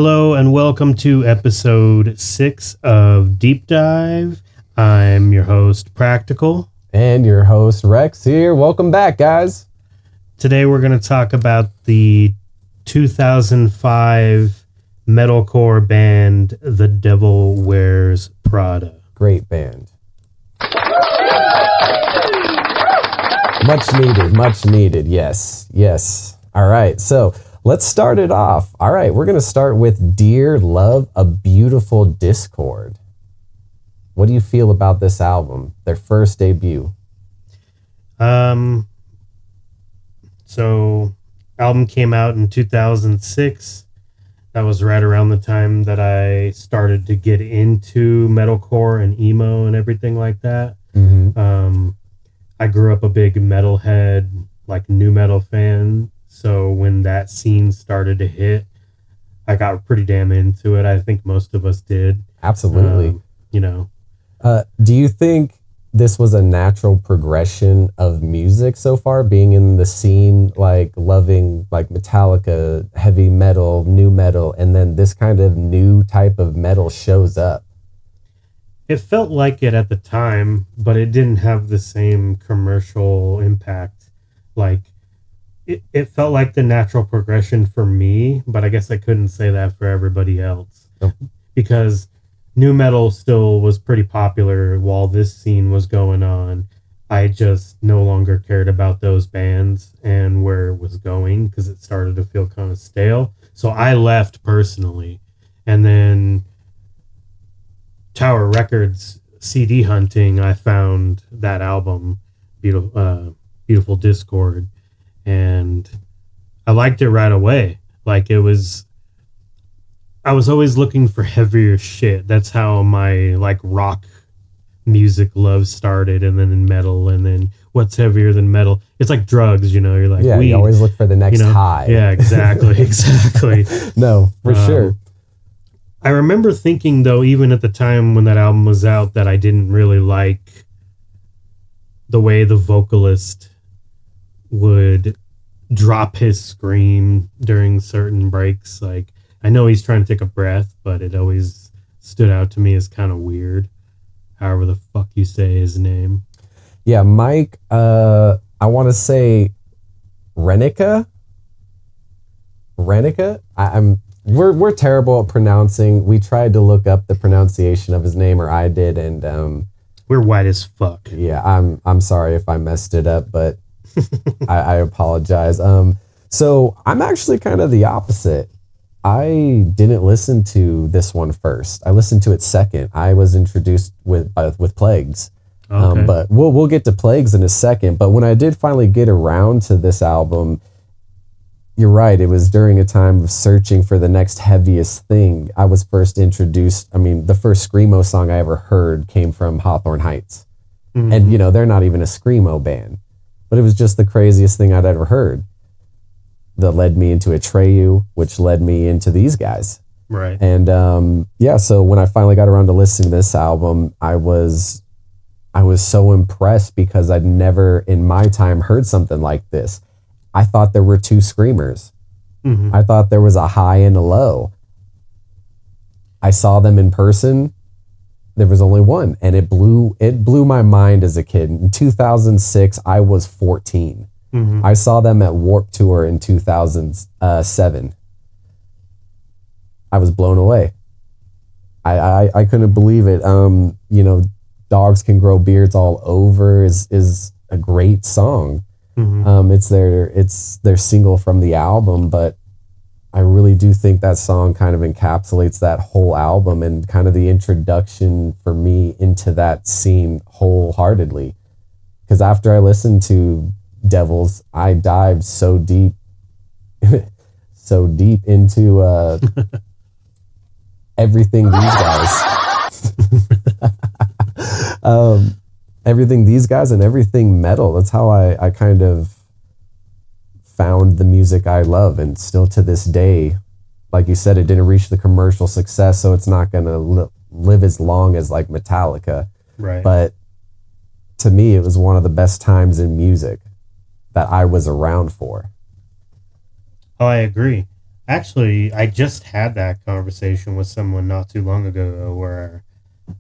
Hello and welcome to episode 6 of Deep Dive. I'm your host, Practical. And your host, Rex, here. Welcome back, guys. Today we're going to talk about the 2005 metalcore band, The Devil Wears Prada. Great band. Much needed. Yes. All right, so let's start it off. All right, we're going to start with Dear Love, A Beautiful Discord. What do you feel about this album, their first debut? So album came out in 2006. That was right around the time that I started to get into metalcore and emo and everything like that. Mm-hmm. I grew up a big metalhead, like new metal fan. So when that scene started to hit, I got pretty damn into it. I think most of us did. Absolutely. Do you think this was a natural progression of music so far, being in the scene, like loving like Metallica, heavy metal, new metal, and then this kind of new type of metal shows up? It felt like it at the time, but it didn't have the same commercial impact. Like, it felt like the natural progression for me, but I guess I couldn't say that for everybody else. Oh. Because new metal still was pretty popular while this scene was going on. I just no longer cared about those bands and where it was going because it started to feel kind of stale. So I left personally. And then Tower Records CD hunting, I found that album, Beautiful Discord, and I liked it right away. Like I was always looking for heavier shit. That's how my like rock music love started, and then in metal, and then what's heavier than metal? It's like drugs, you're like, yeah, weed. You always look for the next high. Yeah, exactly. No, for sure. I remember thinking, though, even at the time when that album was out, that I didn't really like the way the vocalist would drop his scream during certain breaks. Like, I know he's trying to take a breath, but it always stood out to me as kind of weird. However the fuck you say his name. Yeah, Mike, I want to say Renica. We're terrible at pronouncing. We tried to look up the pronunciation of his name, or I did, and we're white as fuck. Yeah, I'm sorry if I messed it up, but I apologize. So I'm actually kind of the opposite. I didn't listen to this one first. I listened to it second. I was introduced with Plagues. Okay. But we'll get to Plagues in a second. But when I did finally get around to this album, you're right. It was during a time of searching for the next heaviest thing. I was first introduced. The first Screamo song I ever heard came from Hawthorne Heights. Mm-hmm. And, they're not even a Screamo band. But it was just the craziest thing I'd ever heard. That led me into Atreyu, which led me into these guys. Right. And, so when I finally got around to listening to this album, I was so impressed because I'd never in my time heard something like this. I thought there were two screamers. Mm-hmm. I thought there was a high and a low. I saw them in person. There was only one, and it blew my mind as a kid. In 2006, I was 14. Mm-hmm. I saw them at Warped Tour in 2007. I was blown away. I couldn't believe it. Dogs Can Grow Beards All Over is a great song. Mm-hmm. It's their single from the album, but I really do think that song kind of encapsulates that whole album and kind of the introduction for me into that scene wholeheartedly. Because after I listened to Devils, I dived so deep into everything these guys everything these guys and everything metal. That's how I kind of found the music I love, and still to this day, like you said, it didn't reach the commercial success, so it's not gonna live as long as like Metallica, right? But to me, it was one of the best times in music that I was around for. Oh, I agree. Actually, I just had that conversation with someone not too long ago where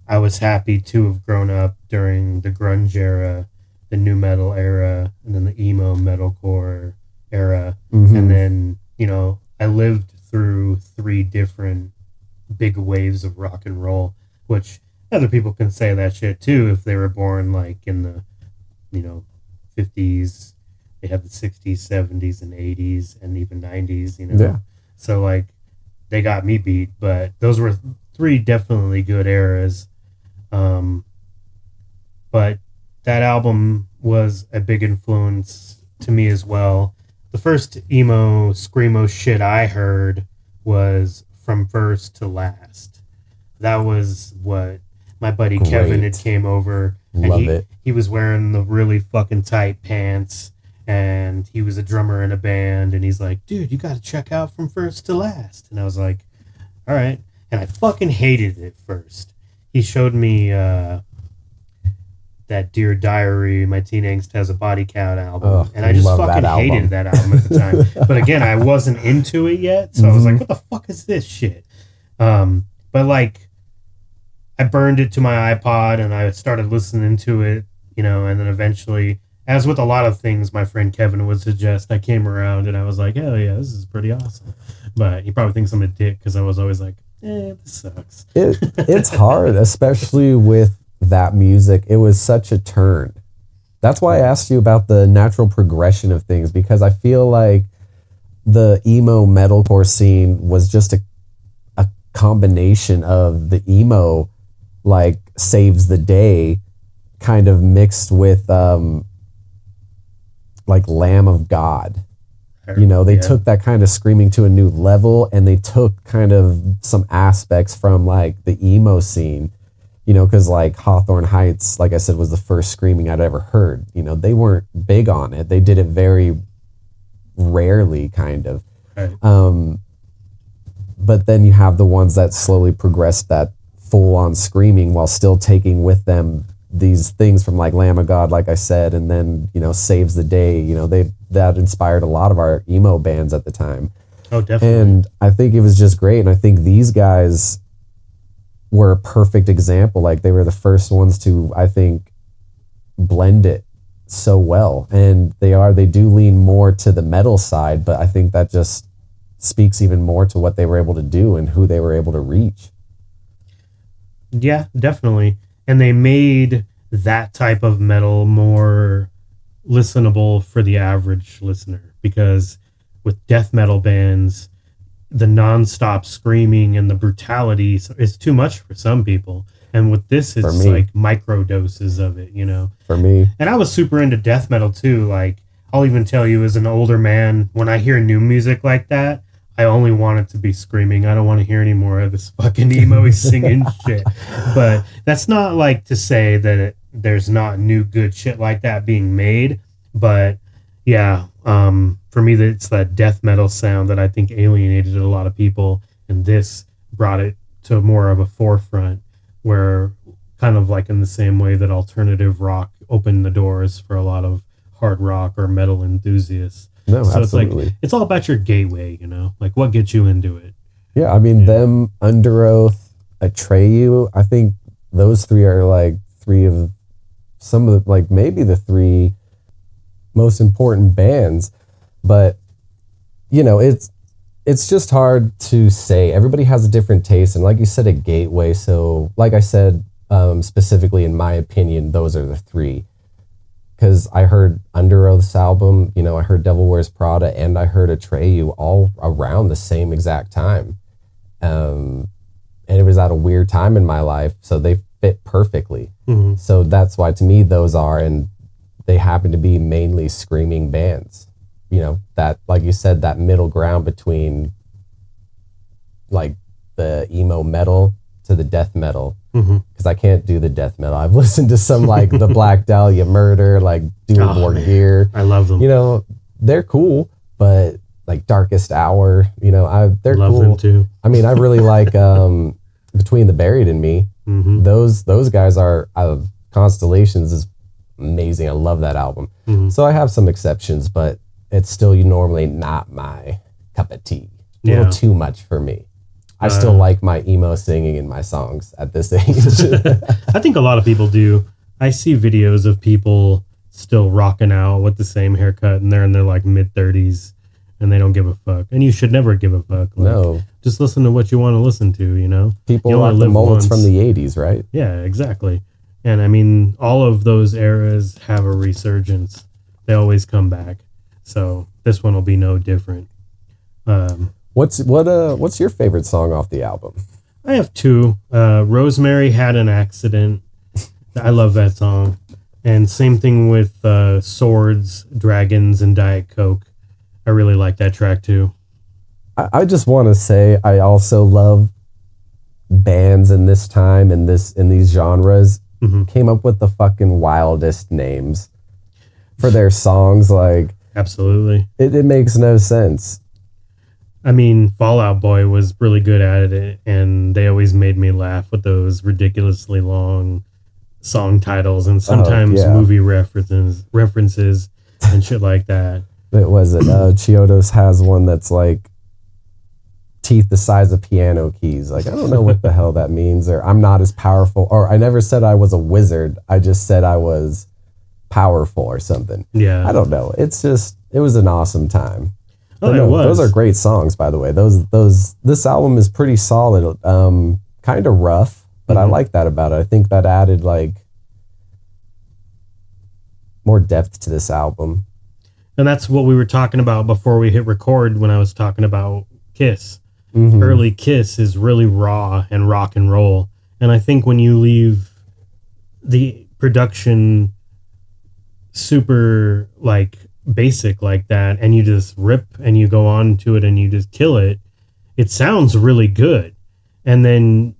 I was happy to have grown up during the grunge era, the new metal era, and then the emo metalcore era. And Mm-hmm. then, I lived through three different big waves of rock and roll, which other people can say that shit too if they were born like in the, you know, 50s. They have the 60s, 70s, and 80s, and even 90s, Yeah. So, like, they got me beat, but those were three definitely good eras. Um, but that album was a big influence to me as well. The first emo screamo shit I heard was From First to Last. That was what my buddy Kevin had Great. came over, and Love it. he was wearing the really fucking tight pants, and he was a drummer in a band, and he's like, dude, you got to check out From First to Last. And I was like, all right. And I fucking hated it first. He showed me that Dear Diary, My Teen Angst Has a Body Count album. Oh, And I just love fucking that album. hated that album at the time. But again, I wasn't into it yet. So I was like, what the fuck is this shit? But like, I burned it to my iPod and I started listening to it, and then eventually, as with a lot of things my friend Kevin would suggest, I came around and I was like, hell yeah, this is pretty awesome. But he probably thinks I'm a dick because I was always like, this sucks. It's hard, especially with that music. It was such a turn. That's why I asked you about the natural progression of things, because I feel like the emo metalcore scene was just a combination of the emo, like, saves the day kind of mixed with like Lamb of God. They took that kind of screaming to a new level, and they took kind of some aspects from like the emo scene, because like Hawthorne Heights, like I said, was the first screaming I'd ever heard. They weren't big on it. They did it very rarely, kind of. Right. But then you have the ones that slowly progressed that full on screaming while still taking with them these things from like Lamb of God, like I said, and then, Saves the Day. That inspired a lot of our emo bands at the time. Oh, definitely. And I think it was just great. And I think these guys were a perfect example. Like, they were the first ones to, I think, blend it so well. And they do lean more to the metal side, but I think that just speaks even more to what they were able to do and who they were able to reach. Yeah, definitely. And they made that type of metal more listenable for the average listener, because with death metal bands, the nonstop screaming and the brutality is too much for some people. And with this, it's like micro doses of it, For me. And I was super into death metal too. Like, I'll even tell you, as an older man, when I hear new music like that, I only want it to be screaming. I don't want to hear any more of this fucking emo singing shit. But that's not like to say that there's not new good shit like that being made. But yeah, for me, it's that death metal sound that I think alienated a lot of people, and this brought it to more of a forefront, where kind of like in the same way that alternative rock opened the doors for a lot of hard rock or metal enthusiasts. No, so absolutely. It's like, it's all about your gateway, like what gets you into it. Yeah, I mean, them, Under Oath, Atreyu, I think those three are like three of some of the, like, maybe the three most important bands. But it's just hard to say. Everybody has a different taste, and like you said, a gateway. So like I said, specifically in my opinion, those are the three. Because I heard Under Oath's album, I heard Devil Wears Prada, and I heard Atreyu all around the same exact time. And it was at a weird time in my life, so they fit perfectly. Mm-hmm. So that's why, to me, those are, and they happen to be mainly screaming bands. That, like you said, that middle ground between like the emo metal to the death metal. Because I can't do the death metal. I've listened to some like the Black Dahlia Murder, like Doom War Gear. I love them. They're cool, but like Darkest Hour, they're love cool. Them too. I mean, I really like Between the Buried and Me. Mm-hmm. Those guys are Constellations is amazing. I love that album. Mm-hmm. So I have some exceptions, but it's still normally not my cup of tea. a little Yeah. too much for me. I still like my emo singing in my songs at this age. I think a lot of people do. I see videos of people still rocking out with the same haircut, and they're in their like mid-30s, and they don't give a fuck. And you should never give a fuck. Like, No. just listen to what you want to listen to, you know? People You only rock the live mulets once. from the 80s, right? Yeah, exactly. And I mean, all of those eras have a resurgence. They always come back. So this one will be no different. What's your favorite song off the album? I have two. Rosemary Had an Accident. I love that song. And same thing with Swords, Dragons, and Diet Coke. I really like that track too. I just want to say I also love bands in this time and in these genres came up with the fucking wildest names for their songs. Like, Absolutely. it makes no sense. I mean, Fall Out Boy was really good at it, and they always made me laugh with those ridiculously long song titles and sometimes yeah. movie references and shit like that. It was it. Chiodos has one that's like teeth the size of piano keys. Like, I don't know what the hell that means. Or I'm not as powerful. Or I never said I was a wizard. I just said I was powerful or something. Yeah. I don't know. It's just, it was an awesome time. Oh, But no, it was. those are great songs, by the way. This album is pretty solid. Kind of rough, but I like that about it. I think that added like more depth to this album. And that's what we were talking about before we hit record when I was talking about Kiss. Mm-hmm. Early Kiss is really raw and rock and roll. And I think when you leave the production super like basic like that and you just rip and you go on to it and you just kill it, it sounds really good. And then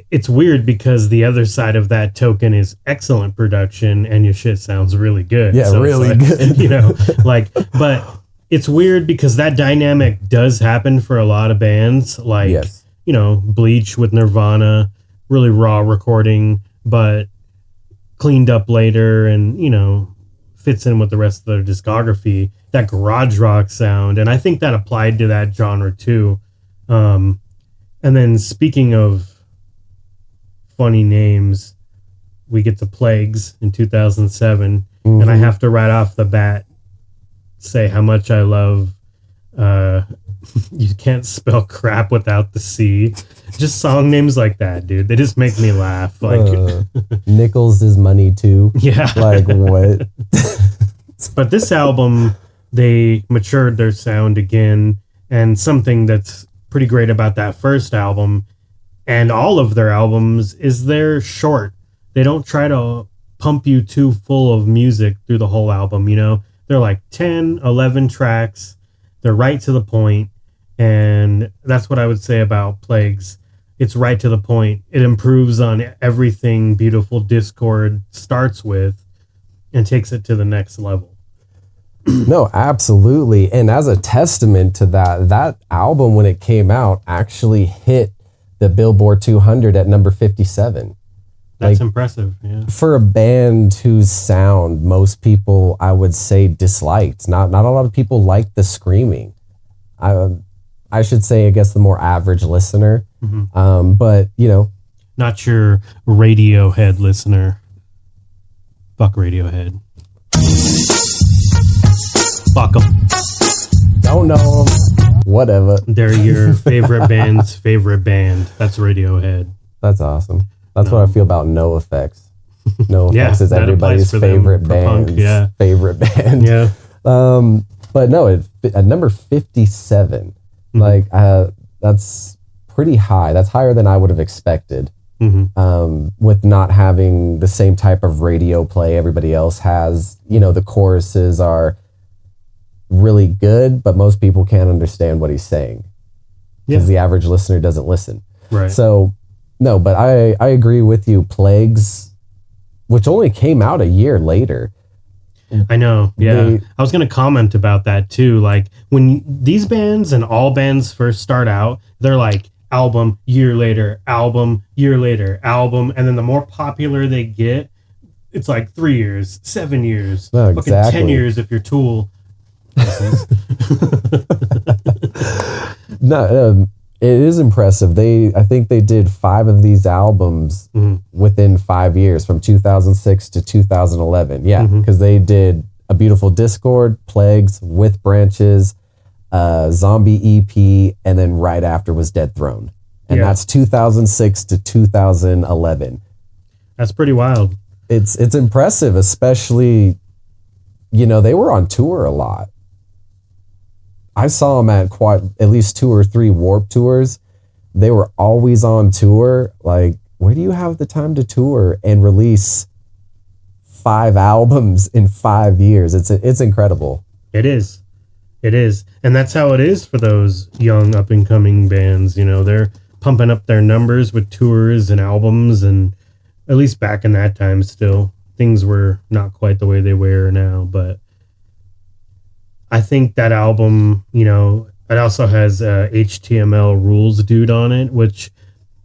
it's weird because the other side of that token is excellent production and your shit sounds really good. Yeah, So really it's like, good. You know, like, but it's weird because that dynamic does happen for a lot of bands. Like, Yes. you know, Bleach with Nirvana, really raw recording, but cleaned up later and, you know, fits in with the rest of their discography. That garage rock sound. And I think that applied to that genre too. And then speaking of funny names, we get to Plagues in 2007. And I have to right off the bat say how much I love You Can't Spell Crap Without the C. Just song names like that, dude. They just make me laugh. Like Nichols is money too. yeah. Like what? But this album, they matured their sound again. And something that's pretty great about that first album and all of their albums is they're short. They don't try to pump you too full of music through the whole album, you know? They're like 10, 11 tracks. They're right to the point. And that's what I would say about Plagues. It's right to the point. It improves on everything Beautiful Discord starts with and takes it to the next level. No, absolutely. And as a testament to that album, when it came out, actually hit the Billboard 200 at number 57. That's Like, impressive. Yeah. for a band whose sound most people, I would say, disliked. Not a lot of people liked the screaming. I should say, I guess, the more average listener. But, you know, Not your Radiohead listener. Fuck Radiohead. Fuck 'em. don't know 'em, whatever. They're your favorite band's favorite band. That's Radiohead. That's awesome. That's what I feel about No Effects. No Yeah, Effects is that everybody's applies for them, favorite for band's punk, yeah. favorite band. Yeah. But no, at number 57, like that's pretty high. That's higher than I would have expected. With not having the same type of radio play everybody else has. You know, the choruses are really good, but most people can't understand what he's saying because the average listener doesn't listen. Right. So, no, but I agree with you. Plagues, which only came out a year later. I know. Yeah. I was going to comment about that too. Like when these bands and all bands first start out, they're like album, year later, album, year later, album. And then the more popular they get, it's like 3 years, 7 years, No, fucking exactly. 10 years if you're Tool. No, it is impressive. I think they did 5 of these albums within 5 years, from 2006 to 2011. Yeah, because they did A Beautiful Discord, Plagues, With Branches, Zombie EP, and then right after was Dead Throne. And that's 2006 to 2011. That's pretty wild. It's impressive, especially, they were on tour a lot. I saw them at least 2 or 3 Warped tours. They were always on tour. Like, where do you have the time to tour and release 5 albums in 5 years? It's incredible. It is. And that's how it is for those young up and coming bands. They're pumping up their numbers with tours and albums, and at least back in that time still, things were not quite the way they were now, but I think that album, it also has HTML Rules Dude on it, which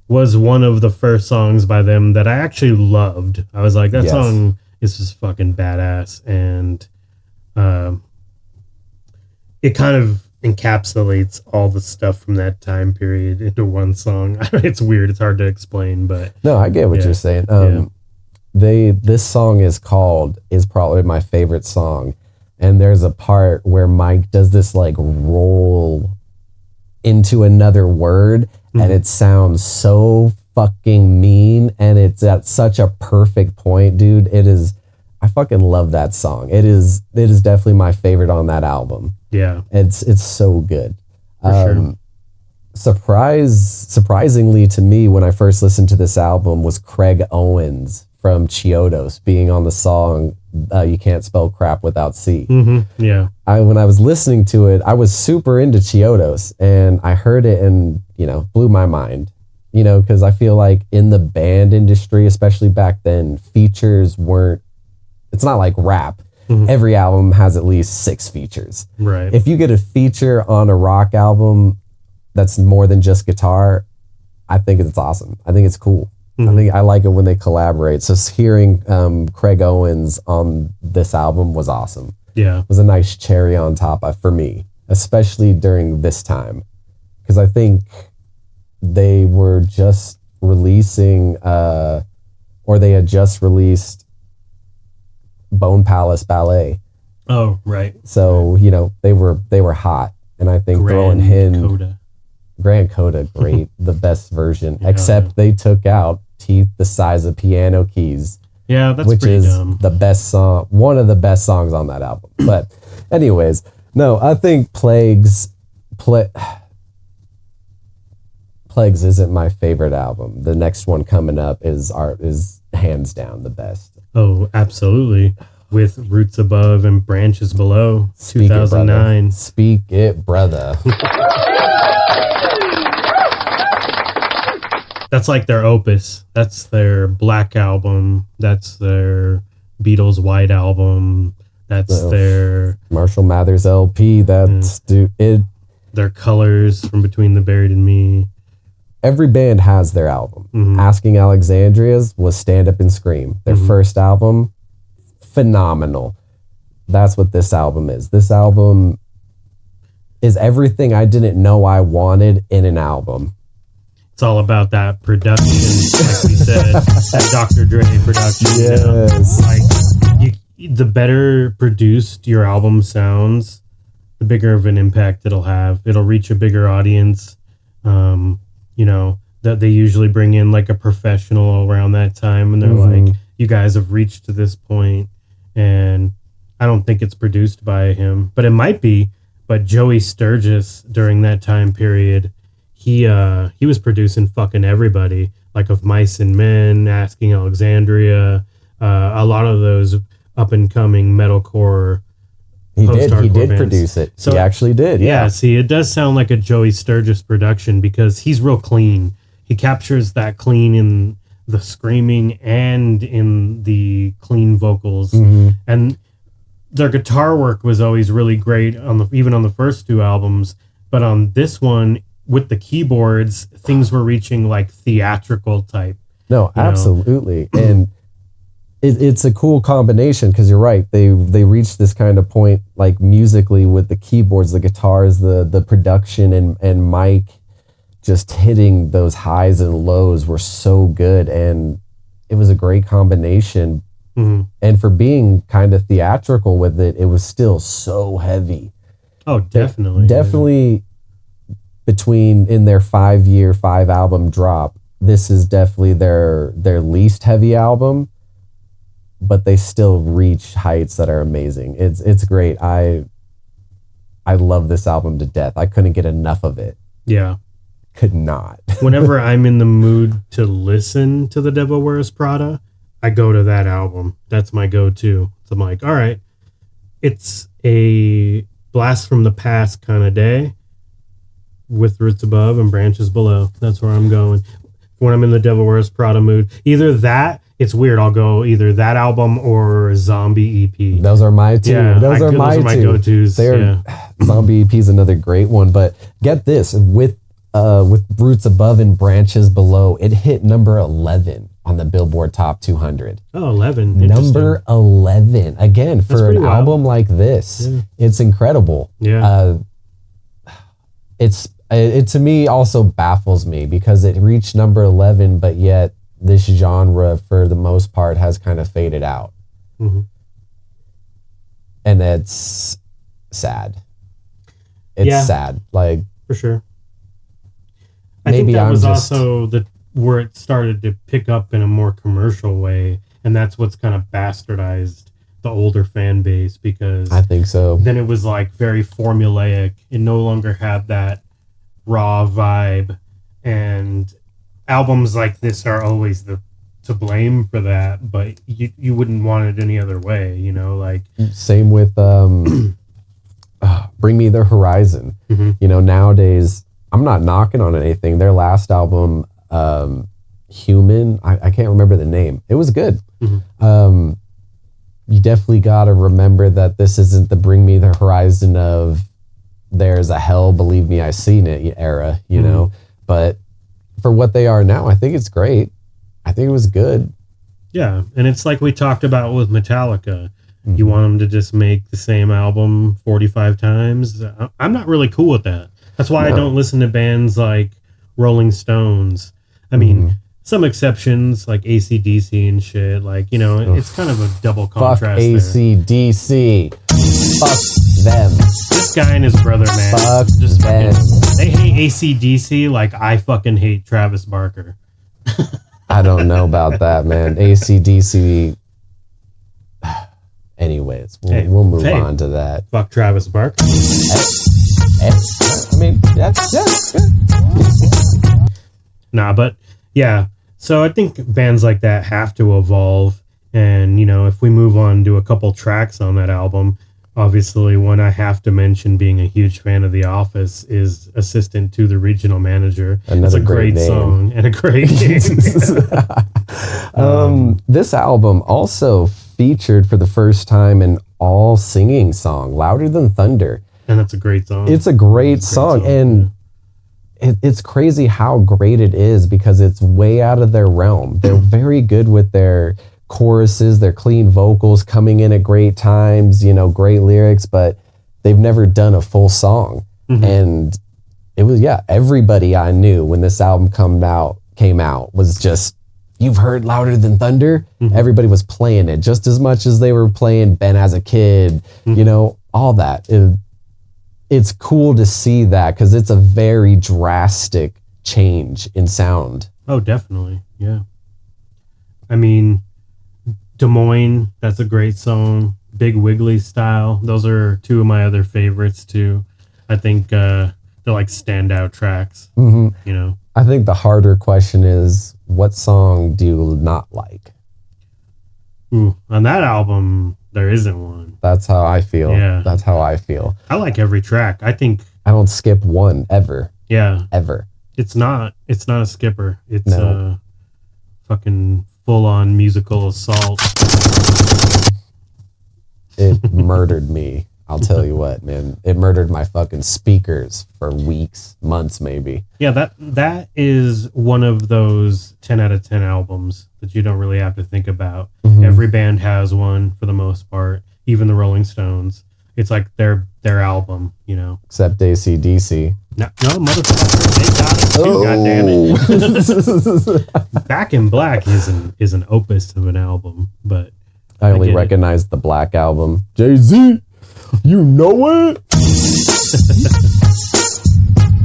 was one of the first songs by them that I actually loved. I was like, that song is just fucking badass. And it kind of encapsulates all the stuff from that time period into one song. It's weird. It's hard to explain, but... No, I get what you're saying. This song is probably my favorite song. And there's a part where Mike does this like roll into another word, and it sounds so fucking mean, and it's at such a perfect point, dude. I fucking love that song. It is definitely my favorite on that album. Yeah. It's so good. For sure. Surprisingly to me, when I first listened to this album, was Craig Owens from Chiodos being on the song You Can't Spell Crap Without C. Yeah. When I was listening to it, I was super into Chiodos, and I heard it and, blew my mind. Because I feel like in the band industry, especially back then, features weren't, it's not like rap. Every album has at least 6 features. Right. If you get a feature on a rock album that's more than just guitar, I think it's awesome. I think it's cool. I like it when they collaborate. So hearing Craig Owens on this album was awesome. Yeah. It was a nice cherry on top for me, especially during this time. Because I think they were just releasing, or they had just released Bone Palace Ballet. Oh, right. So, they were hot. And I think throwing Grand Coda, great, the best version. Yeah. Except they took out Teeth the Size of Piano Keys. Yeah, that's which pretty is dumb. The best song, one of the best songs on that album. But anyways, no, I think Plagues isn't my favorite album. The next one coming up is hands down the best. Oh, absolutely. With Roots Above and Branches Below, 2009. Speak it, brother. That's like their opus. That's their Black album. That's their Beatles White album. That's their Marshall Mathers LP. That's their Colors from Between the Buried and Me. Every band has their album. Asking Alexandria's was Stand Up and Scream. Their first album, phenomenal. That's what this album is. This album is everything I didn't know I wanted in an album. It's all about that production, like we said, that Dr. Dre production. Yes. The better produced your album sounds, the bigger of an impact it'll have. It'll reach a bigger audience. That they usually bring in like a professional around that time, and they're like, you guys have reached to this point, and I don't think it's produced by him, but it might be. But Joey Sturgis during that time period, he was producing fucking everybody, like Of Mice and Men, Asking Alexandria, a lot of those up and coming metalcore. He did produce it. So he actually did. Yeah. See, it does sound like a Joey Sturgis production because he's real clean. He captures that clean in the screaming and in the clean vocals. And their guitar work was always really great even on the first 2 albums. But on this one, with the keyboards, things were reaching like theatrical type. No, absolutely. And it's a cool combination because you're right. They reached this kind of point like musically with the keyboards, the guitars, the production and Mike just hitting those highs and lows were so good, and it was a great combination. Mm-hmm. And for being kind of theatrical with it, it was still so heavy. Oh, definitely. Definitely between in their 5 album drop, this is definitely their least heavy album, but they still reach heights that are amazing. It's great. I love this album to death. I couldn't get enough of it. Yeah. Could not. Whenever I'm in the mood to listen to The Devil Wears Prada, I go to that album. That's my go-to. So I'm like, all right, it's a blast from the past kind of day with roots above and branches below. That's where I'm going when I'm in the Devil Wears Prada mood. Either that, it's weird, I'll go either that album or Zombie EP. Those are my two. Yeah, those are my go-tos. Zombie EP is another great one. But get this, with Roots Above and Branches Below, it hit number 11 on the Billboard Top 200. Oh, 11. Number 11. Again, for an album like this, it's incredible. Yeah. It to me also baffles me because it reached number 11, but yet this genre for the most part has kind of faded out. Mm-hmm. And it's sad. It's sad. Like, for sure. I think that was also where it started to pick up in a more commercial way, and that's what's kind of bastardized the older fan base, because I think so. Then it was like very formulaic. It no longer had that raw vibe, and albums like this are always to blame for that, but you wouldn't want it any other way, you know, like same with Bring Me the Horizon. Mm-hmm. You know, nowadays I'm not knocking on anything. Their last album, Human, I can't remember the name. It was good. Mm-hmm. You definitely got to remember that this isn't the Bring Me the Horizon of There's a Hell, Believe Me, I've Seen It era, you know, but for what they are now, I think it's great. I think it was good. Yeah, and it's like we talked about with Metallica. Mm-hmm. You want them to just make the same album 45 times? I'm not really cool with that. That's why I don't listen to bands like Rolling Stones. I mean, some exceptions like AC/DC and shit. Like, you know, it's kind of a double contrast. Fuck AC/DC. Fuck them. This guy and his brother, man. Fuck them. They hate AC/DC like I fucking hate Travis Barker. I don't know about that, man. AC/DC. Anyways, we'll move on to that. Fuck Travis Barker. I mean, yeah. Nah, but yeah. So I think bands like that have to evolve. And, you know, if we move on to a couple tracks on that album, obviously one I have to mention, being a huge fan of The Office, is Assistant to the Regional Manager. It's a great song and a great name. This album also featured for the first time an all singing song, Louder Than Thunder. And that's a great song. It's a great song. And it's crazy how great it is because it's way out of their realm. They're very good with their choruses, their clean vocals coming in at great times, you know, great lyrics, but they've never done a full song. Mm-hmm. And it was, everybody I knew when this album came out was just, you've heard Louder Than Thunder? Mm-hmm. Everybody was playing it just as much as they were playing Ben as a Kid, you know, all that. It's cool to see that because it's a very drastic change in sound. Oh, definitely. Yeah. I mean, Des Moines, that's a great song. Big Wiggly Style. Those are two of my other favorites too. I think they're like standout tracks, you know. I think the harder question is, what song do you not like? Ooh, on that album, there isn't one. That's how I feel. Yeah. That's how I feel. I like every track. I think I don't skip one ever. Yeah. Ever. It's not a skipper. It's a fucking full-on musical assault. It murdered me. I'll tell you what, man. It murdered my fucking speakers for weeks, months maybe. Yeah, that is one of those 10 out of 10 albums that you don't really have to think about. Mm-hmm. Every band has one for the most part, even the Rolling Stones. It's like their album, you know. Except AC/DC. No, motherfucker, they got it too. Goddammit. Back in Black is an opus of an album, but I only recognize the Black Album. Jay-Z, you know it.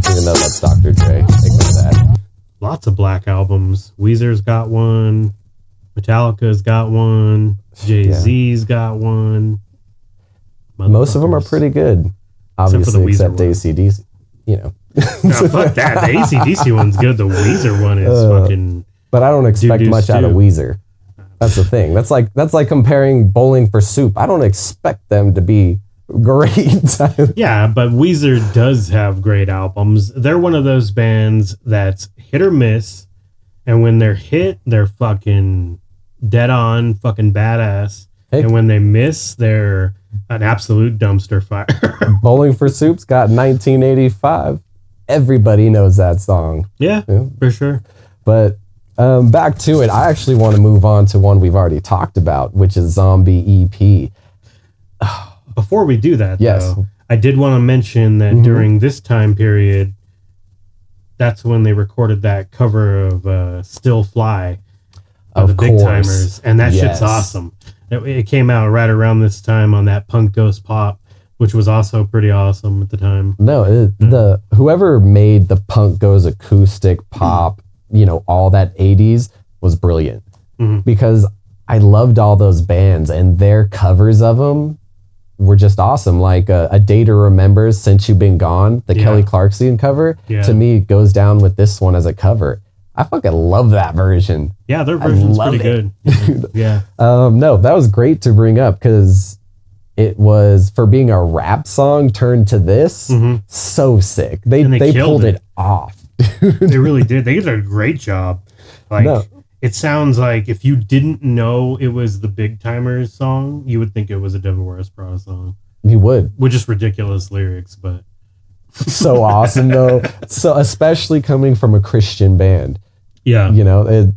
Even though that's Dr. Dre, ignore that. Lots of Black albums. Weezer's got one. Metallica's got one. Jay-Z's got one. Most of them are pretty good, obviously, except AC/DC. You know, no, fuck that. The AC/DC one's good. The Weezer one is fucking. But I don't expect much out of Weezer. That's the thing. That's like comparing Bowling for Soup. I don't expect them to be great. Yeah, but Weezer does have great albums. They're one of those bands that's hit or miss, and when they're hit, they're fucking dead on, fucking badass. Hey. And when they miss, they're an absolute dumpster fire. Bowling for Soup's got 1985. Everybody knows that song. Yeah, for sure. But back to it, I actually want to move on to one we've already talked about, which is Zombie EP. Before we do that, though, I did want to mention that during this time period, that's when they recorded that cover of Still Fly of the Big Timers. And that shit's awesome. It came out right around this time on that Punk Goes Pop, which was also pretty awesome at the time. No, the whoever made the Punk Goes acoustic pop, you know, all that 80s was brilliant. Because I loved all those bands and their covers of them were just awesome. Like A Day to Remember, Since You've Been Gone, the Kelly Clarkson cover, to me goes down with this one as a cover. I fucking love that version. Yeah, their version's pretty good. Yeah. No, that was great to bring up because it was, for being a rap song turned to this, so sick. They pulled it off. They really did. They did a great job. Like, it sounds like if you didn't know it was the Big Timers song, you would think it was a Devil Wears Prada song. You would. With just ridiculous lyrics, but... So awesome, though. So especially coming from a Christian band. Yeah. You know,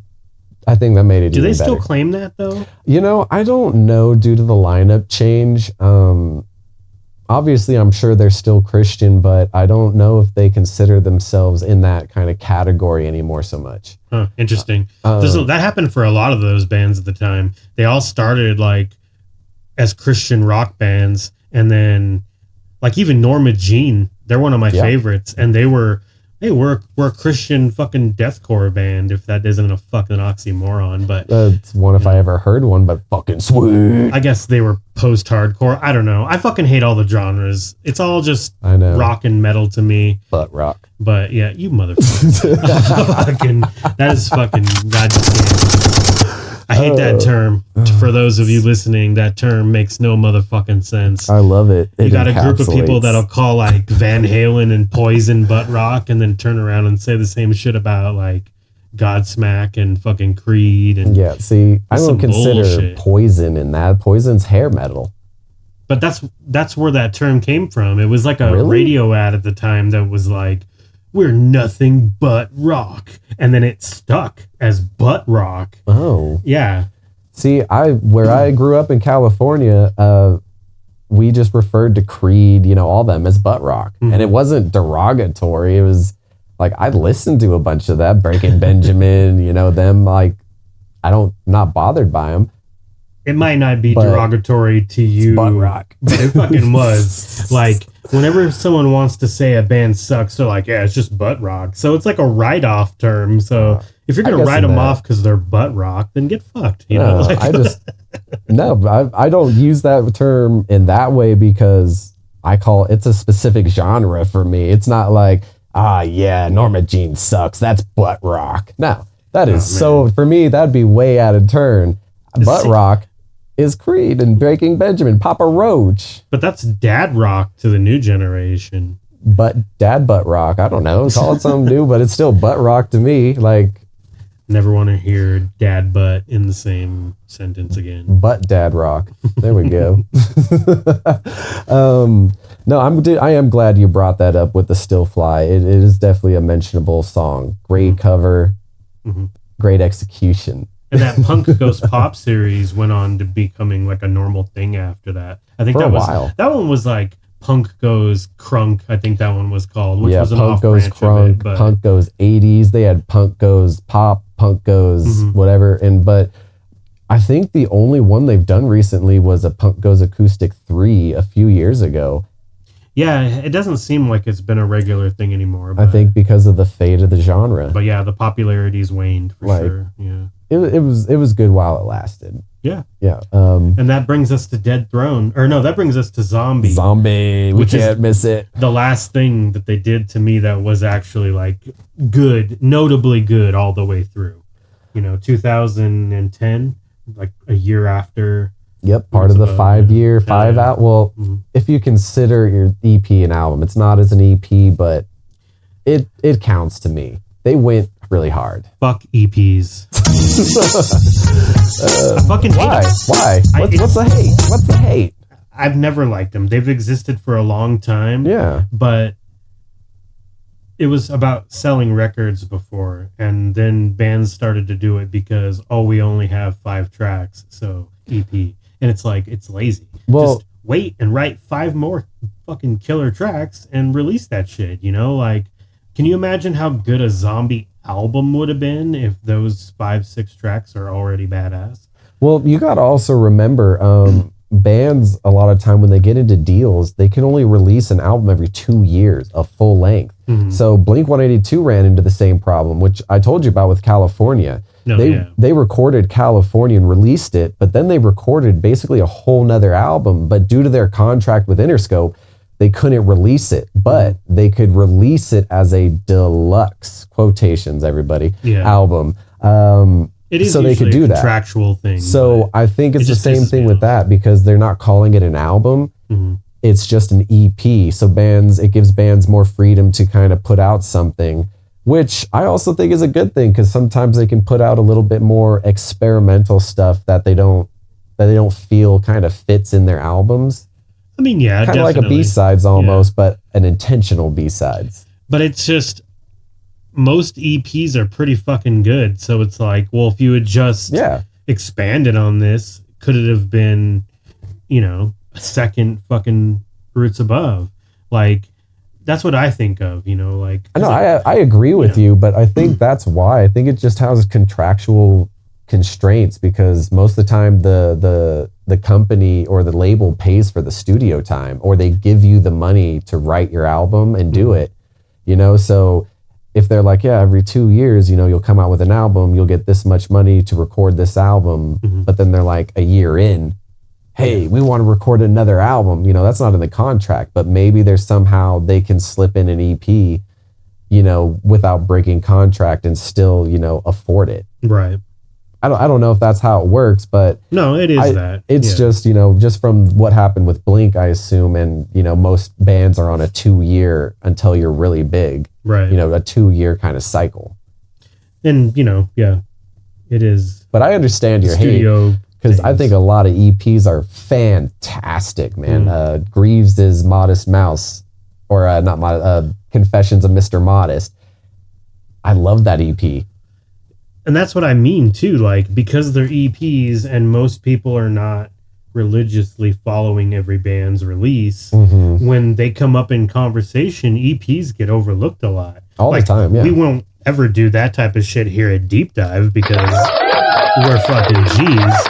I think that made it Do even they still better. claim that, though? You know, I don't know due to the lineup change. Obviously, I'm sure they're still Christian, but I don't know if they consider themselves in that kind of category anymore so much. Huh, interesting. That happened for a lot of those bands at the time. They all started, like, as Christian rock bands, and then, like, even Norma Jean, they're one of my favorites, and we're a Christian fucking deathcore band, if that isn't a fucking oxymoron, but... It's one if I ever heard one, but fucking sweet. I guess they were post-hardcore. I don't know. I fucking hate all the genres. It's all just rock and metal to me. Butt rock. But yeah, you motherfucker. That is fucking goddamn... I hate that term. For those of you listening, that term makes no motherfucking sense. I love it. You got a group of people that'll call like Van Halen and Poison butt rock and then turn around and say the same shit about like Godsmack and fucking Creed. And see, I don't consider Poison in that. Poison's hair metal. But that's where that term came from. It was like a radio ad at the time that was like, we're nothing but rock. And then it stuck as butt rock. Oh. Yeah. See, where I grew up in California, we just referred to Creed, you know, all them as butt rock. And it wasn't derogatory. It was like, I listened to a bunch of that, Breaking Benjamin, you know, them, like, not bothered by them. It might not be derogatory to you. Butt rock. But it fucking was. Like, whenever someone wants to say a band sucks, they're like, yeah, it's just butt rock. So it's like a write-off term. So if you're going to write them off because they're butt rock, then get fucked. You know? Like, I don't use that term in that way because it's a specific genre for me. It's not like, Norma Jean sucks. That's butt rock. No, that is for me, that'd be way out of turn. Butt rock is Creed and Breaking Benjamin, Papa Roach. But that's dad rock to the new generation. But dad butt rock, I don't know. Call it something new, but it's still butt rock to me. Like, never want to hear dad butt in the same sentence again. Butt dad rock. There we go. No, I am glad you brought that up with the Still Fly. It is definitely a mentionable song. Great cover, great execution. And that Punk Goes Pop series went on to becoming like a normal thing after that. I think For that a was while. that one was like Punk Goes Crunk. I think that one was called, which Yeah, was an Punk off Goes branch of it. Crunk, But Punk Goes 80s. They had Punk Goes Pop, Punk Goes whatever. But I think the only one they've done recently was a Punk Goes Acoustic 3 a few years ago. yeah, it doesn't seem like it's been a regular thing anymore. I think because of the fate of the genre. But yeah, the popularity's waned for Like, sure. Yeah. It was good while it lasted. Yeah. Yeah. And that brings us to Dead Throne. Or no, that brings us to Zombie. Zombie. We can't miss it. The last thing that they did to me that was actually like good, notably good all the way through. 2010, like a year after. Yep, part of the 5-year, 5 out. Well, Mm-hmm. if you consider your EP an album, it's not as an EP, but it counts to me. They went really hard. Fuck EPs. I fucking hate Why? them. Why? What's the hate? What's the hate? I've never liked them. They've existed for a long time. Yeah. But it was about selling records before, and then bands started to do it because we only have 5 tracks, so EP. And it's like, it's lazy. Well, just wait and write 5 more fucking killer tracks and release that shit, like, can you imagine how good a Zombie album would have been if those 5-6 tracks are already badass? well, you got to also remember, bands a lot of time when they get into deals, they can only release an album every 2 years, a full length. So Blink 182 ran into the same problem, which I told you about with California. They recorded California and released it, but then they recorded basically a whole nother album. But due to their contract with Interscope, they couldn't release it, but they could release it as a deluxe, quotations, everybody, album. It is so they could do a that. contractual thing. So I think it's the same thing with that, because they're not calling it an album. It's just an EP. So it gives bands more freedom to kind of put out something, which I also think is a good thing, because sometimes they can put out a little bit more experimental stuff that they don't feel kind of fits in their albums. I mean, yeah, kind of like a B-sides almost, but an intentional B-sides. But it's just, most EPs are pretty fucking good. So it's like, well, if you had just expanded on this, could it have been, a second fucking Roots Above? Like, that's what I think of, like. I know, I agree with you, but I think that's why. I think it just has contractual constraints, because most of the time the company or the label pays for the studio time, or they give you the money to write your album and do it, so if they're like, yeah, every 2 years, you'll come out with an album, you'll get this much money to record this album, but then they're like a year in, hey, we want to record another album, that's not in the contract, but maybe there's somehow they can slip in an EP, without breaking contract and still, afford it. Right. I don't know if that's how it works, but no, it is that. It's just, just from what happened with Blink, I assume, and, most bands are on a 2-year until you're really big. Right. A 2-year kind of cycle. And, it is. But I understand your hate, because I think a lot of EPs are fantastic, man. Greaves' Modest Mouse, or not Modest, Confessions of Mr. Modest. I love that EP. And that's what I mean too, like, because they're EPs and most people are not religiously following every band's release, when they come up in conversation, EPs get overlooked a lot. All the time, yeah. We won't ever do that type of shit here at Deep Dive, because we're fucking G's.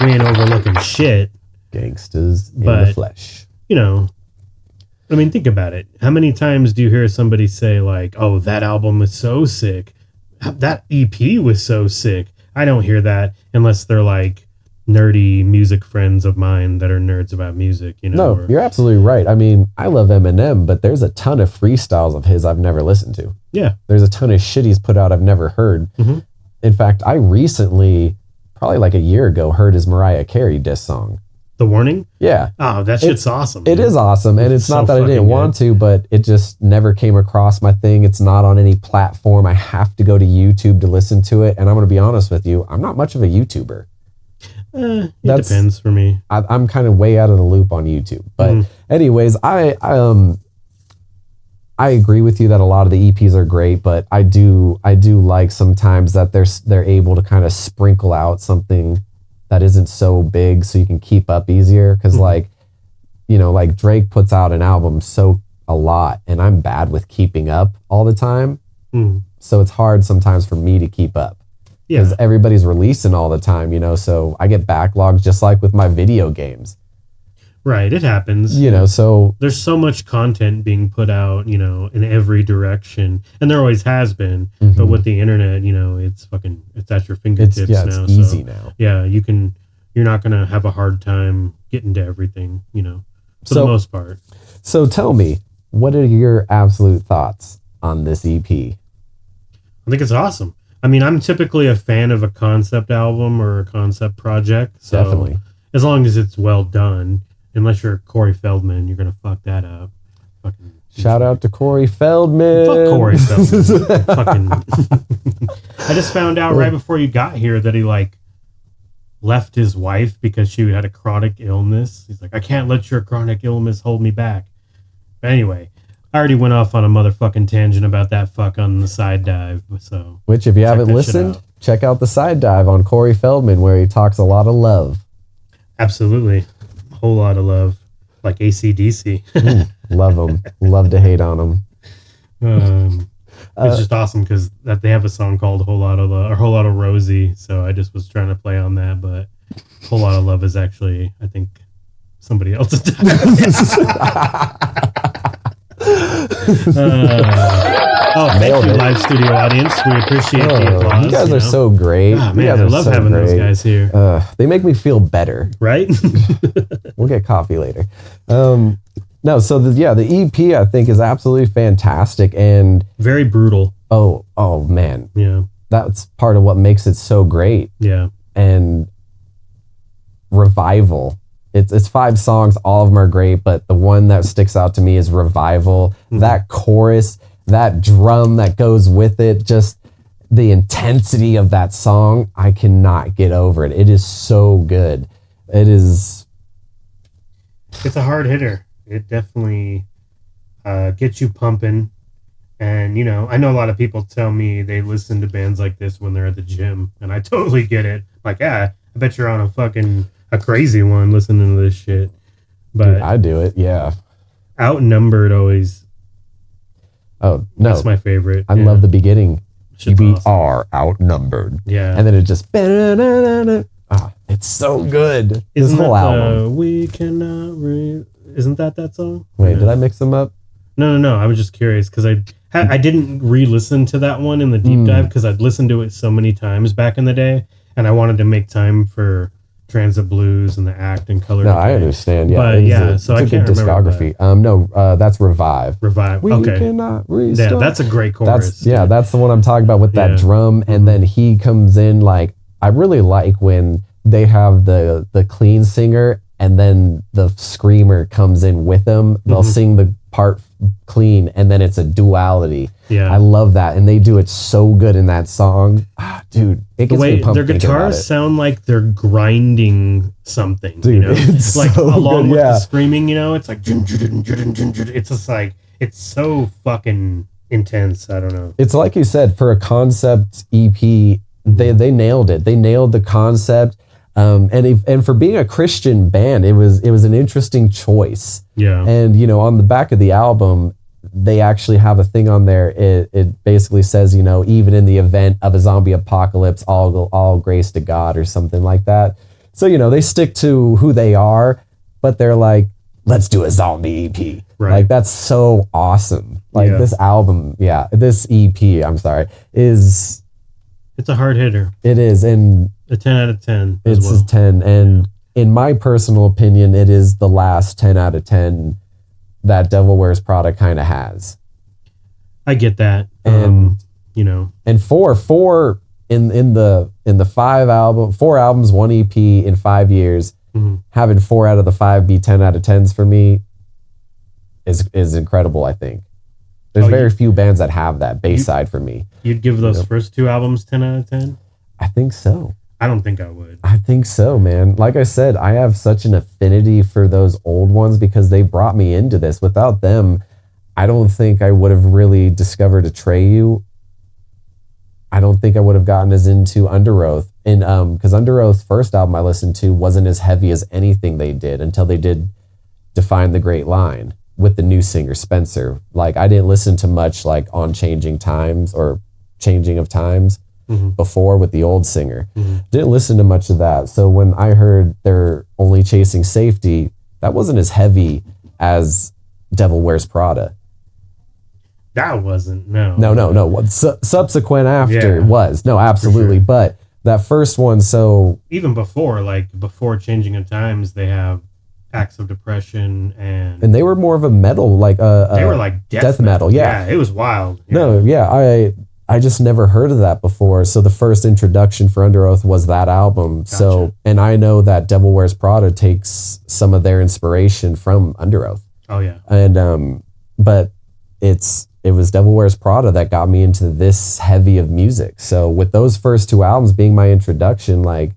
We ain't overlooking shit. Gangsters in the flesh. I mean, think about it. How many times do you hear somebody say, like, oh, that album is so sick, that EP was so sick? I don't hear that unless they're like nerdy music friends of mine that are nerds about music, No, you're absolutely right. I mean, I love Eminem, but there's a ton of freestyles of his I've never listened to. Yeah. There's a ton of shit he's put out I've never heard. In fact, I recently, probably like a year ago, heard his Mariah Carey diss song. The Warning? Yeah. Oh, that shit's awesome. It is awesome. And it's not that I didn't want to, but it just never came across my thing. It's not on any platform. I have to go to YouTube to listen to it. And I'm going to be honest with you, I'm not much of a YouTuber. It depends for me. I'm kind of way out of the loop on YouTube. But anyways, I agree with you that a lot of the EPs are great, but I do like sometimes that they're able to kind of sprinkle out something that isn't so big so you can keep up easier. Because like, you know, like Drake puts out an album a lot, and I'm bad with keeping up all the time. So it's hard sometimes for me to keep up. Because everybody's releasing all the time, you know, so I get backlogs just like with my video games. Right, it happens. You know, so there's so much content being put out, you know, in every direction, and there always has been. But with the internet, you know, it's at your fingertips now. It's easy now. Yeah, you're not gonna have a hard time getting to everything, you know, for the most part. So tell me, what are your absolute thoughts on this EP? I think it's awesome. I mean, I'm typically a fan of a concept album or a concept project. So definitely, as long as it's well done. Unless you're Corey Feldman, you're going to fuck that up. Shout out to Corey Feldman. Fuck Corey Feldman. I just found out right before you got here that he like left his wife because she had a chronic illness. He's like, I can't let your chronic illness hold me back. But anyway, I already went off on a motherfucking tangent about that fuck on the side dive. So, which if you haven't listened, check out the side dive on Corey Feldman where he talks a lot of love. Absolutely. Whole lot of love, like AC/DC. Love them. Love to hate on them. It's just awesome because they have a song called "Whole Lot of Love" or "Whole Lot of Rosie." So I just was trying to play on that, but "Whole Lot of Love" is actually, I think, somebody else's. Thank you, live studio audience. We appreciate the applause. You guys are so great. Oh, man, I love having those guys here. They make me feel better. Right? We'll get coffee later. No, so the EP I think is absolutely fantastic and very brutal. Oh man. Yeah. That's part of what makes it so great. Yeah. And Revival. It's 5 songs, all of them are great, but the one that sticks out to me is Revival. That chorus, that drum that goes with it, just the intensity of that song, I cannot get over it. It is so good. It's a hard hitter. It definitely gets you pumping. And, you know, I know a lot of people tell me they listen to bands like this when they're at the gym, and I totally get it. Like, yeah, I bet you're on a crazy one listening to this shit. But dude, I do it, yeah. Outnumbered always. Oh, no. That's my favorite. I love the beginning. We are outnumbered. Yeah. And then it just... it's so good. Isn't this whole album. We cannot... Isn't that song? Wait, did I mix them up? No. I was just curious because I didn't re-listen to that one in the deep dive because I'd listened to it so many times back in the day, and I wanted to make time for Transit Blues and the Act and Color. No, I understand. Yeah, but so I can't remember discography. That's Revive. Revive. We cannot restart. Yeah, that's a great chorus. That's the one I'm talking about with that drum, and then he comes in like I really like when they have the clean singer and then the screamer comes in with them. They'll sing the part clean and then it's a duality. Yeah, I love that, and they do it so good in that song. Dude, it gets me pumped. Their guitars sound like they're grinding something. Dude, you know, it's like so along good, with the screaming. You know, it's like it's just like it's so fucking intense. I don't know. It's like you said, for a concept EP, they nailed it. They nailed the concept. And for being a Christian band, it was an interesting choice. Yeah. And you know, on the back of the album, they actually have a thing on there. It basically says, you know, even in the event of a zombie apocalypse, all grace to God or something like that. So you know, they stick to who they are, but they're like, let's do a zombie EP. Right. Like that's so awesome. Like this album, this EP, is. It's a hard hitter. It is, and a 10 out of 10. It's a 10, and in my personal opinion, it is the last 10 out of 10 that Devil Wears Prada kind of has. I get that, and you know, and four in the 4 albums, 1 EP in 5 years, having 4 out of the 5 be 10 out of 10s for me is incredible. I think. There's very few bands that have that Bayside for me. You'd give those first 2 albums 10 out of 10? I think so. I don't think I would. I think so, man. Like I said, I have such an affinity for those old ones because they brought me into this. Without them, I don't think I would have really discovered Atreyu. I don't think I would have gotten as into Under Oath. And because Under Oath's first album I listened to wasn't as heavy as anything they did until they did Define the Great Line with the new singer Spencer. Like I didn't listen to much like on Changing Times or Changing of Times before with the old singer. Didn't listen to much of that. So when I heard they're only chasing safety, that wasn't as heavy as Devil Wears Prada. That wasn't, no. No. What subsequent after was. No, absolutely. Sure. But that first one, so... Even before, like, before Changing of Times, they have Acts of Depression and... And they were more of a metal, like... they were like death metal. Yeah, it was wild. Yeah. No, yeah, I just never heard of that before. So the first introduction for Under Oath was that album. Gotcha. So, and I know that Devil Wears Prada takes some of their inspiration from Under Oath. Oh, yeah. And, but it was Devil Wears Prada that got me into this heavy of music. So with those first two albums being my introduction, like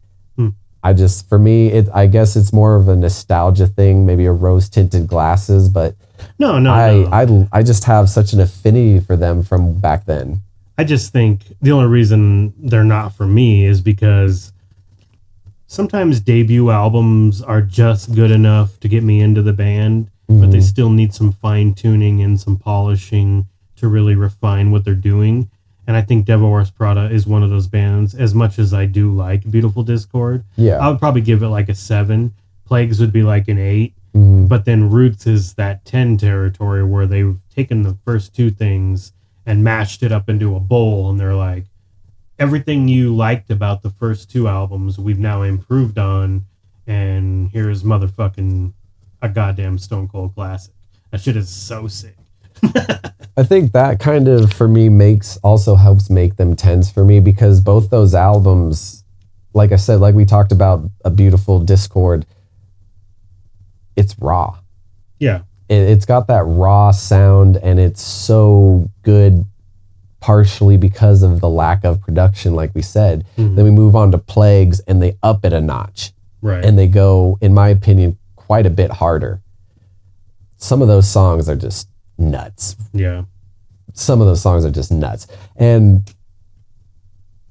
I just, for me, I guess it's more of a nostalgia thing, maybe a rose tinted glasses, but no. I just have such an affinity for them from back then. I just think the only reason they're not for me is because sometimes debut albums are just good enough to get me into the band, but they still need some fine tuning and some polishing to really refine what they're doing. And I think Devil Wears Prada is one of those bands, as much as I do like Beautiful Discord. Yeah. I would probably give it like a 7. Plagues would be like an 8. But then Roots is that 10 territory where they've taken the first two things and mashed it up into a bowl. And they're like, everything you liked about the first two albums, we've now improved on. And here's motherfucking a goddamn Stone Cold classic. That shit is so sick. I think that kind of, for me, also helps make them 10s for me, because both those albums, like I said, like we talked about A Beautiful Discord, it's raw. Yeah. It's got that raw sound, and it's so good partially because of the lack of production, like we said. Then we move on to Plagues, and they up it a notch. Right. And they go, in my opinion, quite a bit harder. Some of those songs are just nuts. Yeah. Some of those songs are just nuts. And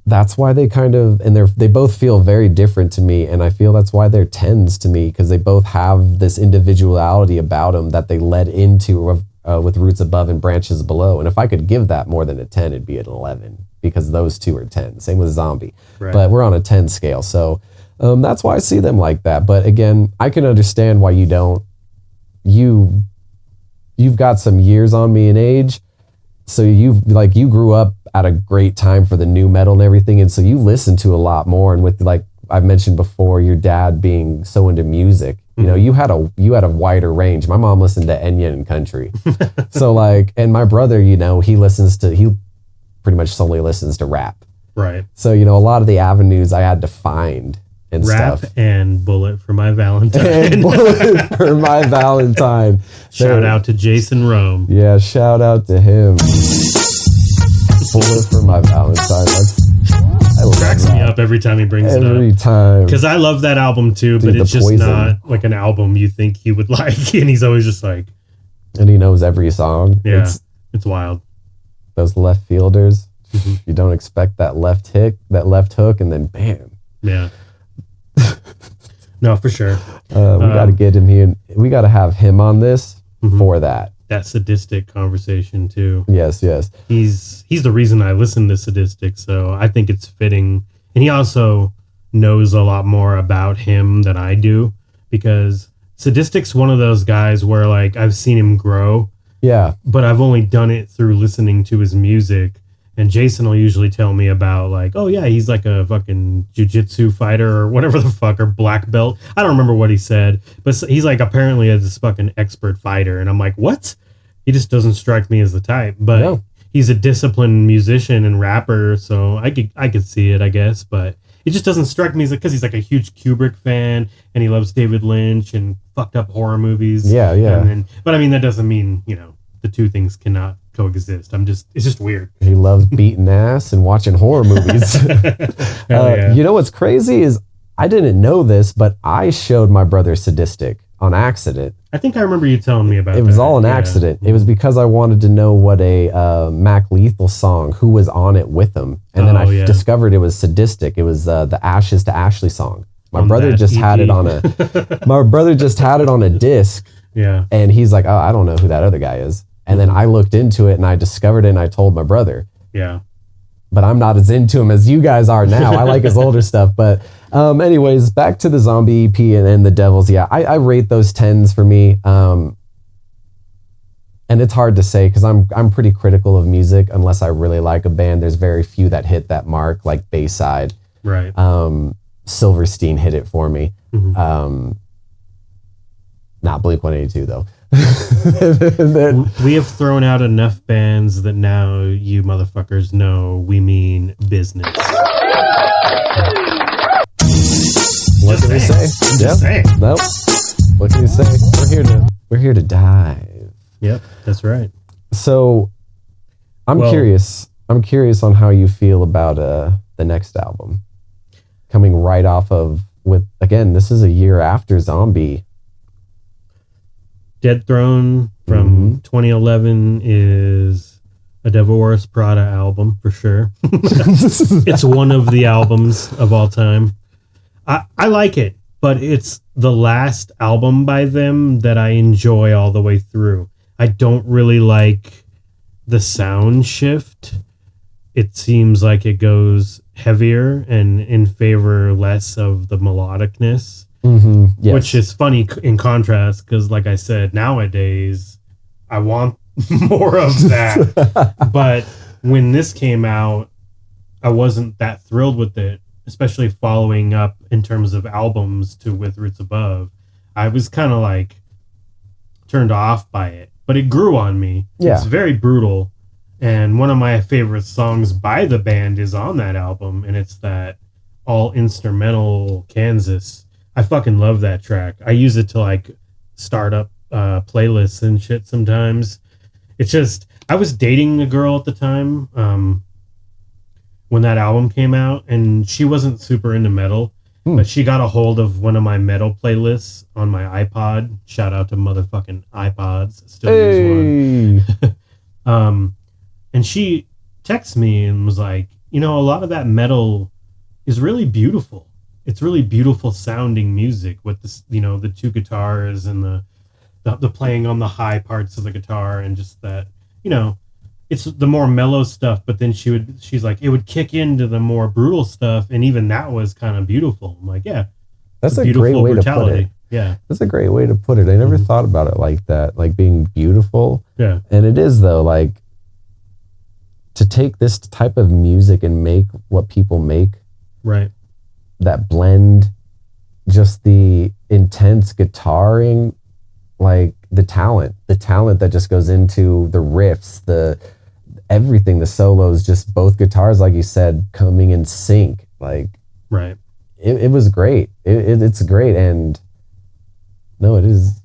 that's why they kind of, and they both feel very different to me. And I feel that's why they're 10s to me, because they both have this individuality about them that they led into with Roots Above and Branches Below. And if I could give that more than a 10, it'd be an 11, because those two are 10. Same with Zombie. Right. But we're on a 10 scale. So that's why I see them like that. But again, I can understand why you don't. You've got some years on me in age, so you grew up at a great time for the new metal and everything, and so you listen to a lot more. And with, like I've mentioned before, your dad being so into music, you know, you had a wider range. My mom listened to Enya and country, so like, and my brother, you know, he pretty much solely listens to rap. Right. So, you know, a lot of the avenues I had to find. And Rap stuff. And Bullet for My Valentine. And Bullet for My Valentine. Shout out to Jason Rome. Yeah, shout out to him. Bullet for My Valentine. Cracks me up every time he brings it up. Every time. Because I love that album too, but it's just not like an album you think he would like. And he's always just like... And he knows every song. Yeah, it's wild. Those left fielders. You don't expect that left hook, and then bam. Yeah. No, for sure. We got to get him here. We got to have him on this for that. That sadistic conversation too. Yes. He's the reason I listen to Sadistic, so I think it's fitting. And he also knows a lot more about him than I do, because Sadistic's one of those guys where like I've seen him grow. Yeah. But I've only done it through listening to his music. And Jason will usually tell me about like, oh yeah, he's like a fucking jiu-jitsu fighter or whatever the fuck, or black belt. I don't remember what he said, but he's like apparently this fucking expert fighter. And I'm like, what? He just doesn't strike me as the type, but he's a disciplined musician and rapper. So I could see it, I guess, but it just doesn't strike me as because he's like a huge Kubrick fan and he loves David Lynch and fucked up horror movies. Yeah. But I mean, that doesn't mean, you know, the two things cannot coexist. It's just weird. He loves beating ass and watching horror movies. You know what's crazy is I didn't know this, but I showed my brother Sadistic on accident. I think I remember you telling me about it. It was all an accident. It was because I wanted to know what a Mac Lethal song, who was on it with him. And then I discovered it was Sadistic. It was the Ashes to Ashley song. My brother just had it on a disc. Yeah. And he's like, oh, I don't know who that other guy is. And then I looked into it and I discovered it and I told my brother. Yeah. But I'm not as into him as you guys are now. I like his older stuff. But anyways, back to the Zombie EP and the Devils. Yeah, I rate those 10s for me. And it's hard to say because I'm pretty critical of music unless I really like a band. There's very few that hit that mark, like Bayside. Right. Silverstein hit it for me. Mm-hmm. Not Blink-182 though. We have thrown out enough bands that now you motherfuckers know we mean business. What can we say? Just saying. Nope. What can we say? We're here to dive. Yep, that's right. So I'm curious. I'm curious on how you feel about the next album. Coming right off of this is a year after Zombie. Dead Throne from 2011 is a Devil Wears Prada album for sure. It's one of the albums of all time. I like it, but it's the last album by them that I enjoy all the way through. I don't really like the sound shift. It seems like it goes heavier and in favor less of the melodicness. Mm-hmm. Yes. Which is funny in contrast because, like I said, nowadays I want more of that. But when this came out, I wasn't that thrilled with it, especially following up in terms of albums to With Roots Above. I was kind of like turned off by it, but it grew on me. Yeah. It's very brutal. And one of my favorite songs by the band is on that album, and it's that all instrumental Kansas. I fucking love that track. I use it to like start up playlists and shit sometimes. It's just, I was dating a girl at the time when that album came out, and she wasn't super into metal, but she got a hold of one of my metal playlists on my iPod. Shout out to motherfucking iPods. Still use one. And she texted me and was like, a lot of that metal is really beautiful. It's really beautiful sounding music with this, the two guitars and the playing on the high parts of the guitar and just that, it's the more mellow stuff. But then she's like, it would kick into the more brutal stuff, and even that was kind of beautiful. I'm like, yeah, that's a great way to put it. Yeah, that's a great way to put it. I never thought about it like that, like being beautiful. Yeah, and it is though, like to take this type of music and make what people make. Right. That blend, just the intense guitaring, like the talent that just goes into the riffs, the everything, the solos, just both guitars, like you said, coming in sync. Like, right. It was great. It's great. And no, it is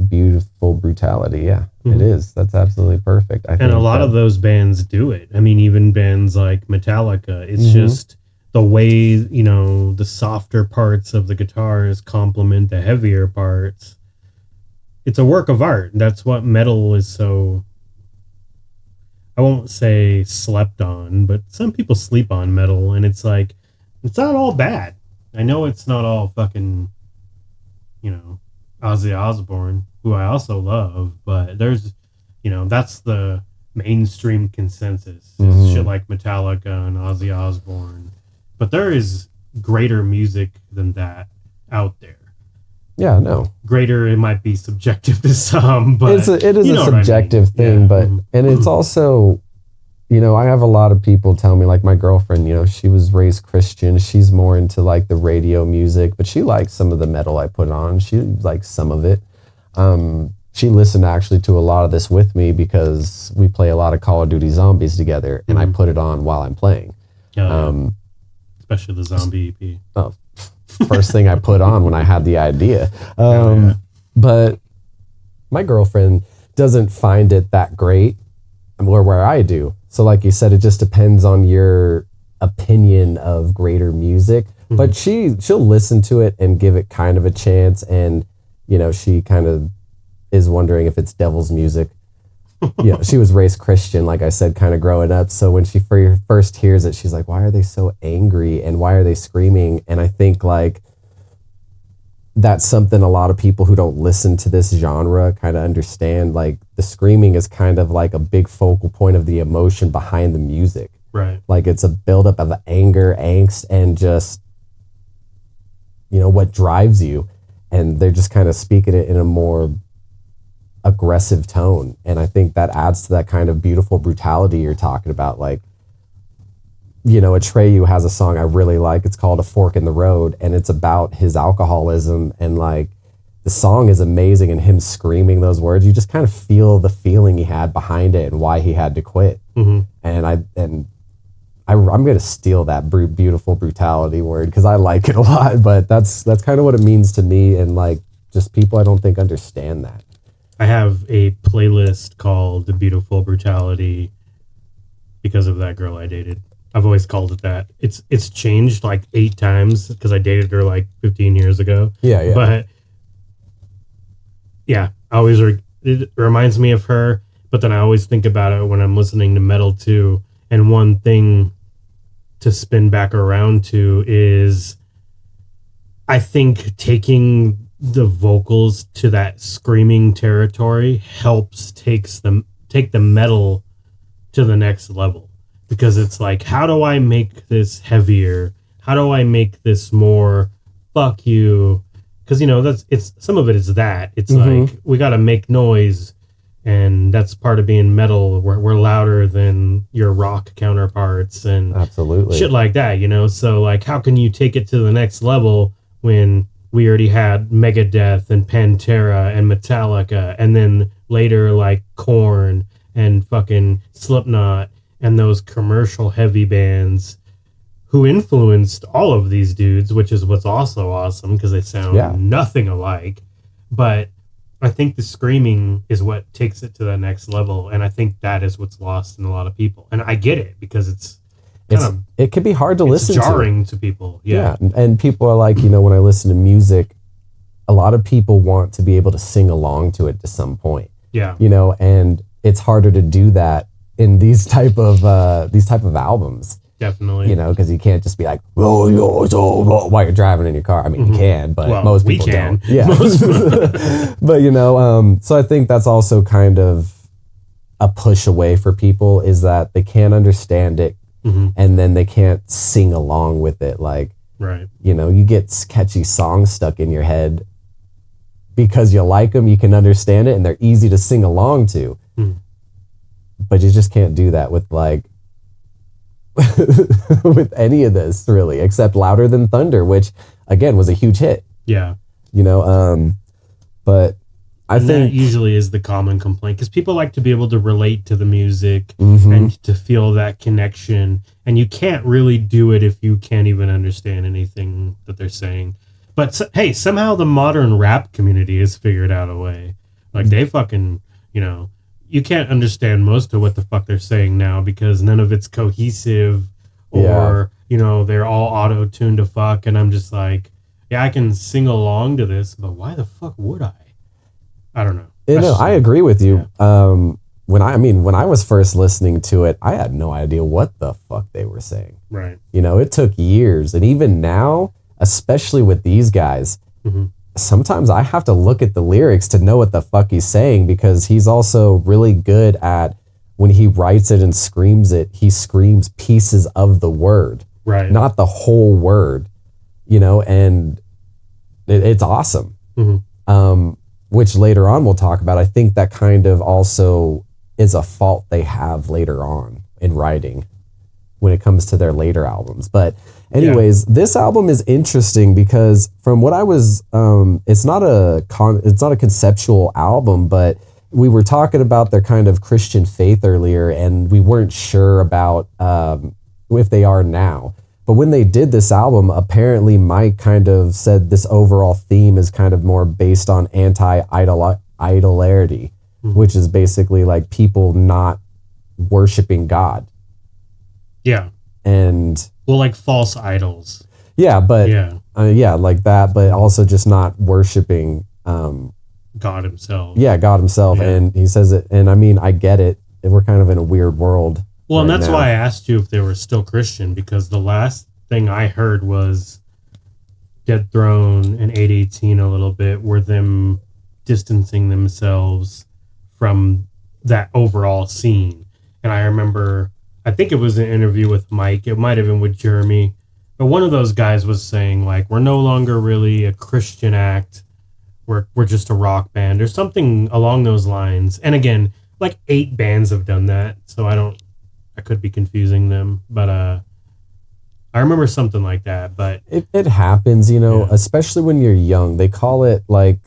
beautiful brutality. Yeah, it is. That's absolutely perfect. I think. And a lot of those bands do it. I mean, even bands like Metallica, it's just the way, the softer parts of the guitars complement the heavier parts. It's a work of art. That's what metal is so, I won't say slept on, but some people sleep on metal, and it's like, it's not all bad. I know it's not all fucking, Ozzy Osbourne, who I also love, but there's, that's the mainstream consensus. It's shit like Metallica and Ozzy Osbourne. But there is greater music than that out there. Yeah, no. Greater, it might be subjective to some, but it is a subjective thing. Yeah. But and it's also, I have a lot of people tell me, like my girlfriend, she was raised Christian. She's more into like the radio music, but she likes some of the metal I put on. She likes some of it. She listened actually to a lot of this with me because we play a lot of Call of Duty Zombies together, and I put it on while I'm playing. Especially the Zombie EP. Oh, first thing I put on when I had the idea. But my girlfriend doesn't find it that great, where I do. So like you said, it just depends on your opinion of greater music. But she'll listen to it and give it kind of a chance. And you know, she kind of is wondering if it's devil's music. You know, she was raised Christian, like I said, kind of growing up. So when she first hears it, she's like, why are they so angry and why are they screaming? And I think like that's something a lot of people who don't listen to this genre kind of understand. Like the screaming is kind of like a big focal point of the emotion behind the music. Right. Like it's a buildup of anger, angst, and just, you know, what drives you. And they're just kind of speaking it in a more aggressive tone. And I think that adds to that kind of beautiful brutality you're talking about. Like, you know, Atreyu has a song I really like. It's called A Fork in the Road, and it's about his alcoholism. And like the song is amazing, and him screaming those words, you just kind of feel the feeling he had behind it and why he had to quit. Mm-hmm. And I'm going to steal that beautiful brutality word because I like it a lot, but that's kind of what it means to me. And like just people I don't think understand that. I have a playlist called The Beautiful Brutality because of that girl I dated. I've always called it that. It's changed like 8 times because I dated her like 15 years ago. Yeah. But yeah, it reminds me of her. But then I always think about it when I'm listening to metal too. And one thing to spin back around to is I think taking the vocals to that screaming territory helps take the metal to the next level. Because it's like, how do I make this heavier? How do I make this more fuck you? Because, you know, it's some of it is that. It's like, we got to make noise. And that's part of being metal. We're louder than your rock counterparts and absolutely shit like that, you know? So, like, how can you take it to the next level when we already had Megadeth and Pantera and Metallica, and then later, like, Korn and fucking Slipknot and those commercial heavy bands who influenced all of these dudes, which is what's also awesome because they sound nothing alike. But I think the screaming is what takes it to the next level, and I think that is what's lost in a lot of people. And I get it because it can be hard to listen to. It's jarring to people. Yeah. And people are like, you know, when I listen to music, a lot of people want to be able to sing along to it to some point. Yeah. You know, and it's harder to do that in these type of albums. Definitely. You know, because you can't just be like, while you're driving in your car. I mean, you can, but most people don't. Yeah. But, you know, so I think that's also kind of a push away for people is that they can't understand it and then they can't sing along with it. Like, right. You know, you get catchy songs stuck in your head because you like them, you can understand it, and they're easy to sing along to. But you just can't do that with like with any of this really, except Louder Than Thunder, which again was a huge hit. Yeah. You know, but I think that usually is the common complaint because people like to be able to relate to the music and to feel that connection. And you can't really do it if you can't even understand anything that they're saying. But hey, somehow the modern rap community has figured out a way. Like they fucking, you know, you can't understand most of what the fuck they're saying now because none of it's cohesive or, you know, they're all auto-tuned to fuck. And I'm just like, yeah, I can sing along to this, but why the fuck would I? I don't know. No, I agree with you. Yeah. When I was first listening to it, I had no idea what the fuck they were saying. Right. You know, it took years. And even now, especially with these guys, sometimes I have to look at the lyrics to know what the fuck he's saying because he's also really good at when he writes it and screams it, he screams pieces of the word. Right. Not the whole word, you know, and it's awesome. Which later on we'll talk about. I think that kind of also is a fault they have later on in writing when it comes to their later albums. But anyways, this album is interesting because from what I was, it's not a conceptual album, but we were talking about their kind of Christian faith earlier, and we weren't sure about if they are now. But when they did this album, apparently Mike kind of said this overall theme is kind of more based on anti-idolarity, which is basically like people not worshiping God. Yeah. And well, like false idols. Yeah, but like that, but also just not worshiping God himself. Yeah, God himself. Yeah. And he says it. And I mean, I get it. We're kind of in a weird world. Well, and that's now. why I asked you if they were still Christian, because the last thing I heard was Dead Throne and 818 a little bit were them distancing themselves from that overall scene. And I remember, I think it was an interview with Mike, it might have been with Jeremy, but one of those guys was saying, like, we're no longer really a Christian act, we're just a rock band or something along those lines. And again, like 8 bands have done that, so I could be confusing them, but I remember something like that. But it happens, you know, especially when you're young. They call it like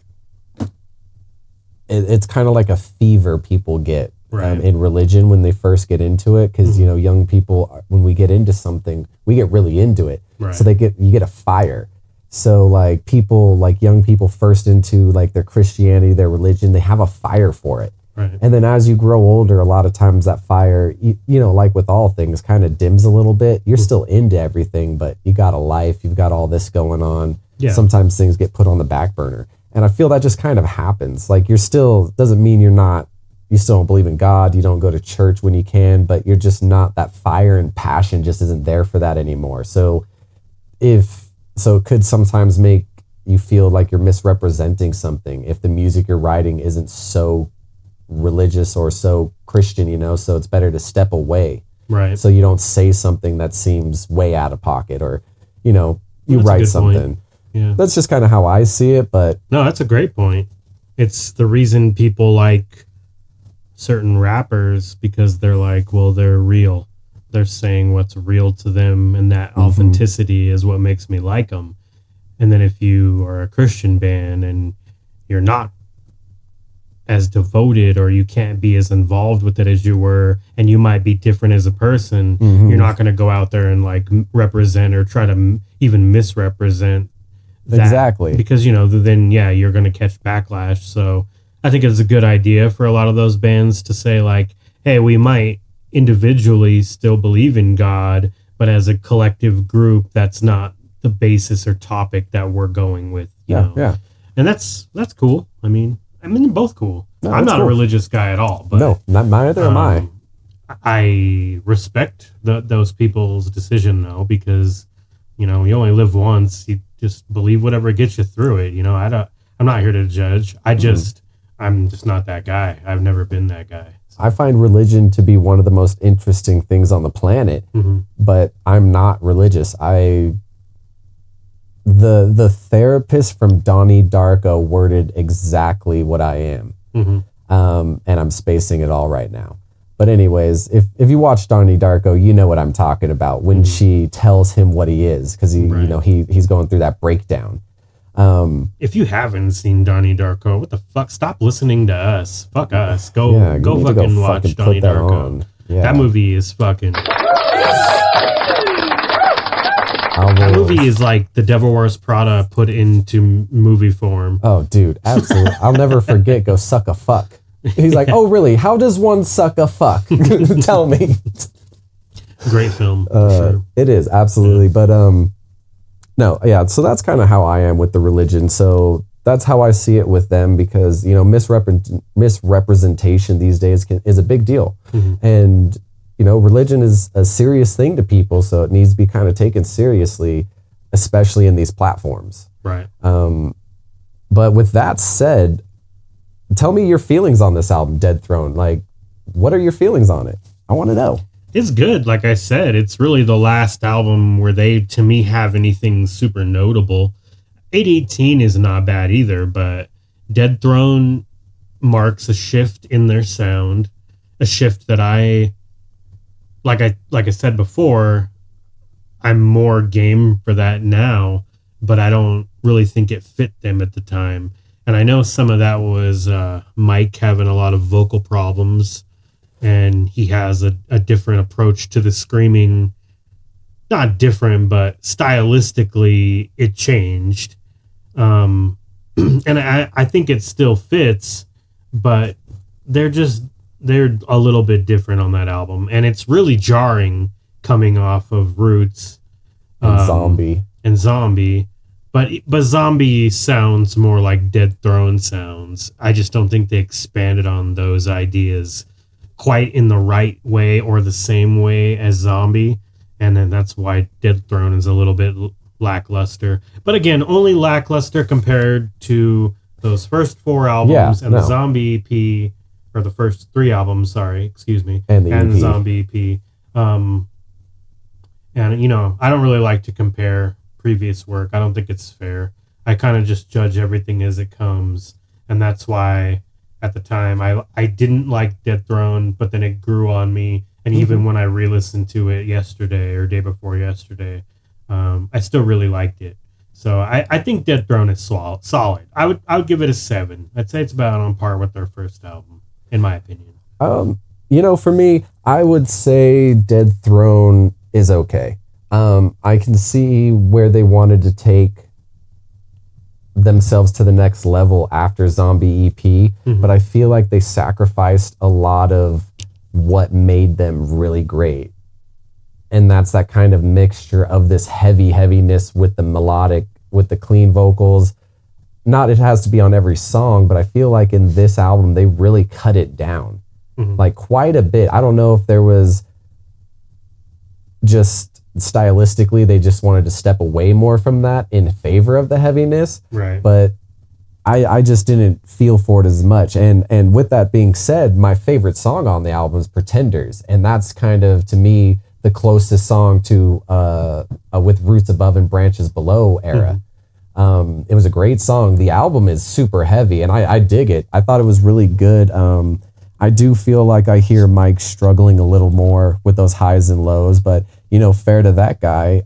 it's kind of like a fever people get in religion when they first get into it, because you know, young people, when we get into something, we get really into it. So you get a fire. So like people, like young people first into like their Christianity, their religion, they have a fire for it. And then as you grow older, a lot of times that fire, you know, like with all things, kind of dims a little bit. You're still into everything, but you got a life, you've got all this going on. Sometimes things get put on the back burner. And I feel that just kind of happens. Like you're still, doesn't mean you still don't believe in God, you don't go to church when you can, but you're just not, that fire and passion just isn't there for that anymore. So it could sometimes make you feel like you're misrepresenting something if the music you're writing isn't so religious or so Christian, you know, so it's better to step away. So you don't say something that seems way out of pocket, or, you know, you write something. That's just kind of how I see it, but... No, that's a great point. It's the reason people like certain rappers, because they're like, well, they're real. They're saying what's real to them, and that authenticity is what makes me like them. And then if you are a Christian band and you're not as devoted, or you can't be as involved with it as you were, and you might be different as a person, you're not going to go out there and like represent or try to even misrepresent that. Exactly. Because, you know, then, you're going to catch backlash. So I think it's a good idea for a lot of those bands to say like, hey, we might individually still believe in God, but as a collective group, that's not the basis or topic that we're going with, you know? And that's cool. I mean, they're both cool. No, I'm not a religious guy at all. But, no, neither am I. I respect those people's decision, though, because, you know, you only live once. You just believe whatever gets you through it. You know, I'm not here to judge. I'm just not that guy. I've never been that guy. So. I find religion to be one of the most interesting things on the planet, but I'm not religious. The therapist from Donnie Darko worded exactly what I am. And I'm spacing it all right now. But anyways, if you watch Donnie Darko, you know what I'm talking about when she tells him what he is, because you know he's going through that breakdown. If you haven't seen Donnie Darko, what the fuck? Stop listening to us. Fuck us. Go fucking watch Donnie Darko. That movie is fucking... That movie is like the Devil Wears Prada put into movie form. Oh, dude, absolutely. I'll never forget Go Suck a Fuck. He's like, oh, really? How does one suck a fuck? Tell me. Great film. For sure. It is, absolutely. But no, yeah, so that's kind of how I am with the religion. So that's how I see it with them, because, you know, misrepresentation these days is a big deal. And, you know, religion is a serious thing to people, so it needs to be kind of taken seriously, especially in these platforms. But with that said, tell me your feelings on this album, Dead Throne. Like, what are your feelings on it? I want to know. It's good. Like I said, it's really the last album where they, to me, have anything super notable. 818 is not bad either, but Dead Throne marks a shift in their sound, a shift that like I said before, I'm more game for that now, but I don't really think it fit them at the time. And I know some of that was Mike having a lot of vocal problems, and he has a different approach to the screaming. Not different, but stylistically it changed. And I think it still fits, but they're a little bit different on that album, and it's really jarring coming off of Roots and Zombie. But Zombie sounds more like Dead Throne sounds. I just don't think they expanded on those ideas quite in the right way or the same way as Zombie, and then that's why Dead Throne is a little bit lackluster. But again, only lackluster compared to those first 4 albums and the Zombie EP, or the first 3 albums. Sorry, excuse me, and the Zombie EP. And I don't really like to compare previous work. I don't think it's fair. I kind of just judge everything as it comes, and that's why at the time I didn't like Dead Throne, but then it grew on me, and even when I re-listened to it yesterday or day before yesterday, I still really liked it. So I think Dead Throne is solid. I would give it a 7. I'd say it's about on par with their first album, in my opinion. For me, I would say Dead Throne is okay. I can see where they wanted to take themselves to the next level after Zombie EP, but I feel like they sacrificed a lot of what made them really great. And that's that kind of mixture of this heaviness with the melodic, with the clean vocals. Not it has to be on every song, but I feel like in this album, they really cut it down. Like quite a bit. I don't know if there was just stylistically, they just wanted to step away more from that in favor of the heaviness. Right. But I just didn't feel for it as much. And with that being said, my favorite song on the album is Pretenders. And that's kind of, to me, the closest song to with Roots Above and Branches Below era. It was a great song. The album is super heavy, and I dig it. I thought it was really good. I do feel like I hear Mike struggling a little more with those highs and lows, but fair to that guy,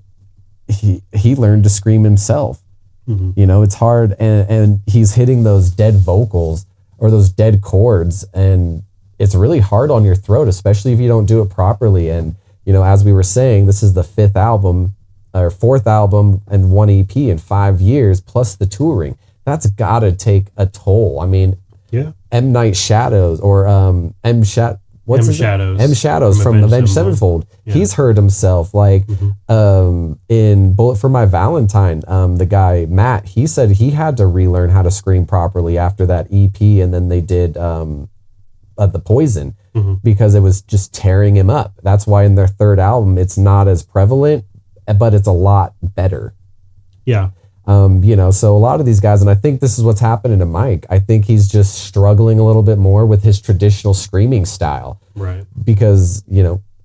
he learned to scream himself. It's hard, and he's hitting those dead vocals or those dead chords, and it's really hard on your throat, especially if you don't do it properly. And as we were saying, this is the 5th album or 4th album and 1 EP in 5 years, plus the touring. That's gotta take a toll. I mean, yeah. M. Night Shadows or M. Shadows from Avenged Sevenfold. Yeah. He's heard himself like in Bullet for My Valentine. The guy Matt, he said he had to relearn how to scream properly after that EP, and then they did the Poison because it was just tearing him up. That's why in their 3rd album it's not as prevalent, but it's a lot better. Yeah. So a lot of these guys, and I think this is what's happening to Mike. I think he's just struggling a little bit more with his traditional screaming style. Right. Because,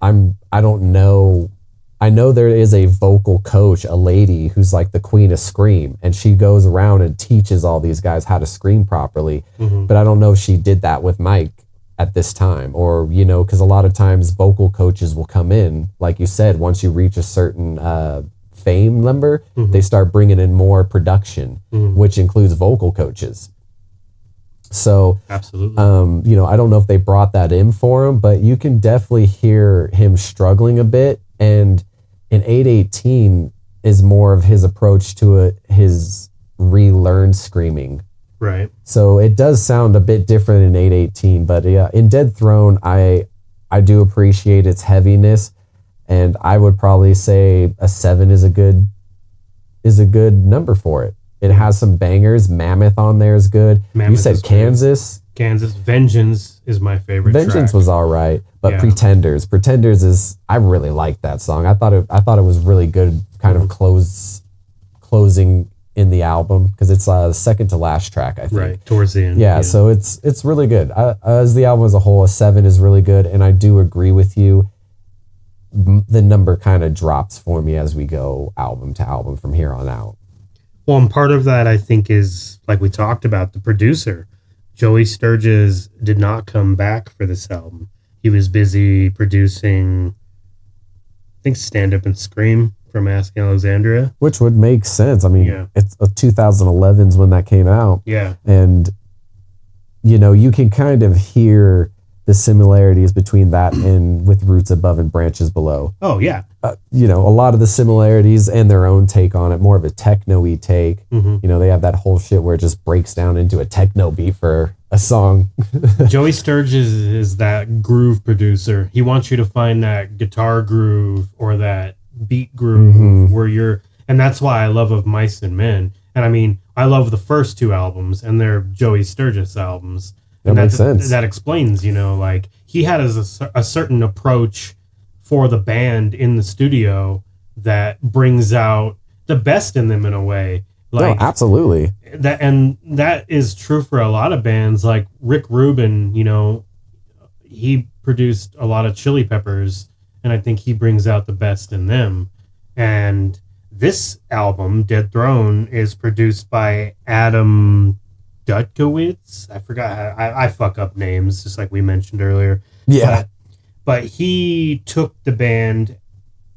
I don't know. I know there is a vocal coach, a lady who's like the queen of scream, and she goes around and teaches all these guys how to scream properly. But I don't know if she did that with Mike at this time, or, because a lot of times vocal coaches will come in, like you said, once you reach a certain, fame number, they start bringing in more production, which includes vocal coaches. So absolutely, I don't know if they brought that in for him, but you can definitely hear him struggling a bit. And in 818 is more of his approach to it, his relearned screaming. Right. So it does sound a bit different in 818, but yeah, in Dead Throne, I do appreciate its heaviness. And I would probably say a 7 is a good number for it. It has some bangers. Mammoth on there is good. You said Kansas. Vengeance is my favorite. Vengeance track. Was all right, but yeah. Pretenders is, I really liked that song. I thought it was really good, kind of closing in the album, because it's second to last track, I think. Right, towards the end. Yeah. So it's really good. As the album as a whole, a 7 is really good, and I do agree with you. The number kind of drops for me as we go album to album from here on out. Well, and part of that, I think, is, like we talked about, the producer. Joey Sturgis did not come back for this album. He was busy producing, I think, Stand Up and Scream from Asking Alexandria. Which would make sense. I mean, It's 2011's when that came out. Yeah. And, you can kind of hear the similarities between that and with Roots Above and Branches Below. Oh, yeah. A lot of the similarities and their own take on it, more of a techno-y take. They have that whole shit where it just breaks down into a techno beat for a song. Joey Sturgis is that groove producer. He wants you to find that guitar groove or that beat groove where you're... And that's why I love Of Mice and Men. And I mean, I love the first two albums, and they're Joey Sturgis albums. That And makes sense. that explains, like he had a certain approach for the band in the studio that brings out the best in them in a way. No, absolutely. That is true for a lot of bands. Like Rick Rubin, he produced a lot of Chili Peppers, and I think he brings out the best in them. And this album, Dead Throne, is produced by Adam Dutkowitz. I forgot I fuck up names, just like we mentioned earlier. Yeah. But he took the band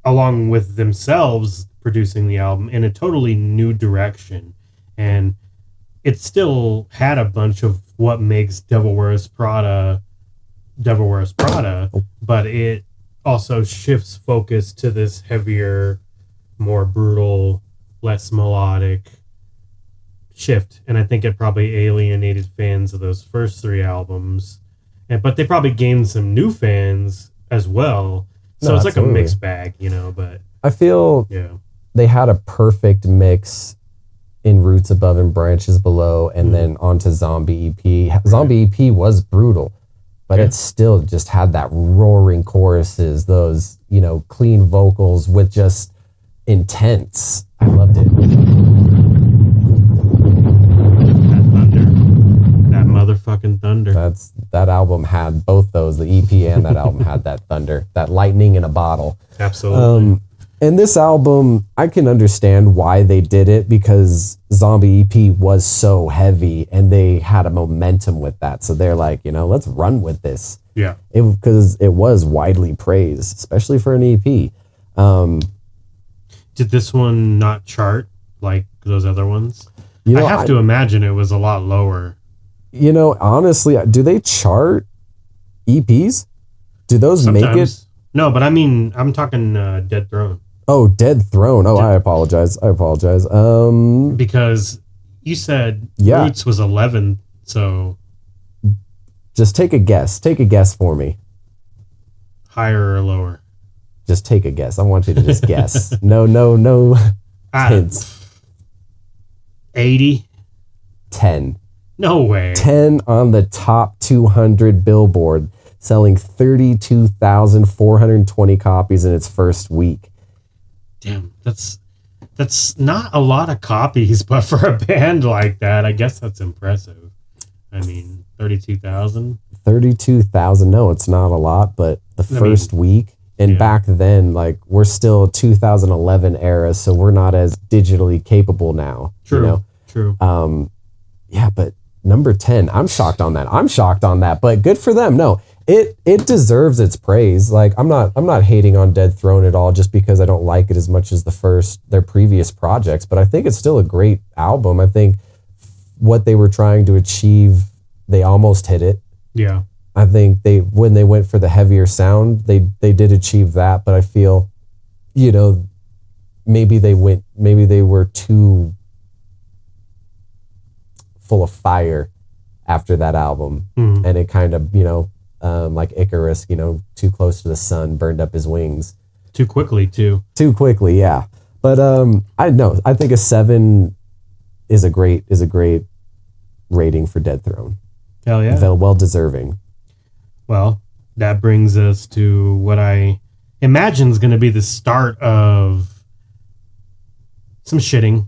along with themselves producing the album in a totally new direction. And it still had a bunch of what makes Devil Wears Prada, but it also shifts focus to this heavier, more brutal, less melodic shift. And I think it probably alienated fans of those first three albums. But they probably gained some new fans as well. So it's absolutely. like a mixed bag, but I feel they had a perfect mix in Roots Above and Branches Below, and then onto Zombie EP. Right. Zombie EP was brutal, but it still just had that roaring choruses, those, clean vocals with just intense. I loved it. That thunder. That motherfucking thunder. That album had both those, the EP and that album had that thunder, that lightning in a bottle. Absolutely. And this album, I can understand why they did it, because Zombie EP was so heavy and they had a momentum with that. So they're like, let's run with this. Yeah. Because it was widely praised, especially for an EP. Did this one not chart like those other ones? I have to imagine it was a lot lower. Honestly, do they chart EPs? Do those Sometimes. make it? No, but I mean, I'm talking Dead Throne. Oh, Dead Throne. Oh, I apologize. Because you said Yeah. Roots was 11, so Just take a guess. Take a guess for me. higher or lower? Just take a guess. I want you to just guess. No hints. 80? 10. No way. 10 on the top 200 Billboard, selling 32,420 copies in its first week. Damn, that's not a lot of copies, but for a band like that, I guess that's impressive. I mean, 32,000? 32,000. No, it's not a lot, but the first week. And back then, like, we're still 2011 era, so we're not as digitally capable now. True. Yeah, but number 10, I'm shocked on that. But good for them. No, it deserves its praise. Like, I'm not hating on Dead Throne at all, just because I don't like it as much as their previous projects. But I think it's still a great album. I think what they were trying to achieve, they almost hit it. Yeah. I think when they went for the heavier sound, they did achieve that. But I feel, maybe they were too full of fire after that album, and it kind of, like Icarus, too close to the sun, burned up his wings too quickly, yeah. But I think a 7 is a great rating for Dead Throne. Hell yeah. Well deserving. Well, that brings us to what I imagine is going to be the start of some shitting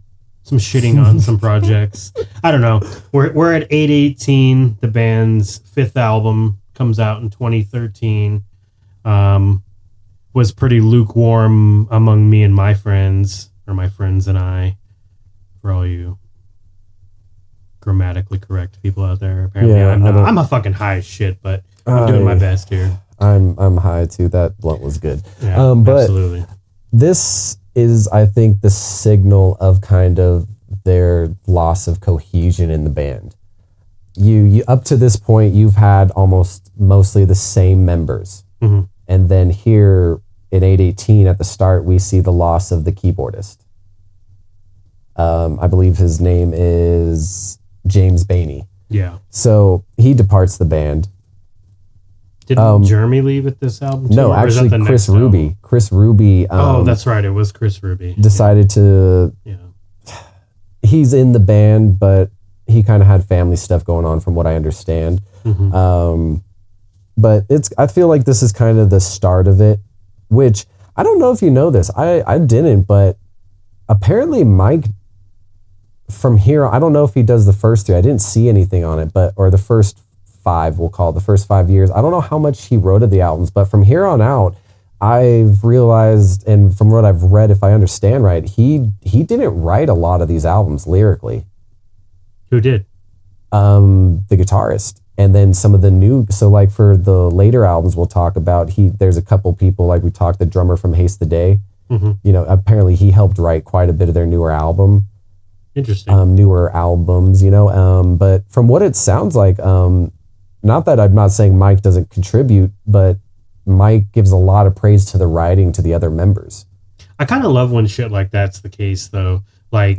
on some projects. I don't know. We're at 818. The band's 5th album comes out in 2013. Was pretty lukewarm among me and my friends, or my friends and I, for all you grammatically correct people out there. Apparently, I'm a fucking high as shit, but I'm doing my best here. I'm high too. That blunt was good. Yeah, but absolutely. This is, I think, the signal of kind of their loss of cohesion in the band. You up to this point, you've had mostly the same members. Mm-hmm. And then here in 818 at the start, we see the loss of the keyboardist. I believe his name is James Bainey. Yeah. So he departs the band. Didn't Jeremy leave at this album too? No, actually Chris Ruby. Album? Chris Ruby. That's right. It was Chris Ruby. Decided to. Yeah. He's in the band, but he kind of had family stuff going on, from what I understand. Mm-hmm. But I feel like this is kind of the start of it, which I don't know if you know this. I didn't, but apparently Mike, from here, I don't know if he does the first 3. I didn't see anything on it, or the first 5, we'll call it the first 5 years. I don't know how much he wrote of the albums, but from here on out, I've realized, and from what I've read, if I understand right, he didn't write a lot of these albums lyrically. Who did? The guitarist. And then some of the new, so like for the later albums we'll talk about, there's a couple people, like we talked, the drummer from Haste the Day, apparently he helped write quite a bit of their newer album. Interesting. Newer albums, but from what it sounds like, not that I'm not saying Mike doesn't contribute, but Mike gives a lot of praise to the writing to the other members. I kind of love when shit like that's the case, though. Like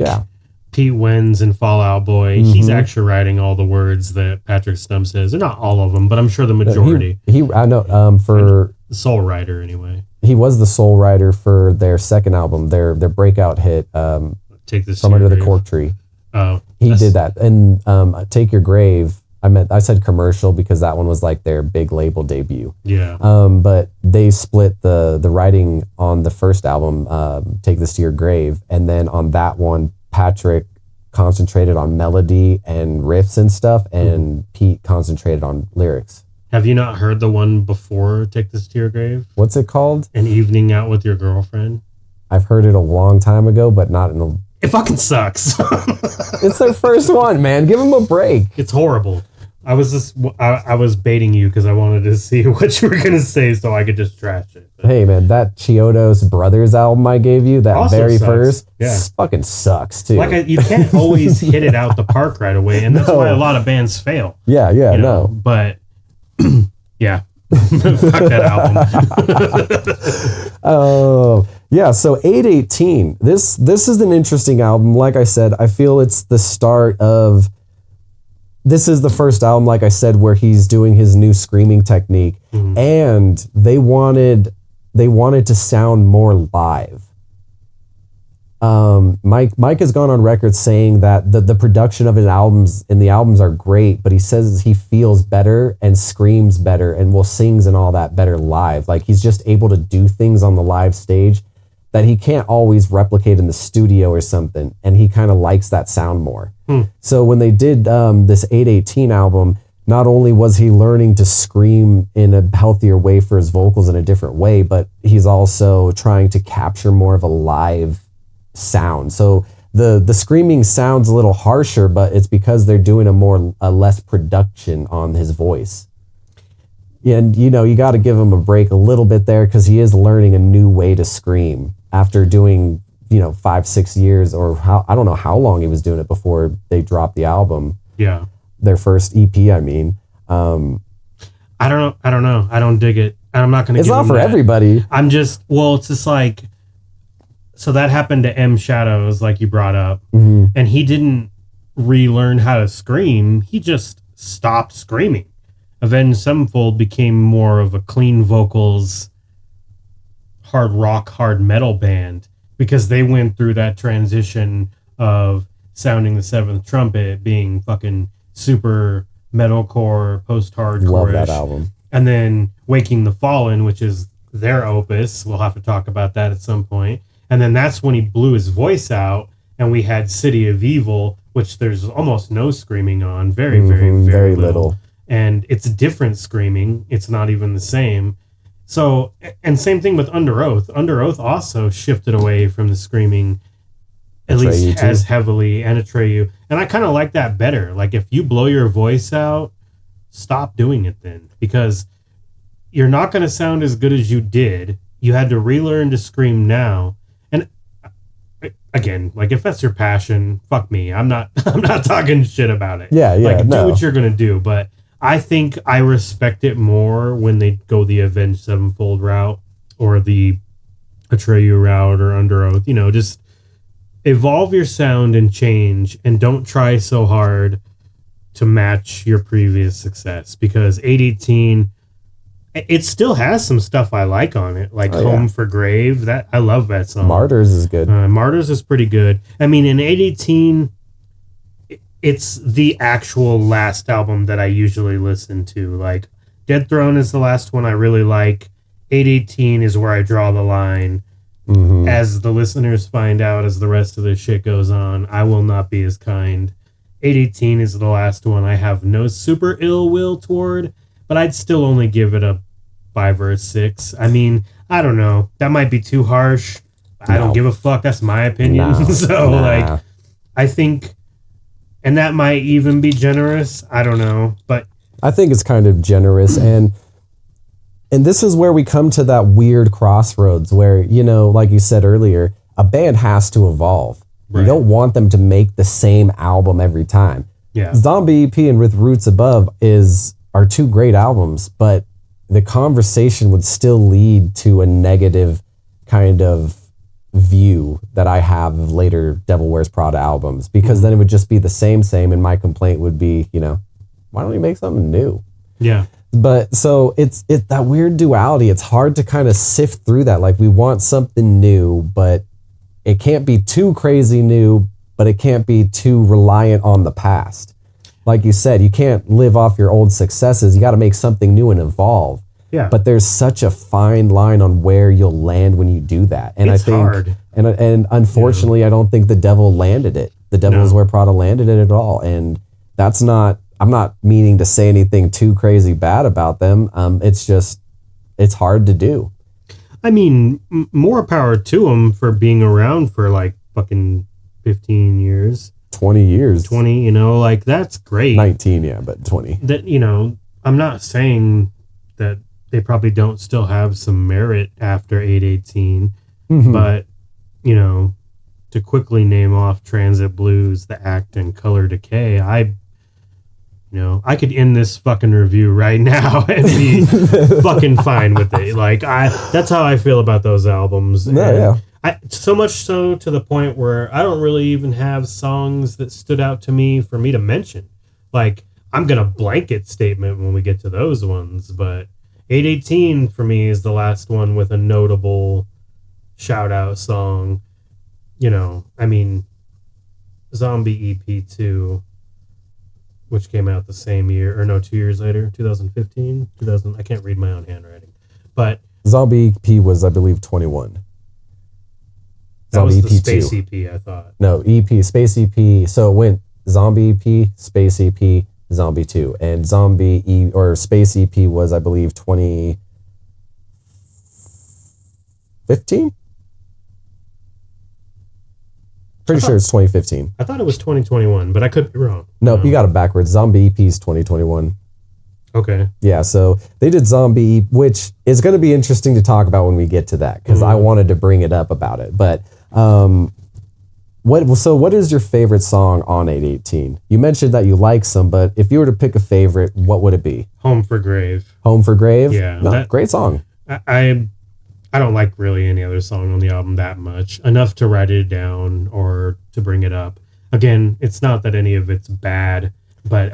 Pete Wentz in Fall Out Boy, he's actually writing all the words that Patrick Stump says. They're not all of them, but I'm sure the majority. I know for the sole writer anyway. He was the sole writer for their second album, their breakout hit, Take This From Under the Cork Tree. Oh, he did that, and Take Your Grave. I said commercial because that one was like their big label debut. Yeah. But they split the writing on the first album, Take This to Your Grave, and then on that one, Patrick concentrated on melody and riffs and stuff, and Pete concentrated on lyrics. Have you not heard the one before Take This to Your Grave? What's it called? An Evening Out with Your Girlfriend. I've heard it a long time ago, but not in a... It fucking sucks. It's their first one, man. Give them a break. It's horrible. I was baiting you because I wanted to see what you were going to say so I could just trash it. But hey, man, that Chiodos Brothers album I gave you, that very sucks. first, Yeah. fucking sucks, too. You can't always hit it out the park right away, and that's why a lot of bands fail. Yeah, no. But, yeah. Fuck that album. Yeah, so 818. This is an interesting album. Like I said, I feel it's the start of... This is the first album, like I said, where he's doing his new screaming technique, and they wanted to sound more live. Mike has gone on record saying that the production of his albums are great, but he says he feels better and screams better and sings and all that better live. Like he's just able to do things on the live stage that he can't always replicate in the studio or something, and he kind of likes that sound more. So when they did this 818 album, not only was he learning to scream in a healthier way for his vocals in a different way, but he's also trying to capture more of a live sound. So the screaming sounds a little harsher, but it's because they're doing a less production on his voice. And you got to give him a break a little bit there because he is learning a new way to scream after doing 5-6 years, or I don't know how long he was doing it before they dropped the album. Yeah, their first EP. I mean, I don't know. I don't dig it. I'm not going to. It's not for everybody. It's just like, so that happened to M Shadows, like you brought up, and he didn't relearn how to scream. He just stopped screaming. Avenged Sevenfold became more of a clean vocals, hard rock, hard metal band because they went through that transition of sounding the seventh trumpet, being fucking super metalcore, post-hardcore. Love that album. And then Waking the Fallen, which is their opus. We'll have to talk about that at some point. And then that's when he blew his voice out, and we had City of Evil, which there's almost no screaming on. Very, very little. And it's different screaming. It's not even the same. So, and same thing with Under Oath. Under Oath also shifted away from the screaming, at least as heavily, and Atreyu. And I kind of like that better. Like, if you blow your voice out, stop doing it then. Because you're not going to sound as good as you did. You had to relearn to scream now. And again, like, if that's your passion, fuck me. I'm not talking shit about it. Yeah, like, do what you're going to do. But I think I respect it more when they go the Avenged Sevenfold route or the Atreyu route or Under Oath. Just evolve your sound and change, and don't try so hard to match your previous success, because 818 It still has some stuff I like on it, like Oh, Home yeah. for Grave. That I love that song. Martyrs is good. Martyrs is pretty good. I mean, in 818, it's the actual last album that I usually listen to. Like, Dead Throne is the last one I really like. 818 is where I draw the line. Mm-hmm. As the listeners find out as the rest of this shit goes on, I will not be as kind. 818 is the last one I have no super ill will toward, but I'd still only give it a 5 or a 6. I mean, I don't know. That might be too harsh. I don't give a fuck. That's my opinion. Like, I think, and that might even be generous. I don't know, but I think it's kind of generous, and this is where we come to that weird crossroads where, you know, like you said earlier, a band has to evolve. Right. You don't want them to make the same album every time. Yeah. Zombie EP and With Roots Above are 2 great albums, but the conversation would still lead to a negative kind of view that I have of later Devil Wears Prada albums, because then it would just be the same, and my complaint would be, you know, why don't you make something new? Yeah. But so it's that weird duality. It's hard to kind of sift through that. Like, we want something new, but it can't be too crazy new, but it can't be too reliant on the past. Like you said, you can't live off your old successes. You got to make something new and evolve. Yeah. But there's such a fine line on where you'll land when you do that. And it's I think hard. And unfortunately, I don't think the Devil landed it. The Devil's Wear Prada landed it at all. And that's not, I'm not meaning to say anything too crazy bad about them. It's just, it's hard to do. I mean, more power to them for being around for like fucking 15 years. 20 years. 20, you know, like, that's great. 19, yeah, but 20. That, you know, I'm not saying that they probably don't still have some merit after 818, but, you know, to quickly name off Transit Blues, The Act, and Color Decay, I could end this fucking review right now and be fucking fine with it. Like, that's how I feel about those albums. Yeah. So much so to the point where I don't really even have songs that stood out to me for me to mention. Like, I'm going to blanket statement when we get to those ones, but 818 for me is the last one with a notable shout out song. You know, I mean, Zombie EP2, which came out the same year, or no, 2 years later, 2015, I can't read my own handwriting, but Zombie EP was, I believe, 21. That was the EP2. Space EP, I thought. No, EP, Space EP. So it went Zombie EP, Space EP, Zombie 2. And Space EP was, I believe, 2015? Pretty sure it's 2015. I thought it was 2021, but I could be wrong. No, you got it backwards. Zombie EP is 2021. Okay. Yeah, so they did Zombie, which is going to be interesting to talk about when we get to that, because I wanted to bring it up about it. But what is your favorite song on 818? You mentioned that you like some, but if you were to pick a favorite, what would it be? Home for Grave. Home for Grave? Yeah. No, great song. I don't like really any other song on the album that much. Enough to write it down or to bring it up. Again, it's not that any of it's bad, but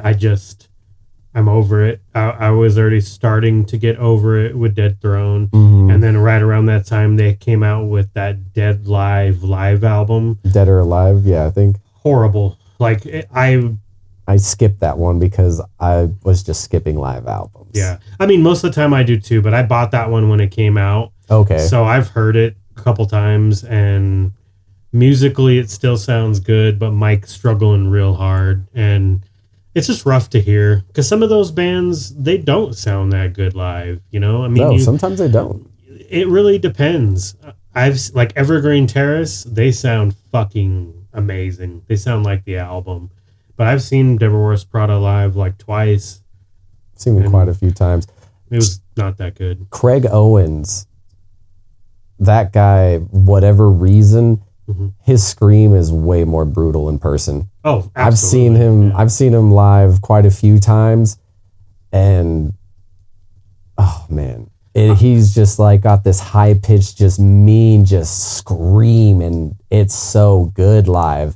I'm over it. I was already starting to get over it with Dead Throne. And then right around that time, they came out with that Dead live album. Dead or Alive, yeah, I think. Horrible. Like, I skipped that one because I was just skipping live albums. Yeah. I mean, most of the time I do too, but I bought that one when it came out. Okay. So I've heard it a couple times, and musically it still sounds good, but Mike's struggling real hard, and it's just rough to hear, because some of those bands, they don't sound that good live, you know? I mean, sometimes they don't. It really depends. Like Evergreen Terrace, they sound fucking amazing. They sound like the album. But I've seen Devil Wears Prada live like twice. Seen them quite a few times. It was not that good. Craig Owens, that guy, whatever reason, his scream is way more brutal in person. Oh, absolutely. I've seen him live quite a few times, and oh man, he's just like got this high pitched, just mean, just scream, and it's so good live.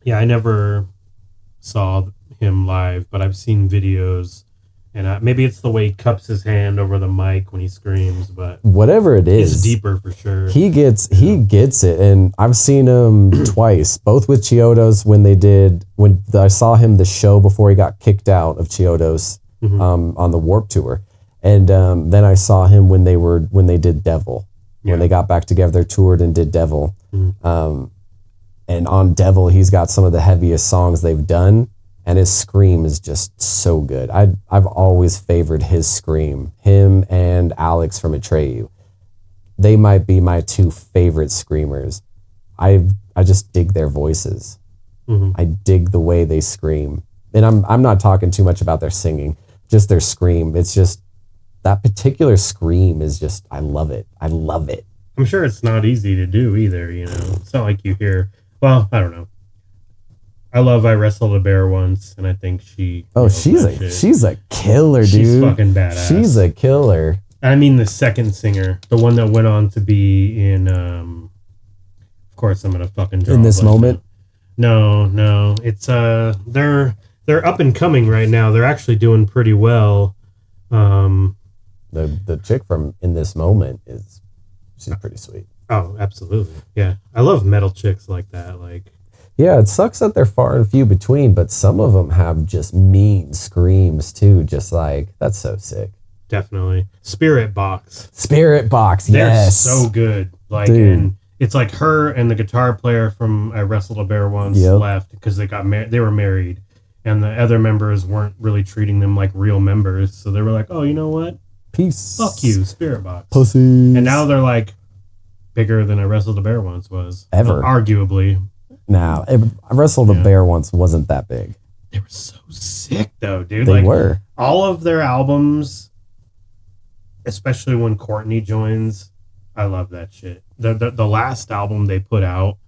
Yeah, I never saw him live, but I've seen videos And maybe it's the way he cups his hand over the mic when he screams, but whatever it is, it's deeper for sure. He gets it, and I've seen him twice, both with Chiodos when I saw him the show before he got kicked out of Chiodos on the Warp Tour, and then I saw him when they did Devil, when they got back together, toured and did Devil, and on Devil he's got some of the heaviest songs they've done. And his scream is just so good. I've always favored his scream. Him and Alex from Atreyu. They might be my two favorite screamers. I just dig their voices. I dig the way they scream. And I'm not talking too much about their singing, just their scream. It's just that particular scream is just, I love it. I love it. I'm sure it's not easy to do either, you know. It's not like you hear, well, I don't know. I wrestled a bear once, and I think she... Oh, she's a killer, dude. She's fucking badass. She's a killer. I mean the second singer, the one that went on to be in, of course I'm gonna fucking draw In This Moment? No. It's, they're up and coming right now. They're actually doing pretty well. The chick from In This Moment she's pretty sweet. Oh, absolutely. Yeah. I love metal chicks like that, like... Yeah, it sucks that they're far and few between, but some of them have just mean screams too. Just like, that's so sick. Definitely. Spirit Box, yes. They're so good. Like, dude. And it's like her and the guitar player from I Wrestled a Bear Once left because they were married, and the other members weren't really treating them like real members. So they were like, oh, you know what? Peace. Fuck you, Spirit Box. Pussies. And now they're like bigger than I Wrestled a Bear Once was. Ever. Arguably. Now, I Wrestled a Bear Once wasn't that big. They were so sick, though, dude. They were. All of their albums, especially when Courtney joins, I love that shit. The last album they put out,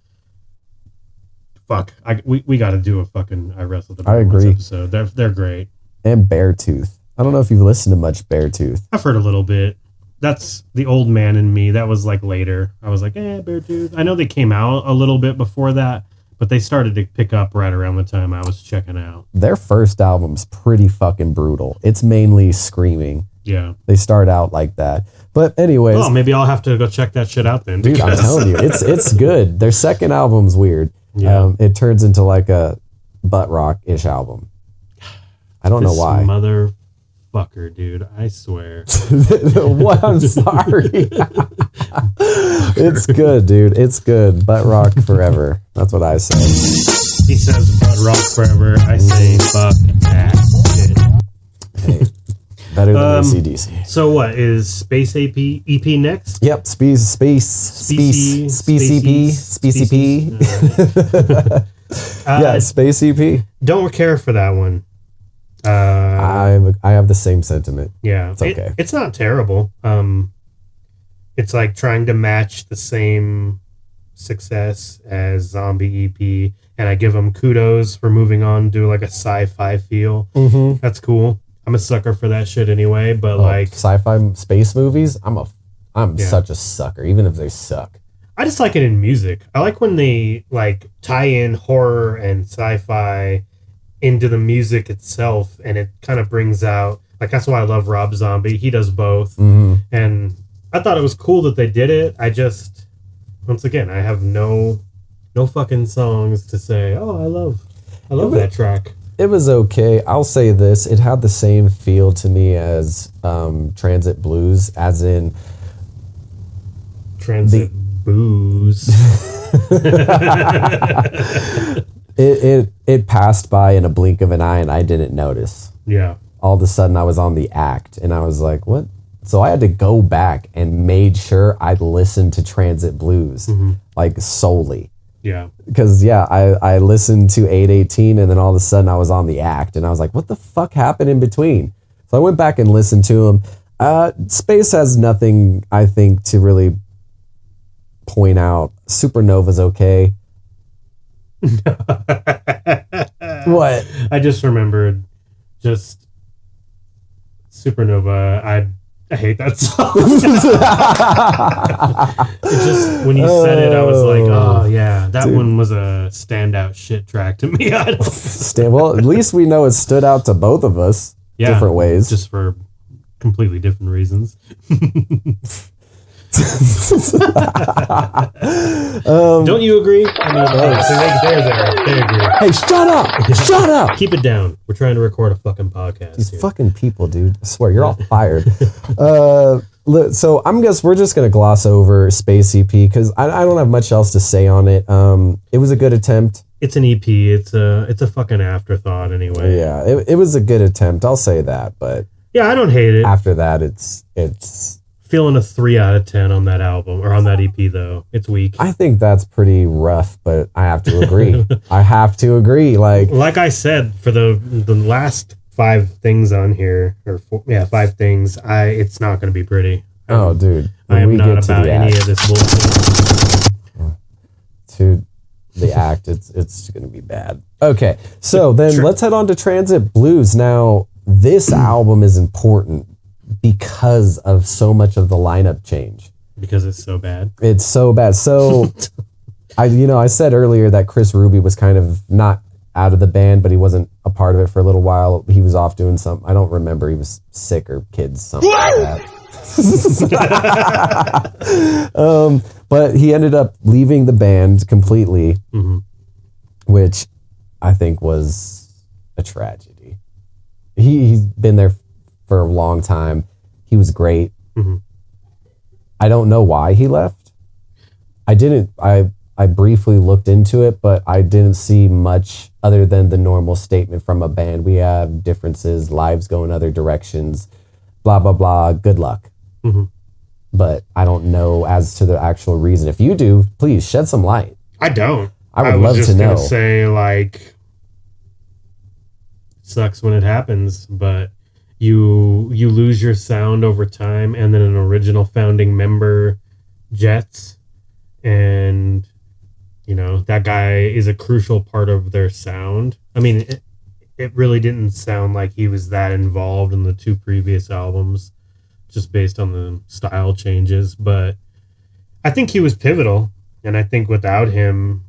fuck, we got to do a fucking I Wrestled the Bear Once episode. They're great. And Beartooth. I don't know if you've listened to much Beartooth. I've heard a little bit. That's the old man in me. That was like later. I was like, Beartooth. I know they came out a little bit before that, but they started to pick up right around the time I was checking out. Their first album's pretty fucking brutal. It's mainly screaming. Yeah. They start out like that. But anyways. Oh, maybe I'll have to go check that shit out then. Dude, I'm telling you, it's good. Their second album's weird. Yeah. It turns into like a butt rock-ish album. I don't know why. Motherfucker, dude. I swear. What? I'm sorry. It's good, dude. It's good. Butt rock forever. That's what I say. He says butt rock forever. I say fuck that shit. Hey, better than AC/DC. So what is Space EP next? Yep, Space EP. Yeah, Space EP. Don't care for that one. I have the same sentiment. Yeah, it's okay. It's not terrible. It's like trying to match the same success as Zombie EP, and I give them kudos for moving on to like a sci-fi feel. Mm-hmm. That's cool. I'm a sucker for that shit anyway. But like sci-fi space movies, I'm such a sucker, even if they suck. I just like it in music. I like when they like tie in horror and sci-fi into the music itself, and it kind of brings out, like, that's why I love Rob Zombie. He does both. Mm-hmm. And I thought it was cool that they did it. I just, once again, I have no fucking songs to say, oh, I love that track. It was okay. I'll say this. It had the same feel to me as Transit Blues, as in Transit Booze. It passed by in a blink of an eye, and I didn't notice. Yeah. All of a sudden, I was on the act, and I was like, what? So I had to go back and made sure I'd listened to Transit Blues, like solely. Yeah. Because, I listened to 818, and then all of a sudden I was on the act, and I was like, what the fuck happened in between? So I went back and listened to them. Space has nothing, I think, to really point out. Supernova's okay. What? I just remembered Supernova. I hate that song. It just, when you said it, I was like, oh yeah, that one was a standout shit track to me. Well, at least we know it stood out to both of us. different ways. Just for completely different reasons. Don't you agree? I mean, they agree. Hey, shut up! Shut up! Keep it down. We're trying to record a fucking podcast. These here. fucking people, dude. I swear, you're all fired. So we're just gonna gloss over Space EP because I don't have much else to say on it. It was a good attempt. It's an EP. It's a fucking afterthought anyway. Yeah, it was a good attempt. I'll say that, but yeah, I don't hate it. After that, it's feeling a 3 out of 10 on that album or on that EP though. It's weak. I think that's pretty rough, but I have to agree. Like I said, for the last 5 things on here, or 5 things, it's not going to be pretty. Dude, I am not about any of this bullshit. To the act, it's going to be bad. Okay, so then let's head on to Transit Blues. Now, this album is important because of so much of the lineup change. Because it's so bad. It's so bad. So, I said earlier that Chris Ruby was kind of not out of the band, but he wasn't a part of it for a little while. He was off doing something. I don't remember. He was sick or kids, something like that. But he ended up leaving the band completely, which I think was a tragedy. He's been there for a long time. He was great. I don't know why he left. I briefly looked into it, but I didn't see much other than the normal statement from a band. We have differences, lives go in other directions, blah, blah, blah. Good luck. But I don't know as to the actual reason. If you do, please shed some light. I don't. I would love to know. I was just going to say, sucks when it happens, but you lose your sound over time, and then an original founding member jets, and that guy is a crucial part of their sound. I mean, it really didn't sound like he was that involved in the 2 previous albums, just based on the style changes, but I think he was pivotal, and I think without him,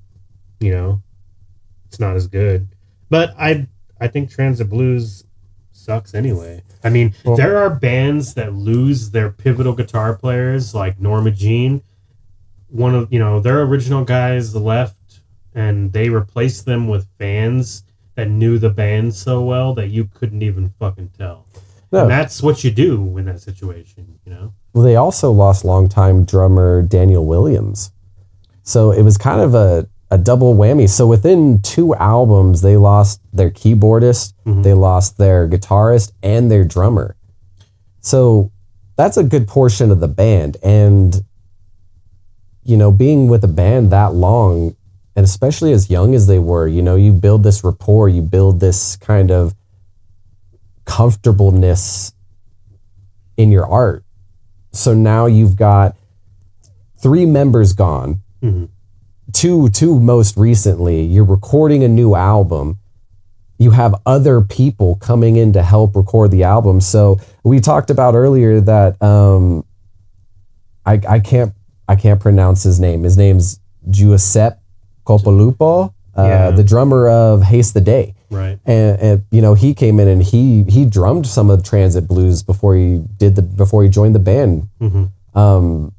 it's not as good. But I think Transit Blues sucks anyway. I mean, there are bands that lose their pivotal guitar players, like Norma Jean. One of their original guys left, and they replaced them with fans that knew the band so well that you couldn't even fucking tell. No. And that's what you do in that situation, Well, they also lost longtime drummer Daniel Williams. So it was kind of a double whammy. So within 2 albums, they lost their keyboardist, they lost their guitarist, and their drummer. So that's a good portion of the band. And, being with a band that long, and especially as young as they were, you build this rapport, you build this kind of comfortableness in your art. So now you've got 3 members gone, two most recently. You're recording a new album. You have other people coming in to help record the album. So we talked about earlier that I can't pronounce his name. His name's Giuseppe Copolupo, the drummer of Haste the Day. Right. And he came in and he drummed some of Transit Blues before he joined the band. And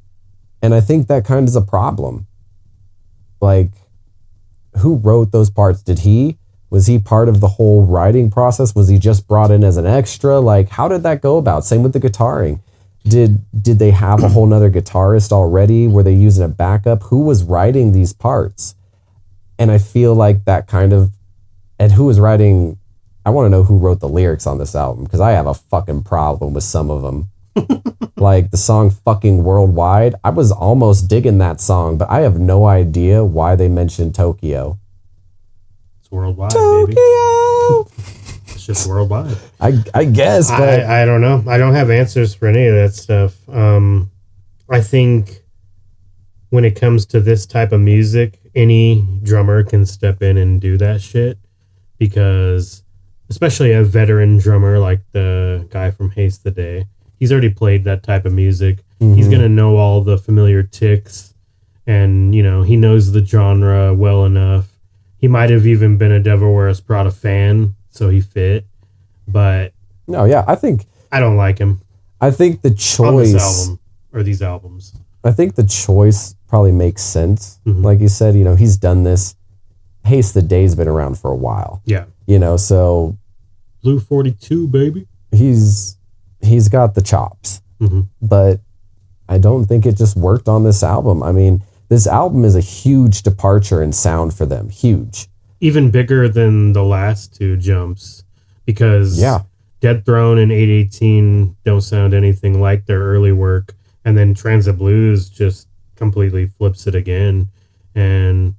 I think that kind of is a problem. Like, who wrote those parts? Was he part of the whole writing process? Was he just brought in as an extra? Like, how did that go about? Same with the guitaring. Did they have a whole nother guitarist already? Were they using a backup? Who was writing these parts? And I feel like that kind of, and who was writing, I want to know who wrote the lyrics on this album, because I have a fucking problem with some of them. Like the song Fucking Worldwide. I was almost digging that song, but I have no idea why they mentioned Tokyo. It's worldwide, Tokyo! Baby. It's just worldwide. I guess, but I don't know. I don't have answers for any of that stuff. I think when it comes to this type of music, any drummer can step in and do that shit, because especially a veteran drummer like the guy from Haste the Day, he's already played that type of music. He's going to know all the familiar ticks, and he knows the genre well enough. He might have even been a Devil Wears Prada fan, so he fit. But No, yeah, I think I don't like him the on this choice album or these albums. I think the choice probably makes sense. Mhm. Like you said, you know, he's done this. Haste the Day's been around for a while. Yeah. You know, so Blue 42, baby. he's got the chops. Mm-hmm. But I don't think it just worked on this album. I mean, this album is a huge departure in sound for them. Huge. Even bigger than the last two jumps, because Yeah. Dead Throne and 818 don't sound anything like their early work. And then Transit Blues just completely flips it again. And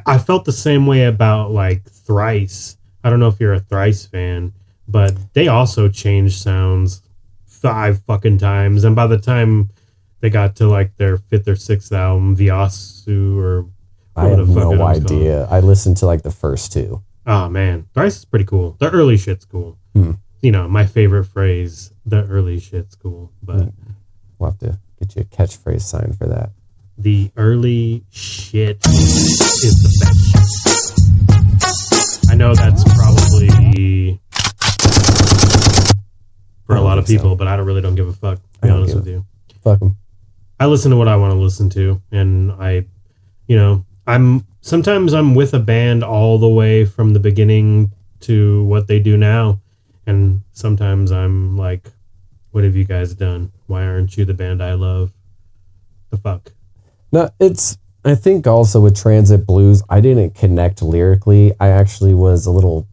I felt the same way about like Thrice. I don't know if you're a Thrice fan, but they also changed sounds 5 fucking times. And by the time they got to like their 5th or 6th album, Vyasu or I what have the fuck it no was called. idea. I listened to like the first two. Oh man, Thrice is pretty cool. The early shit's cool. You know, my favorite phrase, the early shit's cool. But We'll have to get you a catchphrase sign for that. the early shit is the best shit. I know that's probably for a lot of people, but I really don't give a fuck, to be honest with you. Fuck them. I listen to what I want to listen to, and sometimes I'm with a band all the way from the beginning to what they do now, and sometimes I'm like, what have you guys done? Why aren't you the band I love? The fuck? No, I think also with Transit Blues, I didn't connect lyrically. I actually was a little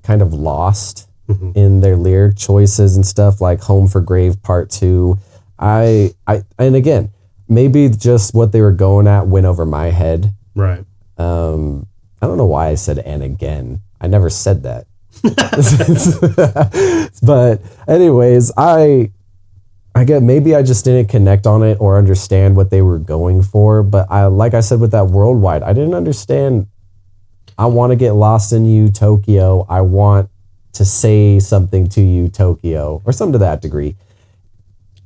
kind of lost in their lyric choices and stuff, like Home for Grave Part 2. And again, maybe just what they were going at went over my head. Right. I don't know why I said "and again." I never said that. But anyways, I get, maybe I just didn't connect on it or understand what they were going for. But like I said with that Worldwide, I didn't understand. I want to get lost in you, Tokyo. I want to say something to you, Tokyo, or something to that degree.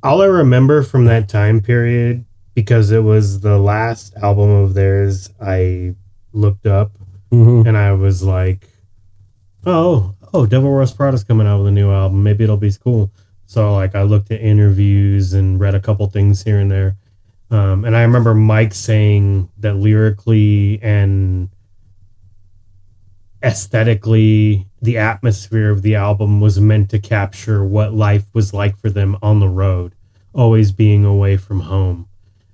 All I remember from that time period, because it was the last album of theirs I looked up, and I was like, oh, Devil Wears Prada's coming out with a new album. Maybe it'll be cool. So like I looked at interviews and read a couple things here and there. And I remember Mike saying that lyrically and aesthetically, the atmosphere of the album was meant to capture what life was like for them on the road, always being away from home.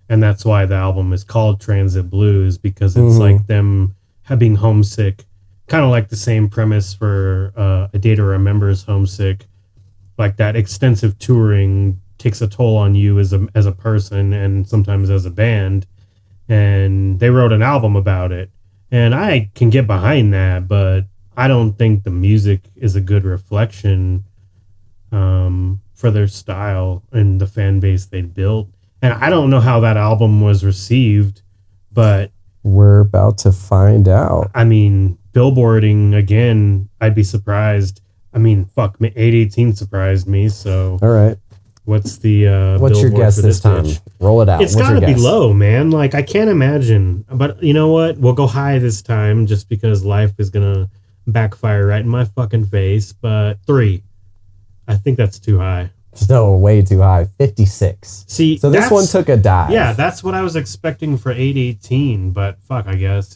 And that's why the album is called Transit Blues, because it's like them being homesick, kind of like the same premise for A Day to Remember is Homesick. Like that extensive touring takes a toll on you as a person and sometimes as a band. And they wrote an album about it. And I can get behind that, but I don't think the music is a good reflection for their style and the fan base they built. And I don't know how that album was received, but we're about to find out. I mean, billboarding again, I'd be surprised. I mean, fuck, 818 surprised me. So, all right, what's the what's your guess this time? Bitch? Roll it out. It's got to be low, man. Like I can't imagine. But you know what? We'll go high this time, just because life is gonna backfire right in my fucking face. But 3, I think that's too high. No, way too high. 56. See, so this one took a dive. Yeah, that's what I was expecting for 818. But fuck, I guess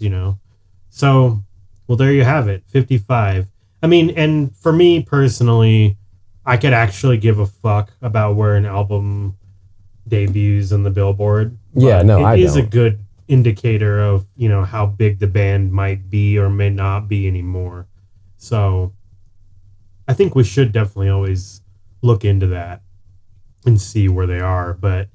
So, well, there you have it. 55. I mean, and for me personally, I could actually give a fuck about where an album debuts on the Billboard. Yeah, no, I don't. It is a good indicator of, how big the band might be or may not be anymore. So I think we should definitely always look into that and see where they are. But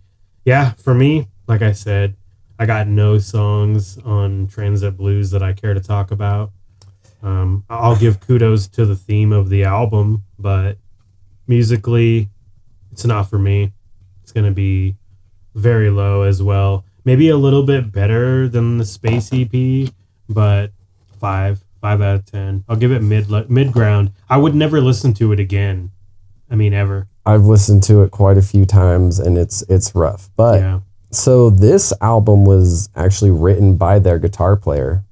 yeah, for me, like I said, I got no songs on Transit Blues that I care to talk about. I'll give kudos to the theme of the album, but musically, it's not for me. It's going to be very low as well. Maybe a little bit better than the Space EP, but 5 out of 10. I'll give it mid ground. I would never listen to it again. I mean, ever. I've listened to it quite a few times, and it's rough. But yeah. So this album was actually written by their guitar player.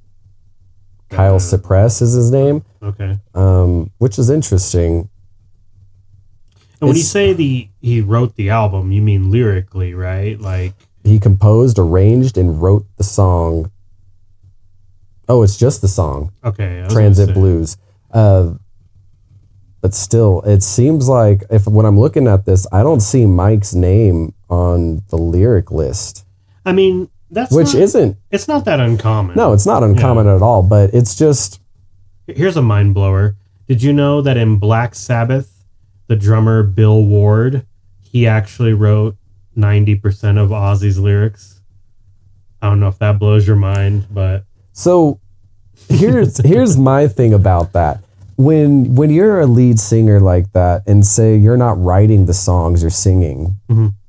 Kyle Suppress is his name. Okay. Which is interesting. And when you say he wrote the album, you mean lyrically, right? Like he composed, arranged, and wrote the song. Oh, it's just the song. Okay. Transit Blues. But still, it seems like when I'm looking at this, I don't see Mike's name on the lyric list. I mean, it's not that uncommon. No, it's not uncommon at all, but it's just... Here's a mind blower. Did you know that in Black Sabbath, the drummer Bill Ward, he actually wrote 90% of Ozzy's lyrics? I don't know if that blows your mind, but... So here's my thing about that. When you're a lead singer like that and say you're not writing the songs you're singing,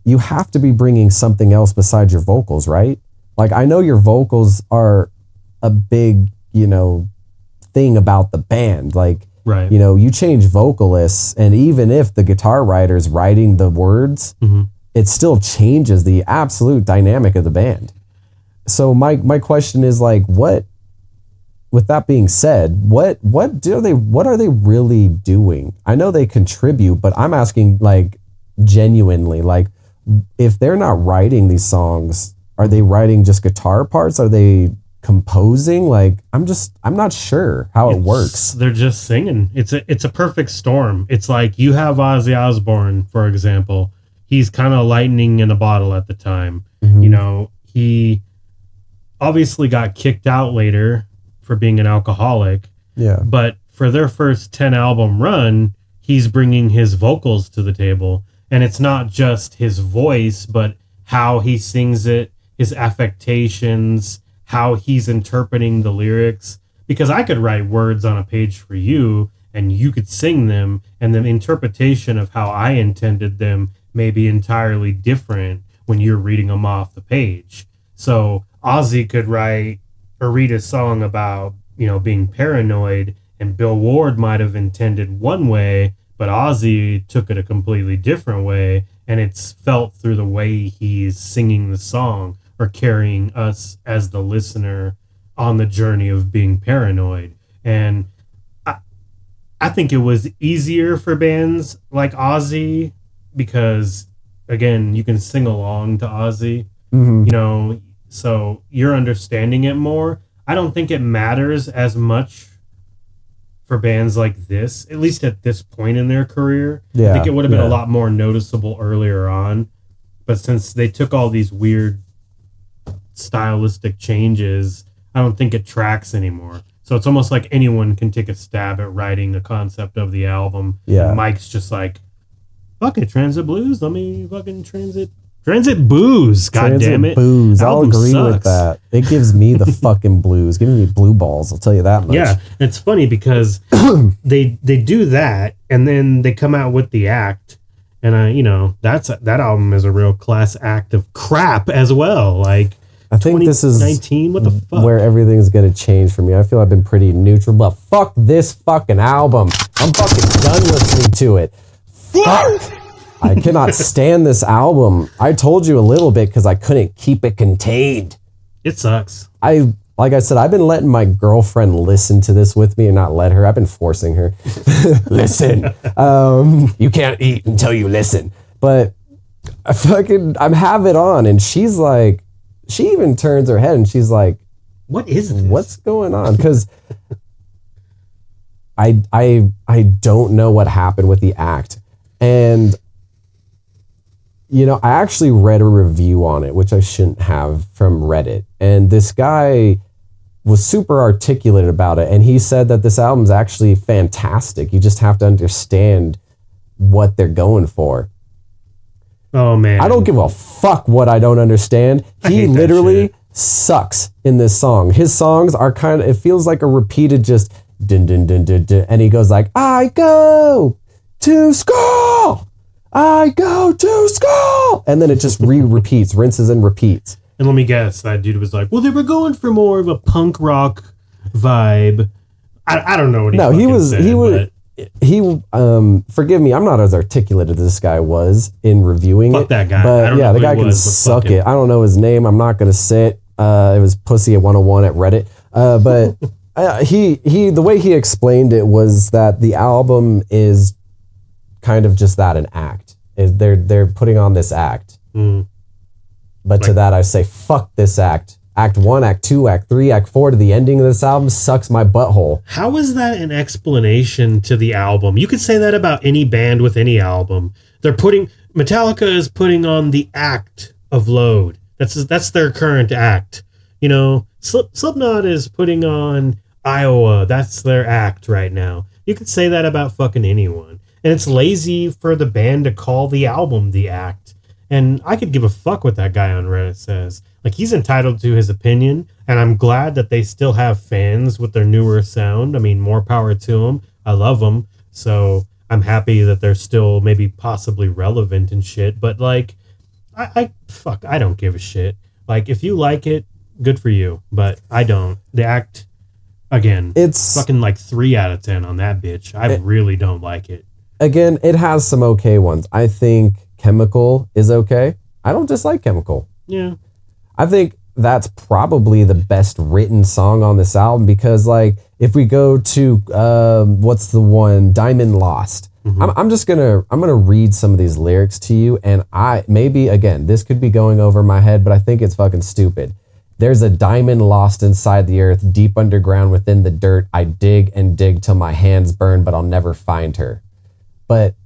you have to be bringing something else besides your vocals, right? Like, I know your vocals are a big, thing about the band. Like, right. You change vocalists, and even if the guitar writer's writing the words, it still changes the absolute dynamic of the band. So my question is, like, what, with that being said, what are they really doing? I know they contribute, but I'm asking, like, genuinely, like, if they're not writing these songs, are they writing just guitar parts? Are they composing? Like, I'm not sure how it works. They're just singing. It's a perfect storm. It's like you have Ozzy Osbourne, for example. He's kind of lightning in a bottle at the time. He obviously got kicked out later for being an alcoholic. Yeah. But for their first 10 album run, he's bringing his vocals to the table. And it's not just his voice, but how he sings it, his affectations, how he's interpreting the lyrics. Because I could write words on a page for you and you could sing them, and the interpretation of how I intended them may be entirely different when you're reading them off the page. So Ozzy could write or read a song about, being paranoid, and Bill Ward might have intended one way, but Ozzy took it a completely different way, and it's felt through the way he's singing the song or carrying us as the listener on the journey of being paranoid. And I think it was easier for bands like Ozzy because, again, you can sing along to Ozzy, so you're understanding it more. I don't think it matters as much for bands like this, at least at this point in their career. I think it would have been a lot more noticeable earlier on. But since they took all these weird stylistic changes, I don't think it tracks anymore. So it's almost like anyone can take a stab at writing the concept of the album. Yeah. And Mike's just like, fuck it, Transit Blues. Let me fucking Transit booze. God damn it. Booze. I'll agree sucks. with that. It gives me the fucking blues. Give me blue balls. I'll tell you that much. Yeah. It's funny because they do that and then they come out with the act. And that album is a real class act of crap as well. Like, I think this is 19. What the fuck? Where everything's going to change for me. I feel I've been pretty neutral, but fuck this fucking album. I'm fucking done listening to it. Fuck! I cannot stand this album. I told you a little bit because I couldn't keep it contained. It sucks. Like I said, I've been letting my girlfriend listen to this with me and not let her. I've been forcing her. Listen. You can't eat until you listen. But I'm have it on, and she's like, she even turns her head and she's like, what is this? What's going on? Because I don't know what happened with the act. And I actually read a review on it, which I shouldn't have, from Reddit. And this guy was super articulate about it. And he said that this album's actually fantastic. You just have to understand what they're going for. Oh, man. I don't give a fuck what I don't understand. He literally sucks in this song. His songs are it feels like a repeated just dun dun dun dun dun. And he goes like, I go to school. I go to school. And then it just repeats, rinses and repeats. And let me guess, that dude was like, well, they were going for more of a punk rock vibe. I don't know what forgive me, I'm not as articulate as this guy was in reviewing Fuck it. that guy. But I don't know the who guy he can was, but suck fuck it. I don't know his name. I'm not going to say it. It was Pussy at 101 at Reddit. But The way he explained it was that the album is kind of just that, an act. They're putting on this act. But to that I say, fuck this act. Act 1, Act 2, Act 3, Act 4 to the ending of this album sucks my butthole. How is that an explanation to the album? You could say that about any band with any album. Metallica is putting on the act of Load. That's their current act. You know, Slipknot is putting on Iowa. That's their act right now. You could say that about fucking anyone. And it's lazy for the band to call the album the act. And I could give a fuck what that guy on Reddit says. Like, he's entitled to his opinion, and I'm glad that they still have fans with their newer sound. I mean, more power to them. I love them. So I'm happy that they're still maybe possibly relevant and shit. But, like, I don't give a shit. Like, if you like it, good for you. But I don't. The act, again, it's fucking like 3 out of 10 on that bitch. I really don't like it. Again, it has some okay ones. I think Chemical is okay. I don't dislike Chemical. Yeah. I think that's probably the best written song on this album because, like, if we go to what's the one, Diamond Lost. I'm gonna read some of these lyrics to you, and again, this could be going over my head, but I think it's fucking stupid. There's a diamond lost inside the earth, deep underground within the dirt. I dig and dig till my hands burn, but I'll never find her. But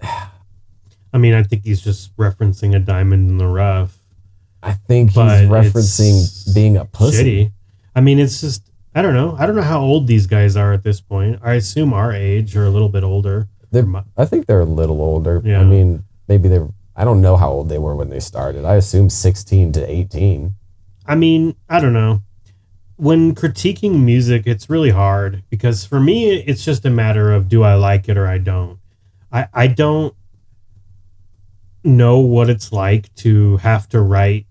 I mean, I think he's just referencing a diamond in the rough. I think he's referencing being a pussy. Shitty. I mean, it's just, I don't know. I don't know how old these guys are at this point. I assume our age or a little bit older. I think they're a little older. Yeah. I mean, maybe I don't know how old they were when they started. I assume 16 to 18. I mean, I don't know. When critiquing music, it's really hard because for me, it's just a matter of do I like it or I don't. I don't know what it's like to have to write,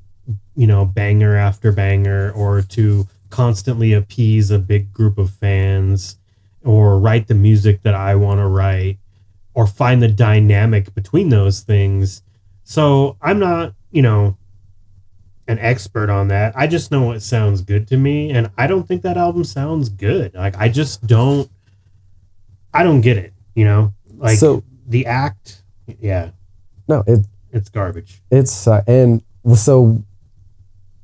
banger after banger, or to constantly appease a big group of fans, or write the music that I want to write, or find the dynamic between those things. So I'm not, an expert on that. I just know what sounds good to me, and I don't think that album sounds good. Like, I don't get it, Like, so, the act, yeah. No, it's garbage. It's and so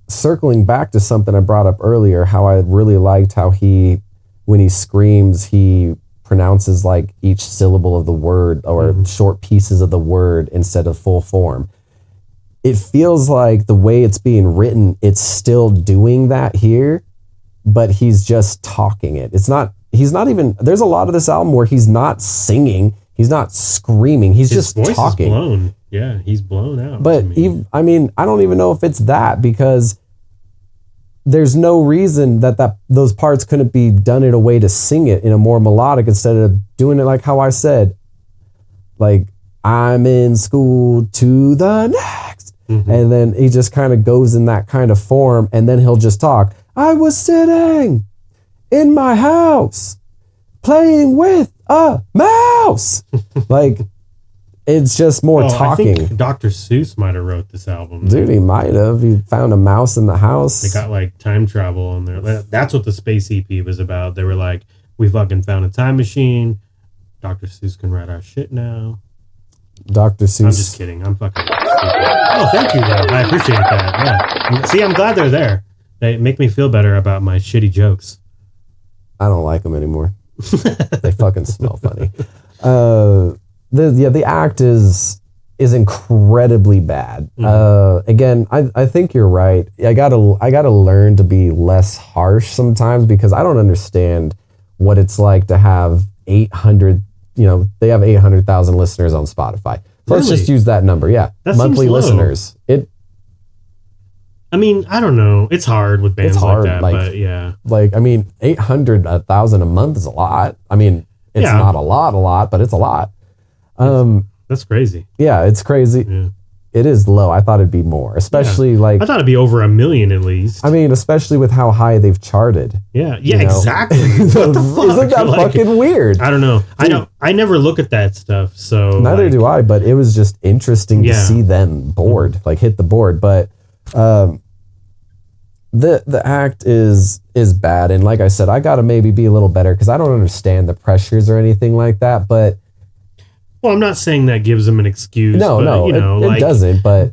circling back to something I brought up earlier, how I really liked how when he screams, he pronounces like each syllable of the word or short pieces of the word instead of full form. It feels like the way it's being written, it's still doing that here, but he's just talking it. He's not even, there's a lot of this album where he's not singing. He's not screaming. His just voice talking. Is blown. Yeah, he's blown out. But I don't even know if it's that, because there's no reason that those parts couldn't be done in a way to sing it in a more melodic instead of doing it like how I said, like, I'm in school to the next. And then he just kind of goes in that kind of form, and then he'll just talk. I was sitting in my house playing with a mouse. Like, it's just more talking. I think Dr. Seuss might have wrote this album. Dude, he might have. He found a mouse in the house. They got like time travel on there. That's what the Space EP was about. They were like, we fucking found a time machine. Dr. Seuss can write our shit now. Dr. Seuss. I'm just kidding. I'm fucking stupid. Oh, thank you, though. I appreciate that. Yeah. See, I'm glad they're there. They make me feel better about my shitty jokes. I don't like them anymore. They fucking smell funny. The act is incredibly bad. Again, I think you're right. I gotta learn to be less harsh sometimes, because I don't understand what it's like to have 800. They have 800,000 listeners on Spotify. So let's just use that number. Yeah, that monthly listeners. I mean, I don't know. It's hard with bands like that, but yeah. Like, I mean, 800, 1,000 a month is a lot. I mean, it's not a lot, but it's a lot. That's crazy. Yeah, it's crazy. Yeah. It is low. I thought it'd be more, especially like... I thought it'd be over 1 million at least. I mean, especially with how high they've charted. Yeah, exactly. What the fuck? Isn't that fucking weird? I don't know. Dude, I never look at that stuff, so... Neither do I, but it was just interesting to see them hit the board. But The act is bad, and like I said, I gotta maybe be a little better because I don't understand the pressures or anything like that. But Well, I'm not saying that gives them an excuse. no, but, no, you know, it doesn't. But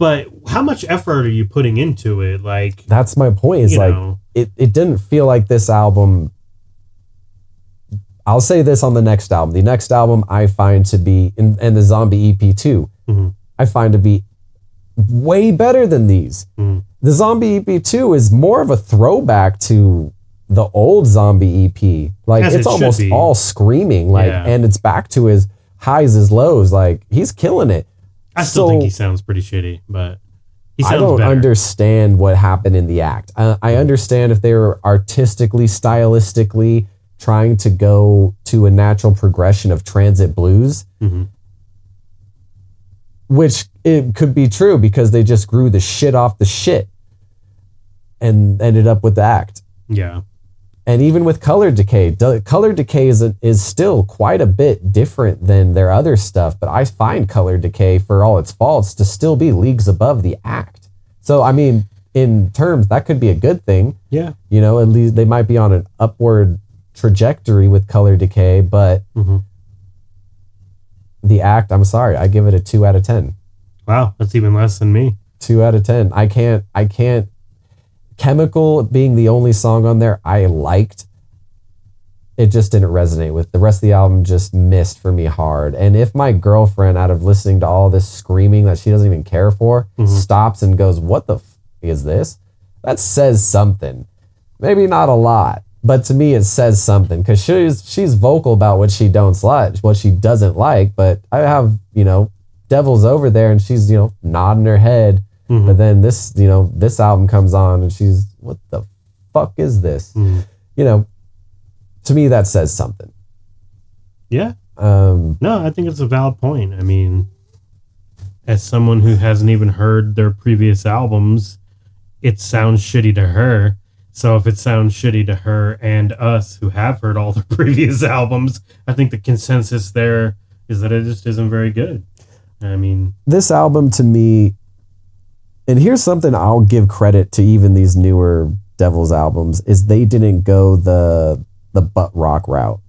how much effort are you putting into it? Like, that's my point. Is like know, it didn't feel like this album. I'll say this on the next album. The next album I find to be, and the Zombie EP too, I find to be way better than these. The Zombie EP 2 is more of a throwback to the old Zombie EP. Like, As it's it should almost be. all screaming, like, Yeah. and it's back to his highs, his lows. Like, he's killing it. I still think he sounds pretty shitty, but he sounds I don't better. understand what happened in the act. I understand if they were artistically, stylistically trying to go to a natural progression of transit blues, which it could be true because they just grew the shit off the shit and ended up with the act. Yeah. And even with Color Decay, Color Decay is still quite a bit different than their other stuff, but I find Color Decay, for all its faults, to still be leagues above the act. So, I mean, in terms, that could be a good thing. Yeah. You know, at least they might be on an upward trajectory with Color Decay, but the act, I'm sorry, I give it a 2 out of 10. Wow, that's even less than me. 2 out of 10. I can't. Chemical being the only song on there I liked, it just didn't resonate with. The rest of the album just missed for me hard. And if my girlfriend, out of listening to all this screaming that she doesn't even care for, stops and goes, "What the is this?" That says something. Maybe not a lot, but to me it says something, because she's vocal about what she doesn't like. But I have, Devil's over there and she's, nodding her head. But then this album comes on and she's, "What the fuck is this?" To me that says something. Yeah. No, I think it's a valid point. I mean, as someone who hasn't even heard their previous albums, it sounds shitty to her. So if it sounds shitty to her and us who have heard all the previous albums, I think the consensus there is that it just isn't very good. I mean, this album to me, and here's something I'll give credit to even these newer Devil's albums, is they didn't go the butt rock route.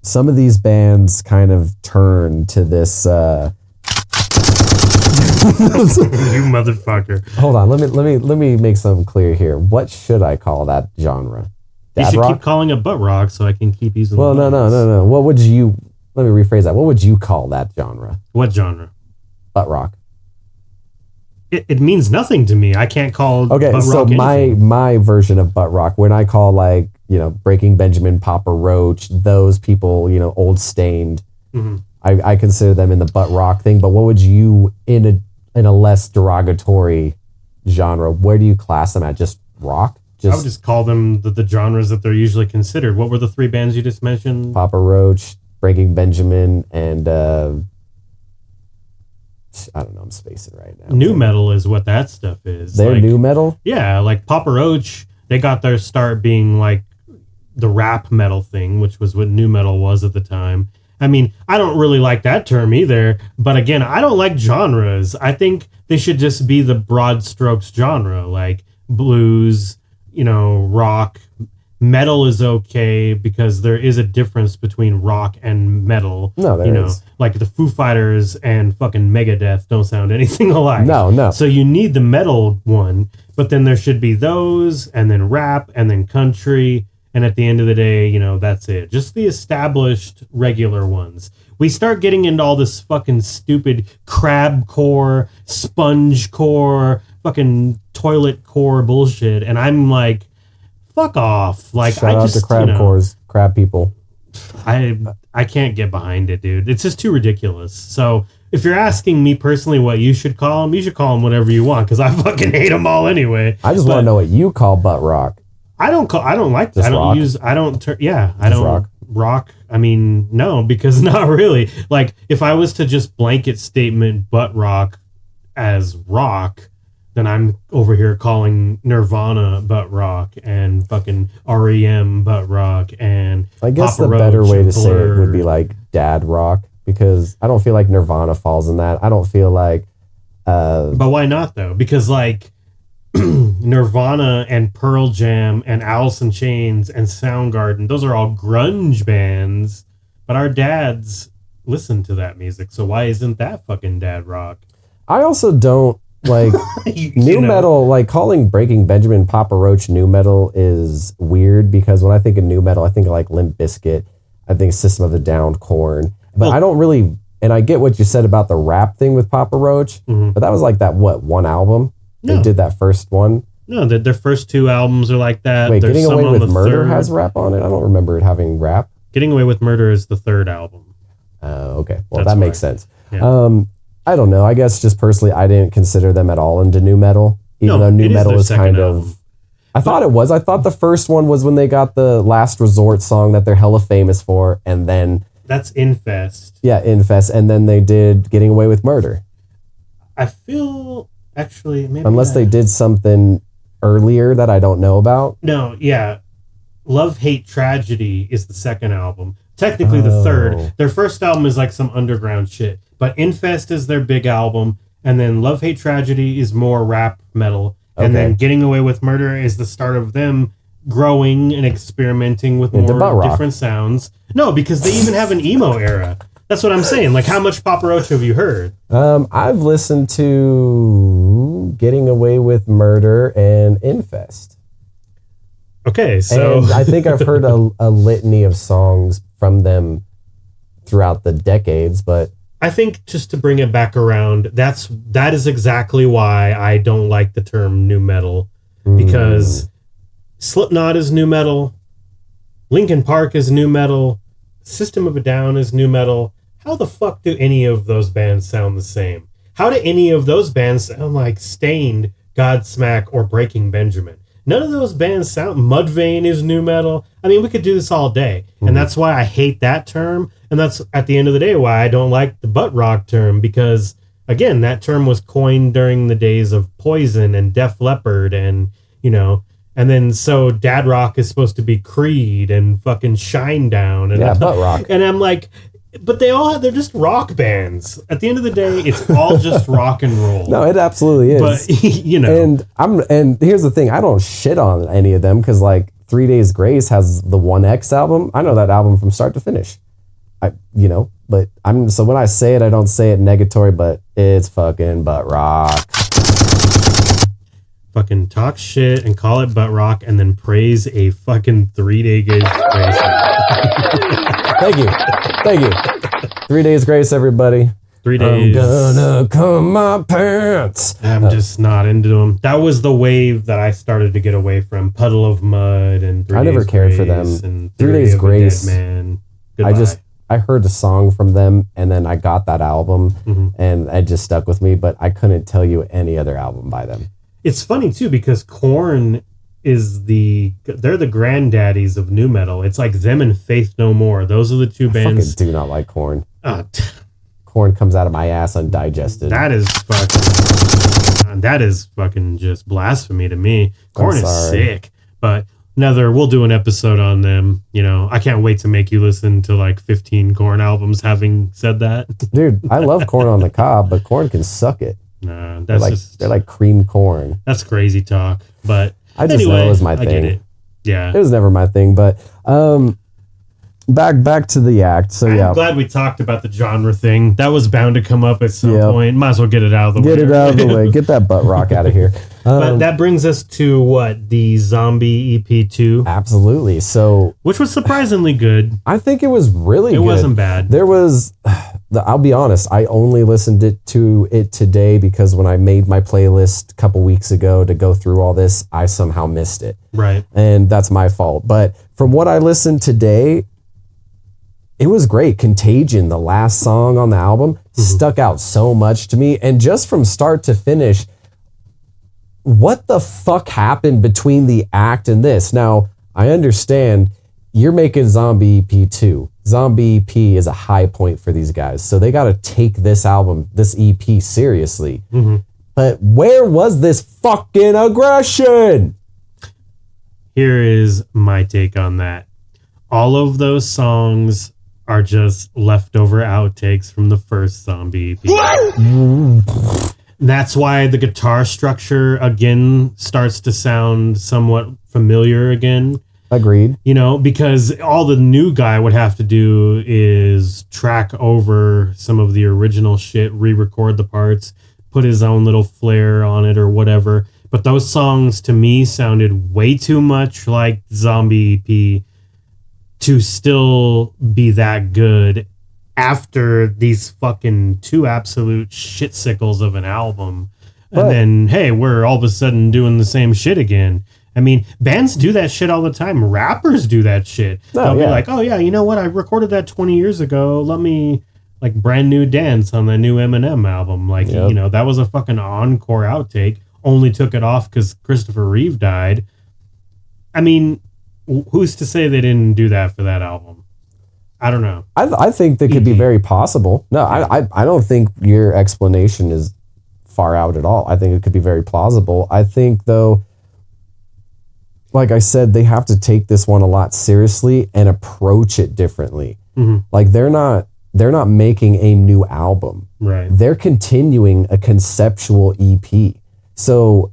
Some of these bands kind of turn to this you motherfucker. Hold on, let me make something clear here. What should I call that genre? You Dad should rock? keep calling it butt rock so I can keep using Well, the no. buttons. What would you, let me rephrase that. What would you call that genre? What genre? Butt rock. It means nothing to me. I can't call Okay, butt so rock anything. my version of butt rock, when I call, like, Breaking Benjamin, Papa Roach, those people, Old Stained, I consider them in the butt rock thing. But what would you, in a less derogatory genre, where do you class them at? Just rock? I would just call them the genres that they're usually considered. What were the 3 bands you just mentioned? Papa Roach, Breaking Benjamin, and I don't know, I'm spacing right now. New metal is what that stuff is. They're like, new metal? Yeah, like Papa Roach, they got their start being like the rap metal thing, which was what new metal was at the time. I mean, I don't really like that term either, but again, I don't like genres. I think they should just be the broad strokes genre, like blues, rock. Metal is okay because there is a difference between rock and metal. No, there is. Like the Foo Fighters and fucking Megadeth don't sound anything alike. No. So you need the metal one, but then there should be those, and then rap, and then country, and at the end of the day, that's it. Just the established regular ones. We start getting into all this fucking stupid crab core, sponge core, fucking toilet core bullshit, and I'm like, fuck off. Like, Shout out to crab cores, crab people. I can't get behind it, dude. It's just too ridiculous. So if you're asking me personally what you should call them, you should call them whatever you want, because I fucking hate them all anyway. I just want to know what you call butt rock. I don't like Just I don't rock? use I don't tur- yeah I Just don't rock. I mean, no, because not really. Like, if I was to just blanket statement butt rock as rock, then I'm over here calling Nirvana butt rock and fucking REM butt rock and I guess Papa the better Roach way and to say it Blur. would be like dad rock, because I don't feel like Nirvana falls in that. I don't feel like But why not though? Because like Nirvana and Pearl Jam and Alice in Chains and Soundgarden, those are all grunge bands, but our dads listen to that music. So why isn't that fucking dad rock? I also don't like new metal. Like calling Breaking Benjamin Papa Roach new metal is weird because when I think of new metal, I think of like Limp Bizkit, I think System of a Down, Korn, but I don't really. And I get what you said about the rap thing with Papa Roach, but that was like that one album? They did that first one. No, their first 2 albums are like that. Wait, Getting Away with Murder has rap on it? I don't remember it having rap. Getting Away with Murder is the 3rd album. Okay, well that makes sense. Yeah. I don't know. I guess just personally, I didn't consider them at all into new metal, even though new metal is kind of. I thought it was. I thought the first one was when they got the Last Resort song that they're hella famous for, and then. That's Infest. Yeah, Infest, and then they did Getting Away with Murder. I feel actually maybe unless they did something earlier that I don't know about. No, yeah, Love, Hate, Tragedy is the 2nd album. Technically the 3rd. Their first album is like some underground shit, but Infest is their big album, and then Love, Hate, Tragedy is more rap metal, and then Getting Away with Murder is the start of them growing and experimenting with more different sounds. No, because they even have an emo era. That's what I'm saying. Like, how much Papa Roach have you heard? I've listened to Getting Away with Murder and Infest. Okay, so... And I think I've heard a litany of songs from them throughout the decades, but... I think just to bring it back around, that is exactly why I don't like the term new metal. Because Slipknot is new metal, Linkin Park is new metal, System of a Down is new metal. How the fuck do any of those bands sound the same? How do any of those bands sound like Stained, Godsmack, or Breaking Benjamin? None of those bands sound... Mudvayne is new metal. I mean, we could do this all day. And that's why I hate that term. And that's, at the end of the day, why I don't like the butt rock term. Because, again, that term was coined during the days of Poison and Def Leppard and, you know... And then, so dad rock is supposed to be Creed and fucking Shinedown. And butt rock. And I'm like... But they're just rock bands. At the end of the day, it's all just rock and roll. No, it absolutely is. But you know, and here's the thing: I don't shit on any of them because like 3 Days Grace has the 1X album. I know that album from start to finish. But so when I say it, I don't say it negatory, but it's fucking butt rock. Fucking talk shit and call it butt rock, and then praise a fucking 3 Day Grace. Thank you. 3 Days Grace, everybody. 3 days. I'm gonna comb my pants. I'm just not into them. That was the wave that I started to get away from. Puddle of Mud and 3 I never cared for them. And 3 Days Grace, man. Goodbye. I heard a song from them, and then I got that album, and it just stuck with me. But I couldn't tell you any other album by them. It's funny too because Korn they're the granddaddies of nu metal. It's like them and Faith No More. Those are the two bands. I fucking do not like Korn. Korn comes out of my ass undigested. That is fucking just blasphemy to me. Korn is sick, but we'll do an episode on them. You know, I can't wait to make you listen to like 15 Korn albums. Having said that, dude, I love Korn on the Cob, but Korn can suck it. Nah, they're like cream corn. That's crazy talk, but I just know it was my thing. I get it. Yeah, it was never my thing, but back to the act. So I'm glad we talked about the genre thing. That was bound to come up at some point. Might as well get it out of the way. Get it out of the way. Get that butt rock out of here. But that brings us to what? The Zombie EP2. Absolutely. So, which was surprisingly good. I think it was really good. It wasn't bad. There was... I'll be honest, I only listened to it today because when I made my playlist a couple weeks ago to go through all this, I somehow missed it. Right. And that's my fault. But from what I listened today, it was great. Contagion, the last song on the album, stuck out so much to me. And just from start to finish, what the fuck happened between the act and this? Now, I understand you're making Zombie EP2. Zombie EP is a high point for these guys. So they got to take this album, this EP seriously. But where was this fucking aggression? Here is my take on that. All of those songs are just leftover outtakes from the first Zombie EP. That's why the guitar structure again starts to sound somewhat familiar again. Agreed. You know, because all the new guy would have to do is track over some of the original shit, re-record the parts, put his own little flair on it or whatever. But those songs to me sounded way too much like Zombie EP to still be that good after these fucking two absolute shit-sickles of an album. And then, hey, we're all of a sudden doing the same shit again. I mean, bands do that shit all the time. Rappers do that shit. They'll be like, oh, yeah, you know what? I recorded that 20 years ago. Let me, like, brand new dance on the new Eminem album. Like, you know, that was a fucking encore outtake. Only took it off because Christopher Reeve died. I mean, who's to say they didn't do that for that album? I don't know. I think that could be very possible. No, I don't think your explanation is far out at all. I think it could be very plausible. I think, though, like I said, they have to take this one a lot seriously and approach it differently. Mm-hmm. Like they're not making a new album. Right. They're continuing a conceptual EP. So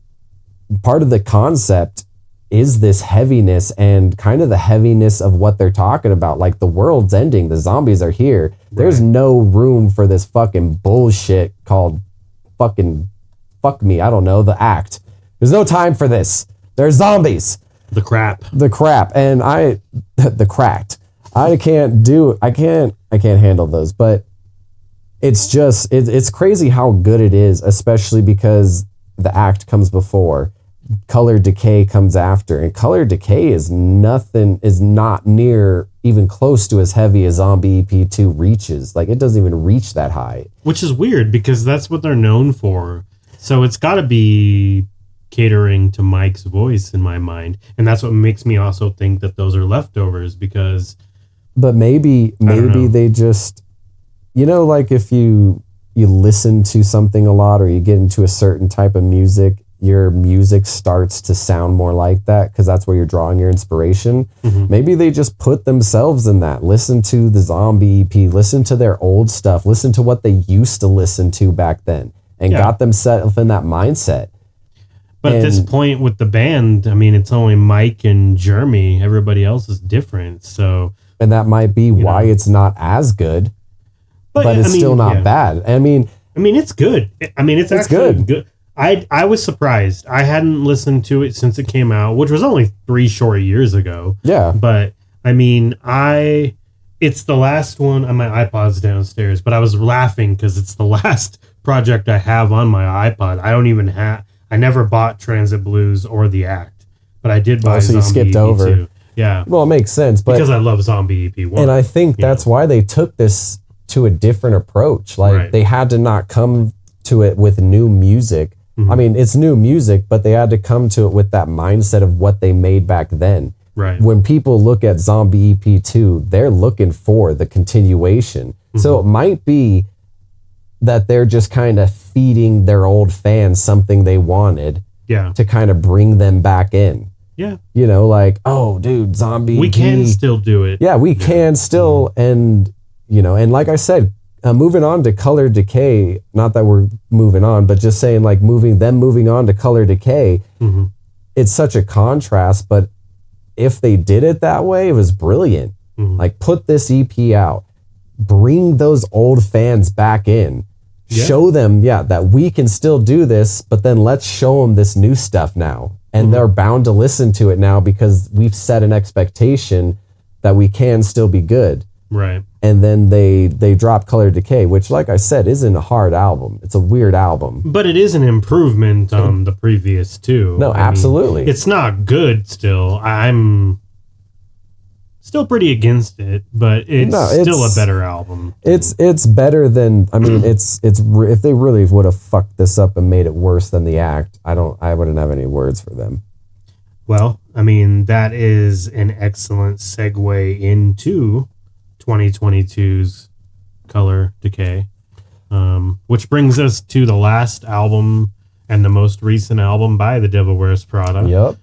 part of the concept is this heaviness and kind of the heaviness of what they're talking about. Like the world's ending, the zombies are here. Right. There's no room for this fucking bullshit called fucking fuck me. I don't know, the act. There's no time for this. There's zombies. The crap. And the cracked. I can't handle those, but it's just, it's crazy how good it is, especially because the act comes before, Color Decay comes after, and Color Decay is not near even close to as heavy as Zombie EP2 reaches. Like it doesn't even reach that high. Which is weird because that's what they're known for. So it's gotta be catering to Mike's voice in my mind. And that's what makes me also think that those are leftovers because... But maybe they just... You know, like if you listen to something a lot or you get into a certain type of music, your music starts to sound more like that because that's where you're drawing your inspiration. Mm-hmm. Maybe they just put themselves in that. Listen to the Zombie EP, listen to their old stuff, listen to what they used to listen to back then and got themselves in that mindset. But at this point with the band, I mean, it's only Mike and Jeremy. Everybody else is different. So, and that might be why it's not as good, but it's still not bad. I mean, it's good. I mean, it's actually good. I was surprised. I hadn't listened to it since it came out, which was only 3 short years ago. Yeah. But I mean, it's the last one on my iPod's downstairs, but I was laughing because it's the last project I have on my iPod. I never bought Transit Blues or The Act, but I did buy Zombie you skipped EP2. over. Yeah. Well, it makes sense. But because I love Zombie EP1. And I think that's why they took this to a different approach. Like they had to not come to it with new music. Mm-hmm. I mean, it's new music, but they had to come to it with that mindset of what they made back then. Right. When people look at Zombie EP2, they're looking for the continuation. Mm-hmm. So it might be that they're just kind of feeding their old fans something they wanted to kind of bring them back in. Yeah. You know, like, oh, dude, Zombie we can still do it. Yeah, we can still. Mm-hmm. And, you know, and like I said, moving on to Color Decay, not that we're moving on, but just saying like moving on to Color Decay, mm-hmm. it's such a contrast. But if they did it that way, it was brilliant. Mm-hmm. Like put this EP out, bring those old fans back in, show them, that we can still do this, but then let's show them this new stuff now. And they're bound to listen to it now because we've set an expectation that we can still be good. Right. And then they drop Color Decay, which, like I said, isn't a hard album. It's a weird album. But it is an improvement on the previous two. No, absolutely. Mean, it's not good still. I'm still pretty against it, but it's still a better album. It's better than, I mean, it's if they really would have fucked this up and made it worse than The Act, I wouldn't have any words for them. Well, I mean, that is an excellent segue into 2022's Color Decay, which brings us to the last album and the most recent album by the Devil Wears Prada. Yep.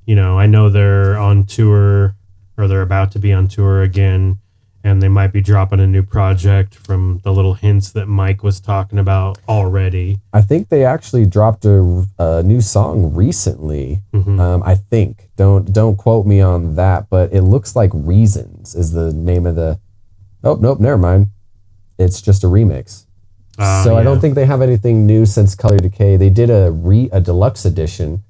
You know, I know they're on tour, or they're about to be on tour again, and they might be dropping a new project from the little hints that Mike was talking about already. I think they actually dropped a new song recently. I think. Don't quote me on that, but it looks like Reasons is the name of the... Oh, nope, never mind. It's just a remix. So I don't think they have anything new since Color Decay. They did a deluxe edition.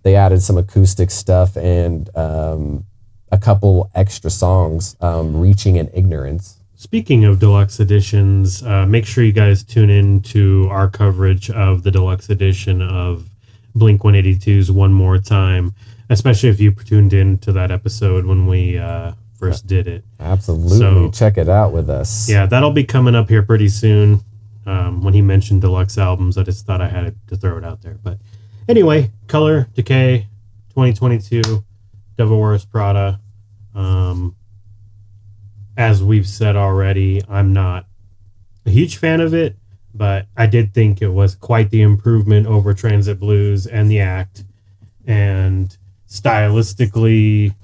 They added some acoustic stuff and a couple extra songs, Reaching in Ignorance. Speaking of deluxe editions, make sure you guys tune in to our coverage of the deluxe edition of Blink-182's One More Time, especially if you tuned in to that episode when we first did it. Absolutely. So, check it out with us. Yeah, that'll be coming up here pretty soon. When he mentioned deluxe albums, I just thought I had to throw it out there. But anyway, Color Decay 2022, Devil Wears Prada. As we've said already, I'm not a huge fan of it, but I did think it was quite the improvement over Transit Blues and The Act, and stylistically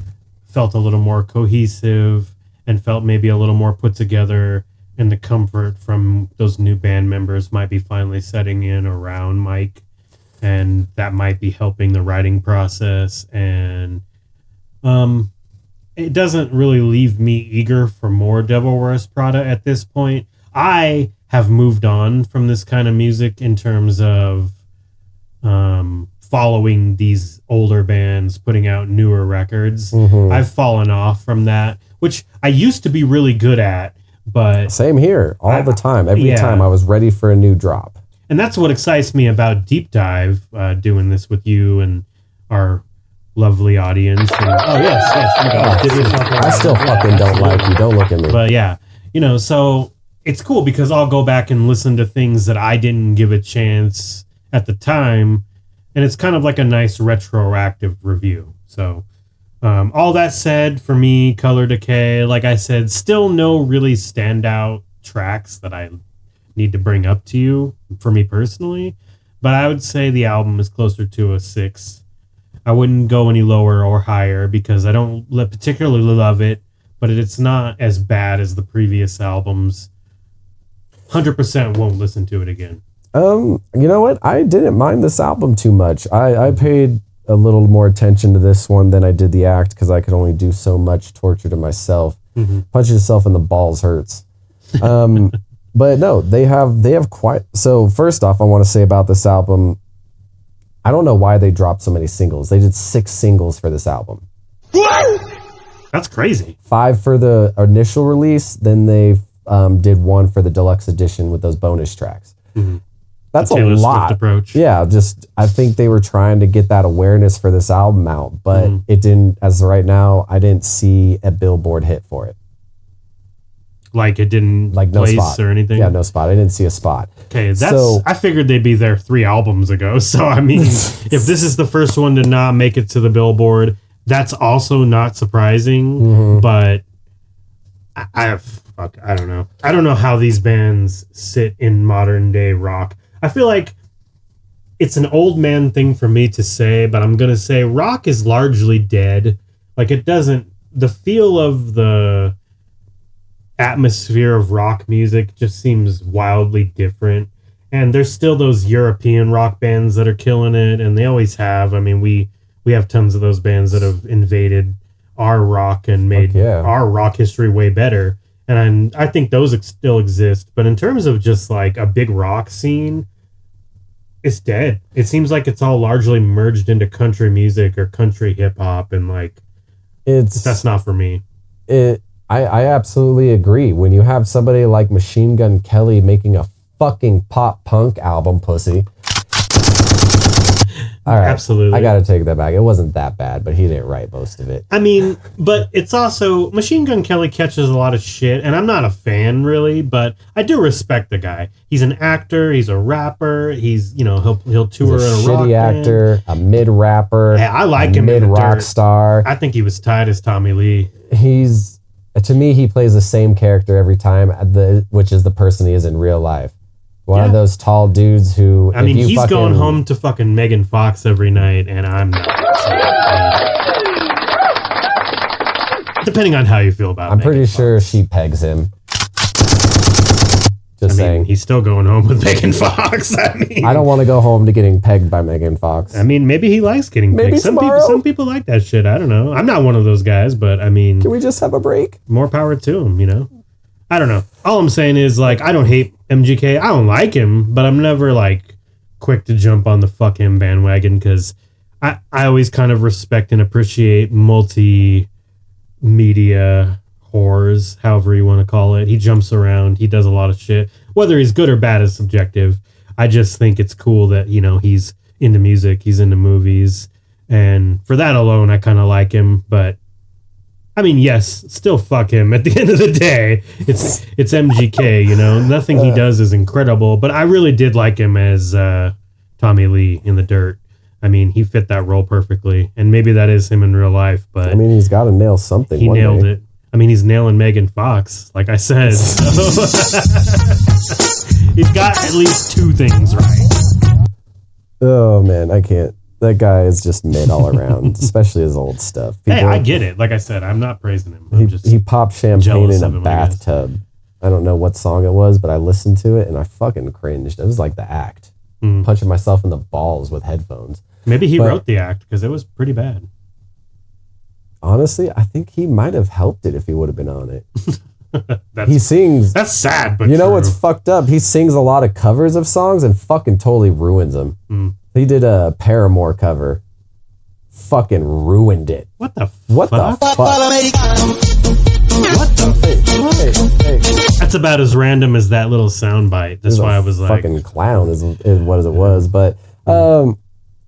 felt a little more cohesive and felt maybe a little more put together, and the comfort from those new band members might be finally setting in around Mike, and that might be helping the writing process. And it doesn't really leave me eager for more Devil Wears Prada at this point. I have moved on from this kind of music in terms of following these older bands putting out newer records. I've fallen off from that, which I used to be really good at. But same here, all the time. Every time I was ready for a new drop. And that's what excites me about Deep Dive, doing this with you and our lovely audience. And, I still fucking don't like you. Don't look at me. But yeah, so it's cool because I'll go back and listen to things that I didn't give a chance at the time. And it's kind of like a nice retroactive review. So all that said, for me, Color Decay, like I said, still no really standout tracks that I need to bring up to you for me personally. But I would say the album is closer to a 6. I wouldn't go any lower or higher because I don't particularly love it, but it's not as bad as the previous albums. 100% won't listen to it again. You know what? I didn't mind this album too much. I paid a little more attention to this one than I did The Act because I could only do so much torture to myself. Punching yourself in the balls hurts. But no, they have quite... So first off, I want to say about this album, I don't know why they dropped so many singles. They did 6 singles for this album. That's crazy. 5 for the initial release, then they did 1 for the deluxe edition with those bonus tracks. That's a lot. Approach. Yeah, I think they were trying to get that awareness for this album out, but it didn't. As of right now, I didn't see a Billboard hit for it. Like it didn't no place spot or anything? Yeah, no spot. I didn't see a spot. Okay, I figured they'd be there 3 albums ago. So, I mean, if this is the first one to not make it to the Billboard, that's also not surprising. But I don't know. I don't know how these bands sit in modern day rock. I feel like it's an old man thing for me to say, but I'm going to say rock is largely dead. Like the feel of the atmosphere of rock music just seems wildly different. And there's still those European rock bands that are killing it, and they always have. I mean, we have tons of those bands that have invaded our rock and made our rock history way better. And I think those still exist. But in terms of just like a big rock scene, it's dead. It seems like it's all largely merged into country music or country hip hop. And like, that's not for me. I absolutely agree. When you have somebody like Machine Gun Kelly making a fucking pop punk album, pussy. All right, absolutely. I gotta take that back. It wasn't that bad, but he didn't write most of it. I mean, but it's also Machine Gun Kelly catches a lot of shit, and I'm not a fan really, but I do respect the guy. He's an actor. He's a rapper. He's he'll tour he's in a shitty rock actor, band. A mid rapper. Yeah, I like him. Mid rock star. I think he was tight as Tommy Lee. To me, he plays the same character every time, which is the person he is in real life. One of those tall dudes who... I mean, he's going home to fucking Megan Fox every night, and I'm not. Depending on how you feel about I'm Megan pretty sure Fox. she pegs him. I Just mean, saying. he's still going home with Megan Fox. I mean, I don't want to go home to getting pegged by Megan Fox. I mean, maybe he likes getting Maybe picked. tomorrow? Some people like that shit. I don't know. I'm not one of those guys, but I mean, Can we just have a break? more power to him, you know? I don't know. All I'm saying is, like, I don't hate MGK. I don't like him, but I'm never, like, quick to jump on the fuck him bandwagon because I always kind of respect and appreciate multimedia whores, however you want to call it. He jumps around. He does a lot of shit. Whether he's good or bad is subjective. I just think it's cool that, you know, he's into music. He's into movies. And for that alone, I kind of like him. But, I mean, yes, still fuck him. At the end of the day, it's MGK, you know. Nothing he does is incredible. But I really did like him as Tommy Lee in The Dirt. I mean, he fit that role perfectly. And maybe that is him in real life. But I mean, he's got to nail something. he one nailed day. it. I mean, he's nailing Megan Fox, like I said. So. He's got at least two things right. Oh, man, I can't. That guy is just mid all around, especially his old stuff. Hey, I get it. Like I said, I'm not praising him. I'm just He popped champagne jealous in a of him, I guess. bathtub. I don't know what song it was, but I listened to it and I fucking cringed. It was like The Act. Punching myself in the balls with headphones. Maybe he wrote the act because it was pretty bad. Honestly, I think he might have helped it if he would have been on it. That's, He sings. that's sad, but You know true. what's fucked up? He sings a lot of covers of songs and fucking totally ruins them. He did a Paramore cover. Fucking ruined it. What the What fuck? the fuck? What the Hey, That's about as random as that little sound bite. That's he's why a I was like, fucking clown is what it was. But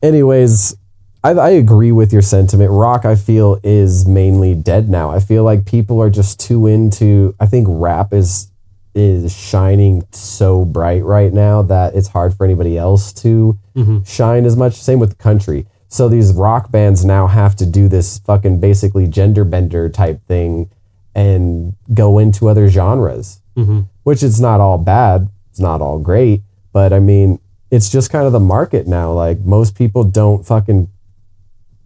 anyways, I agree with your sentiment. Rock, I feel, is mainly dead now. I feel like people are just too into. I think rap is shining so bright right now that it's hard for anybody else to shine as much. Same with country. So these rock bands now have to do this fucking basically gender bender type thing and go into other genres, which it's not all bad. It's not all great, but I mean, it's just kind of the market now. Like most people don't fucking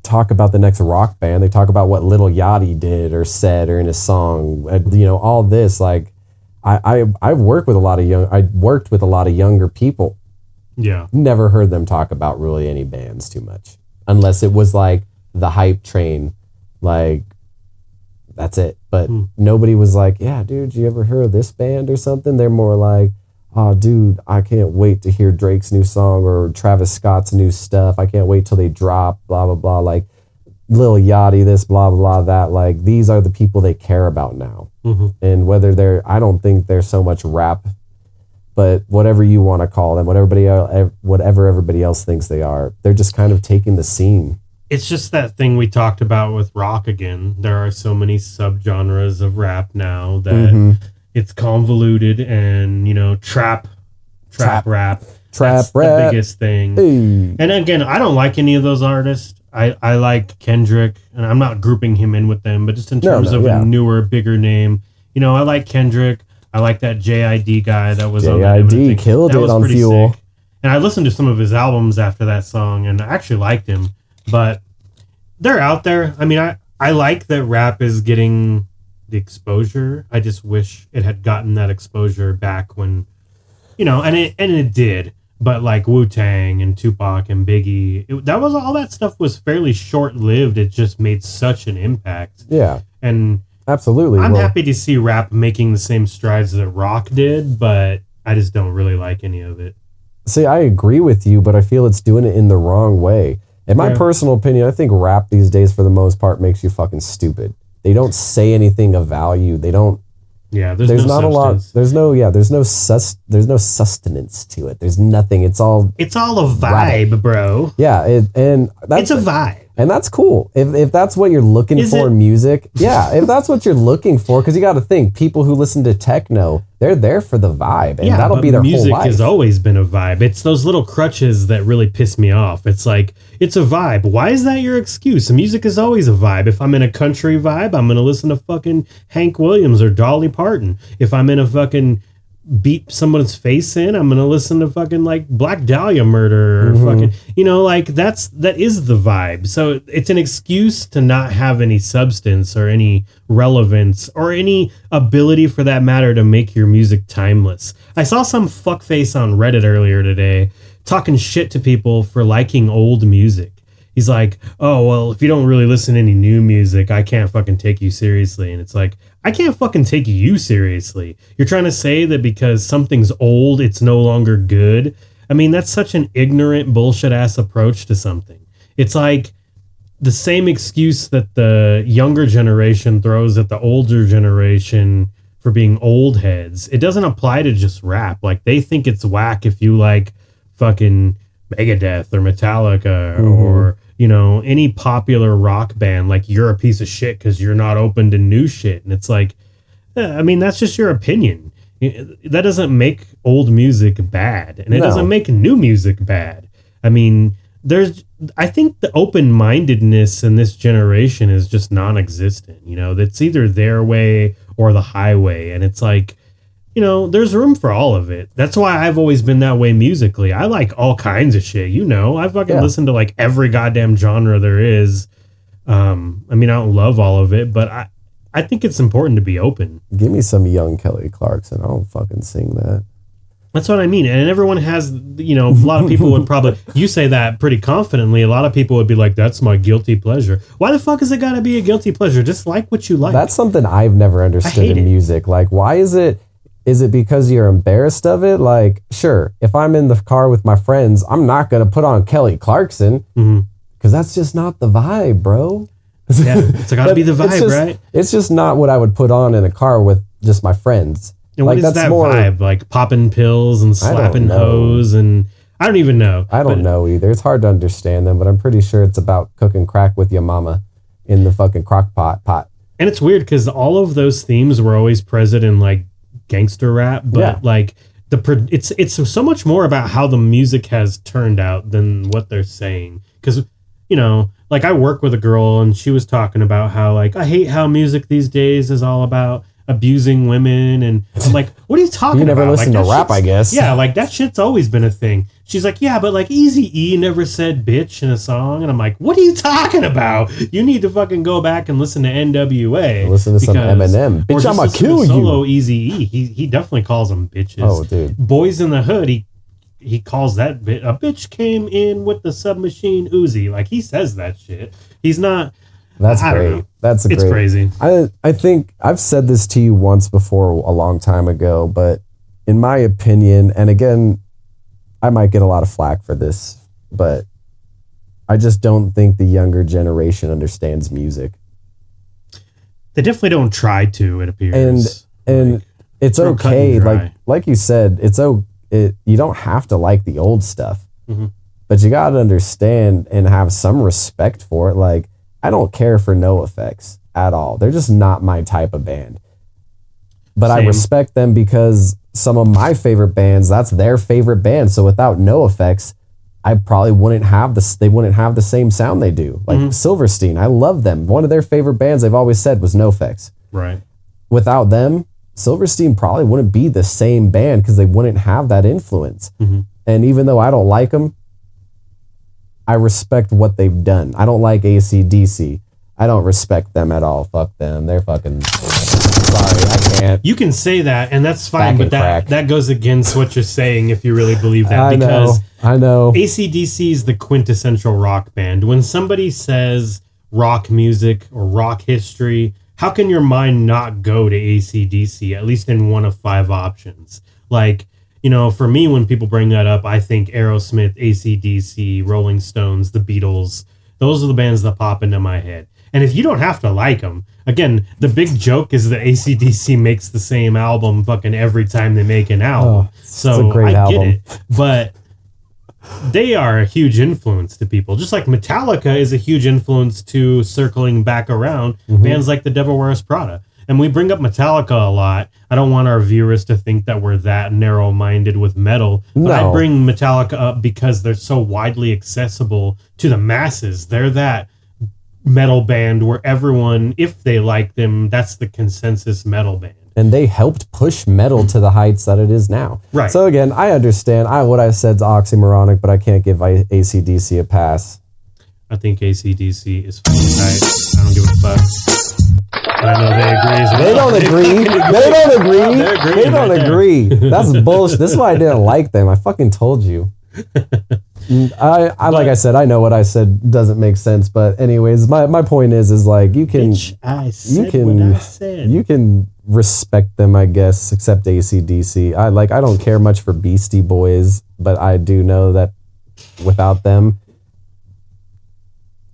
talk about the next rock band. They talk about what Lil Yachty did or said or in a song, you know, all this. Like I've worked with a lot of younger people. yeah. Never heard them talk about really any bands too much, unless it was like the hype train, like that's it. But nobody was like, yeah, dude, you ever heard of this band or something? They're more like, oh, dude, I can't wait to hear Drake's new song or Travis Scott's new stuff. I can't wait till they drop, blah, blah, blah. Like Lil Yachty, this, blah, blah, blah, that. Like these are the people they care about now. And whether I don't think they're so much rap, but whatever you want to call them, whatever everybody else thinks they are, they're just kind of taking the scene. It's just that thing we talked about with rock again. There are so many subgenres of rap now that it's convoluted, and you know, trap rap. That's the biggest thing. Hey. And again, I don't like any of those artists. I like Kendrick, and I'm not grouping him in with them, but just in terms of a newer, bigger name, you know, I like Kendrick. I like that JID guy that was on that Eminem thing. Killed it on pretty Fuel. sick. And I listened to some of his albums after that song, and I actually liked him. But they're out there. I mean, I like that rap is getting the exposure. I just wish it had gotten that exposure back when, you know, and it did. But like Wu-Tang and Tupac and Biggie, all that stuff was fairly short-lived. It just made such an impact. Yeah. And absolutely. I'm happy to see rap making the same strides that rock did, but I just don't really like any of it. See, I agree with you, but I feel it's doing it in the wrong way. In my personal opinion, I think rap these days, for the most part, makes you fucking stupid. They don't say anything of value. They don't. Yeah, there's no not substance. A lot. There's no sustenance to it. There's nothing. It's all a vibe, bro. Yeah, It's a vibe. And that's cool. If that's what you're looking for in music, yeah, if that's what you're looking for, because you got to think, people who listen to techno, they're there for the vibe, and that'll be their whole life. Music has always been a vibe. It's those little crutches that really piss me off. It's like, it's a vibe. Why is that your excuse? Music is always a vibe. If I'm in a country vibe, I'm going to listen to fucking Hank Williams or Dolly Parton. If I'm in a fucking beat someone's face in, I'm gonna listen to fucking like Black Dahlia Murder or fucking, like that is the vibe. So it's an excuse to not have any substance or any relevance or any ability for that matter to make your music timeless. I saw some fuckface on Reddit earlier today talking shit to people for liking old music. He's like, oh, well, if you don't really listen to any new music, I can't fucking take you seriously. And it's like, I can't fucking take you seriously. You're trying to say that because something's old, it's no longer good. I mean, that's such an ignorant bullshit ass approach to something. It's like the same excuse that the younger generation throws at the older generation for being old heads. It doesn't apply to just rap. Like, they think it's whack if you like fucking Megadeth or Metallica or any popular rock band. Like, you're a piece of shit because you're not open to new shit. And it's like, I mean, that's just your opinion. That doesn't make old music bad, and it doesn't make new music bad. I mean, I think the open-mindedness in this generation is just non-existent. That's either their way or the highway. And it's like, there's room for all of it. That's why I've always been that way musically. I like all kinds of shit. I fucking listen to like every goddamn genre there is. I mean, I don't love all of it, but I think it's important to be open. Give me some young Kelly Clarkson. I don't fucking sing that. That's what I mean. And everyone has, a lot of people would probably, you say that pretty confidently. A lot of people would be like, that's my guilty pleasure. Why the fuck is it got to be a guilty pleasure? Just like what you like. That's something I've never understood in music. Like, why is it? Is it because you're embarrassed of it? Like, sure, if I'm in the car with my friends, I'm not going to put on Kelly Clarkson because that's just not the vibe, bro. Yeah, it's got to be the vibe, right? It's just not what I would put on in a car with just my friends. And what is that vibe? Like popping pills and slapping hoes and I don't even know. I don't know either. It's hard to understand them, but I'm pretty sure it's about cooking crack with your mama in the fucking crock pot. And it's weird because all of those themes were always present in like gangster rap, but like it's so much more about how the music has turned out than what they're saying. Because like I work with a girl and she was talking about how like I hate how music these days is all about abusing women, and I'm like, what are you talking about? You never listen to rap, I guess. Yeah, like that shit's always been a thing. She's like, yeah, but like Eazy-E never said bitch in a song, and I'm like, what are you talking about? You need to fucking go back and listen to NWA. Listen to some Eminem. Bitch, I'ma kill you. Solo Eazy-E. He definitely calls them bitches. Oh, dude. Boys in the Hood. He calls that a bitch came in with the submachine Uzi. Like he says that shit. He's not. That's great. It's crazy. I think I've said this to you once before a long time ago, but in my opinion, and again, I might get a lot of flack for this, but I just don't think the younger generation understands music. They definitely don't try to, it appears. And like, it's okay. Like you said, you don't have to like the old stuff, but you got to understand and have some respect for it. Like, I don't care for NoFX at all. They're just not my type of band. But I respect them because some of my favorite bands, that's their favorite band. So without NoFX, I probably wouldn't have they wouldn't have the same sound they do. Like Silverstein, I love them. One of their favorite bands they've always said was NoFX. Right. Without them, Silverstein probably wouldn't be the same band because they wouldn't have that influence. And even though I don't like them, I respect what they've done. I don't like AC/DC. I don't respect them at all. Fuck them. They're fucking... Sorry, I can't. You can say that, and that's fine, but that goes against what you're saying if you really believe that. I know. AC/DC is the quintessential rock band. When somebody says rock music or rock history, how can your mind not go to AC/DC, at least in one of 5 options? Like... for me, when people bring that up, I think Aerosmith, AC/DC, Rolling Stones, the Beatles. Those are the bands that pop into my head. And if you don't have to like them, again, the big joke is that AC/DC makes the same album fucking every time they make an album. So I get it. But they are a huge influence to people. Just like Metallica is a huge influence to circling back around bands like the Devil Wears Prada. And we bring up Metallica a lot. I don't want our viewers to think that we're that narrow-minded with metal. But I bring Metallica up because they're so widely accessible to the masses. They're that metal band where everyone, if they like them, that's the consensus metal band. and they helped push metal to the heights that it is now. Right. So again, I understand. What I said's oxymoronic, but I can't give AC/DC a pass. I think AC/DC is fucking tight. I don't give a fuck. And I know they agree as well. They don't agree. They don't agree. That's bullshit. This is why I didn't like them. I fucking told you. Like I said, I know what I said doesn't make sense, but anyways, my point is like you can you can respect them, I guess, except AC/DC. I don't care much for Beastie Boys, but I do know that without them,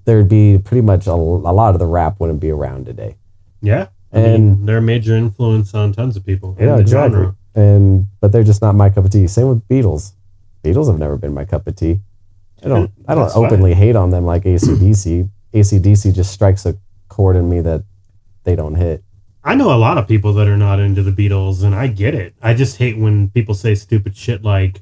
there'd be pretty much a lot of the rap wouldn't be around today. Yeah, I mean, they're a major influence on tons of people. Yeah, exactly. But they're just not my cup of tea. Same with Beatles. Beatles have never been my cup of tea. I don't openly hate on them like AC/DC. AC/DC just strikes a chord in me that they don't hit. I know a lot of people that are not into the Beatles, and I get it. I just hate when people say stupid shit like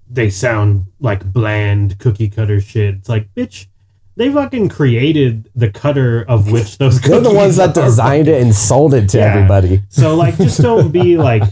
they sound like bland cookie cutter shit. It's like, bitch, they fucking created the cutter of which those cookies They're the ones that designed it and sold it to everybody. So like, just don't be like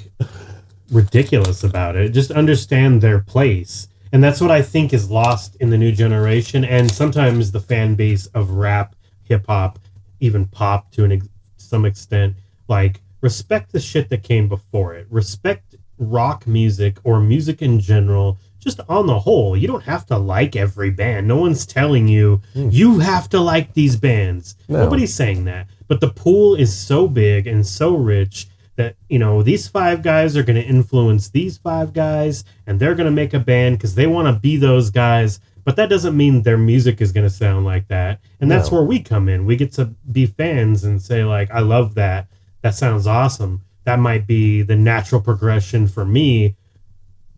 ridiculous about it. Just understand their place. And that's what I think is lost in the new generation, and sometimes the fan base of rap, hip hop, even pop to some extent. Like, respect the shit that came before it. Respect rock music or music in general. Just on the whole, you don't have to like every band. No one's telling you you have to like these bands. No. Nobody's saying that. But the pool is so big and so rich that, you know, these 5 guys are going to influence these 5 guys, and they're going to make a band because they want to be those guys. But that doesn't mean their music is going to sound like that. And that's where we come in. We get to be fans and say, like, I love that. That sounds awesome. That might be the natural progression for me,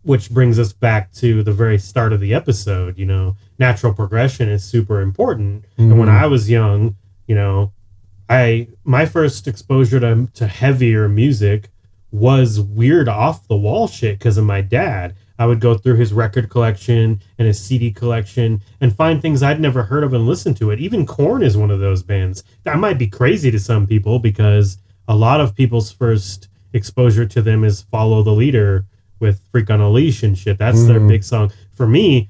which brings us back to the very start of the episode. You know, natural progression is super important. Mm-hmm. And when I was young, you know, my first exposure to heavier music was weird off the wall shit because of my dad. I would go through his record collection and his CD collection and find things I'd never heard of and listen to it. Even Korn is one of those bands. That might be crazy to some people because a lot of people's first exposure to them is Follow the Leader with Freak on a Leash and shit. That's their big song. For me,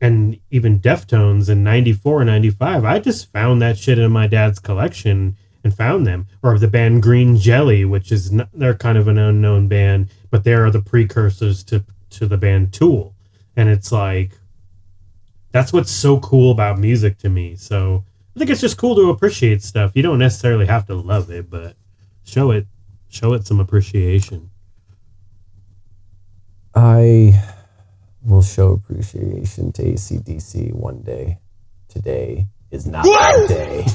and even Deftones in 94 and 95, I just found that shit in my dad's collection and found them. Or the band Green Jelly, which is they're kind of an unknown band, but they are the precursors to the band Tool. And it's like, that's what's so cool about music to me. So I think it's just cool to appreciate stuff. You don't necessarily have to love it, but show it some appreciation. I will show appreciation to AC/DC one day. Today is not that day,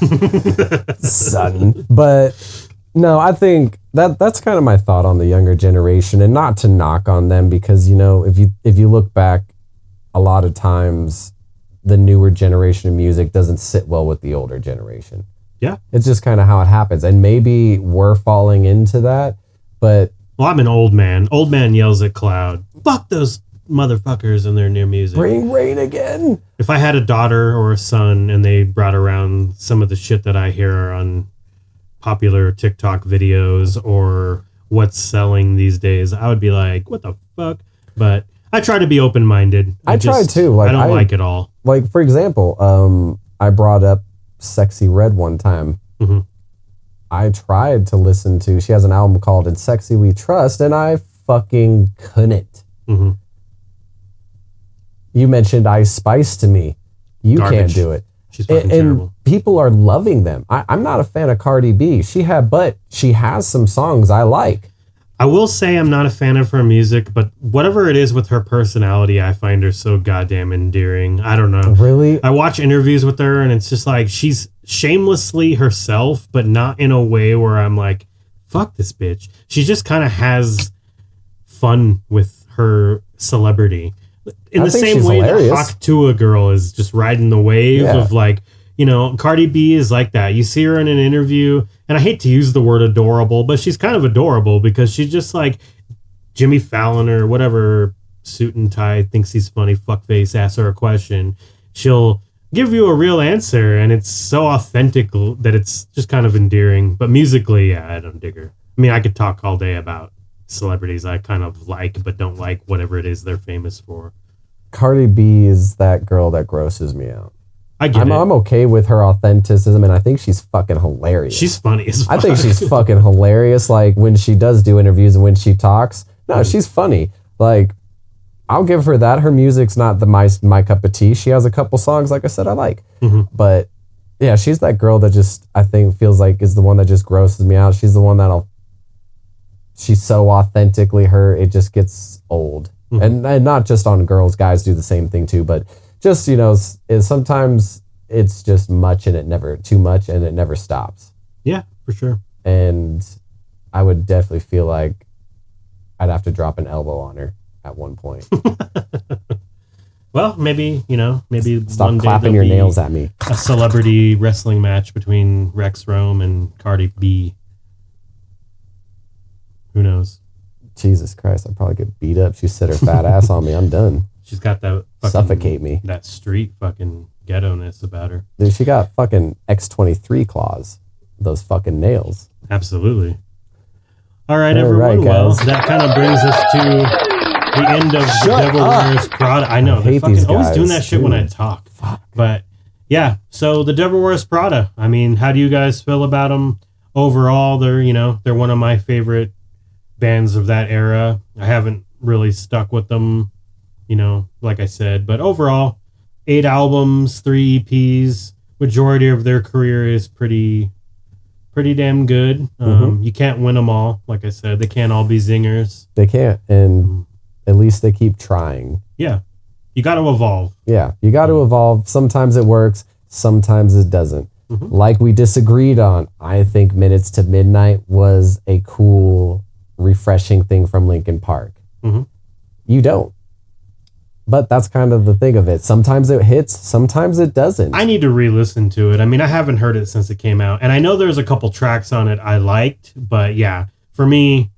son. But no, I think that's kind of my thought on the younger generation, and not to knock on them because, you know, if you look back, a lot of times the newer generation of music doesn't sit well with the older generation. Yeah. It's just kind of how it happens. And maybe we're falling into that, but... Well, I'm an old man. Old man yells at cloud. Fuck those motherfuckers and their new music. Bring rain again. If I had a daughter or a son and they brought around some of the shit that I hear on popular TikTok videos or what's selling these days, I would be like, what the fuck? But I try to be open-minded. I try too. Like, I don't like it all. Like, for example, I brought up Sexy Red one time. Mm-hmm. I tried to listen to, she has an album called In Sexy We Trust, and I fucking couldn't. Mm-hmm. You mentioned Ice Spice to me. You Garbage. Can't do it. She's fucking terrible. And people are loving them. I'm not a fan of Cardi B. But she has some songs I like. I will say I'm not a fan of her music, but whatever it is with her personality, I find her so goddamn endearing. I don't know. Really? I watch interviews with her, and it's just like she's shamelessly herself, but not in a way where I'm like, fuck this bitch. She just kind of has fun with her celebrity. In the same way that Hawk Tuah girl is just riding the wave of like, you know, Cardi B is like that. You see her in an interview, and I hate to use the word adorable, but she's kind of adorable because she's just like Jimmy Fallon or whatever suit and tie thinks he's funny, fuckface, ask her a question. She'll give you a real answer, and it's so authentic that it's just kind of endearing. But musically, yeah, I don't dig her. I mean, I could talk all day about celebrities I kind of like but don't like, whatever it is they're famous for. Cardi B is that girl that grosses me out. I get it. I'm okay with her authenticism, and I think she's fucking hilarious. She's funny as fuck. I think she's fucking hilarious. Like when she does do interviews and when she talks, no, she's funny. Like I'll give her that. Her music's not my cup of tea. She has a couple songs, like I said, I like. But yeah, she's that girl that just I think feels like is the one that just grosses me out. She's the one she's so authentically her, it just gets old. And not just on girls, guys do the same thing too, but just, sometimes it's just much and it never stops. Yeah, for sure. And I would definitely feel like I'd have to drop an elbow on her at one point. Well, maybe Stop one day clapping your nails at me. A celebrity wrestling match between Rex Rome and Cardi B. Who knows? Jesus Christ, I'd probably get beat up. She sit her fat ass on me. I'm done. She's got that suffocate me. That street fucking ghetto-ness about her. Dude, she got fucking X23 claws. Those fucking nails. Absolutely. All right, everyone. Well, that kind of brings us to the end of The Devil Wears Prada. I know. They're fucking always doing that shit when I talk. Fuck. But yeah, so The Devil Wears Prada. I mean, how do you guys feel about them overall? They're one of my favorite bands of that era. I haven't really stuck with them, like I said, but overall 8 albums, 3 EPs, majority of their career is pretty damn good. You can't win them all. Like I said, they can't all be zingers. They can't. And at least they keep trying. Yeah. You got to evolve. Yeah. You got to evolve. Sometimes it works. Sometimes it doesn't. Like we disagreed on, I think Minutes to Midnight was a cool, refreshing thing from Linkin Park. You don't. But that's kind of the thing of it. Sometimes it hits, sometimes it doesn't. I need to re-listen to it. I mean, I haven't heard it since it came out. And I know there's a couple tracks on it I liked, but yeah, for me,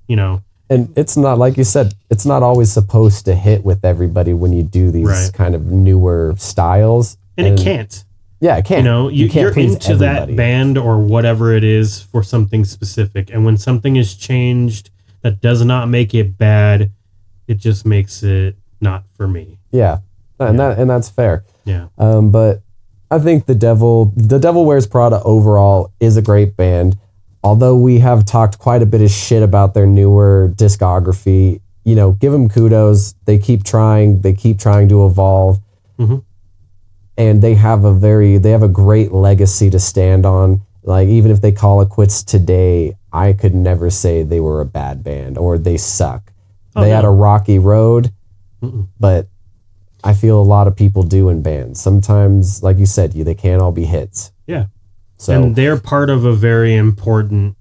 And it's not, like you said, it's not always supposed to hit with everybody when you do these kind of newer styles. And it can't. Yeah, it can't. You're into that band or whatever it is for something specific. And when something is changed, that does not make it bad. It just makes it not for me. Yeah. And that's fair. Yeah. But I think The Devil Wears Prada overall is a great band. Although we have talked quite a bit of shit about their newer discography, give them kudos. They keep trying. They keep trying to evolve. And they have a great legacy to stand on. Like, even if they call it quits today, I could never say they were a bad band or they suck. They had a rocky road, but I feel a lot of people do in bands. Sometimes, like you said, they can't all be hits. Yeah. So, and they're part of a very important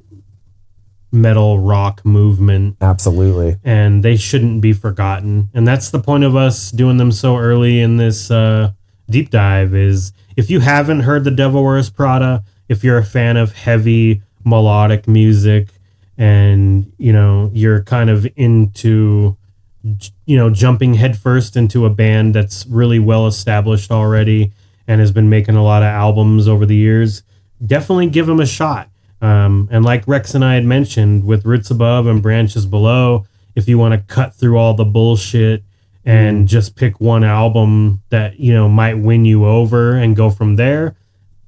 metal rock movement. Absolutely. And they shouldn't be forgotten. And that's the point of us doing them so early in this deep dive is if you haven't heard The Devil Wears Prada, if you're a fan of heavy melodic music and, you're kind of into, jumping headfirst into a band that's really well established already and has been making a lot of albums over the years, definitely give them a shot. And like Rex and I had mentioned with Roots Above and Branches Below, if you want to cut through all the bullshit and just pick one album that, might win you over and go from there,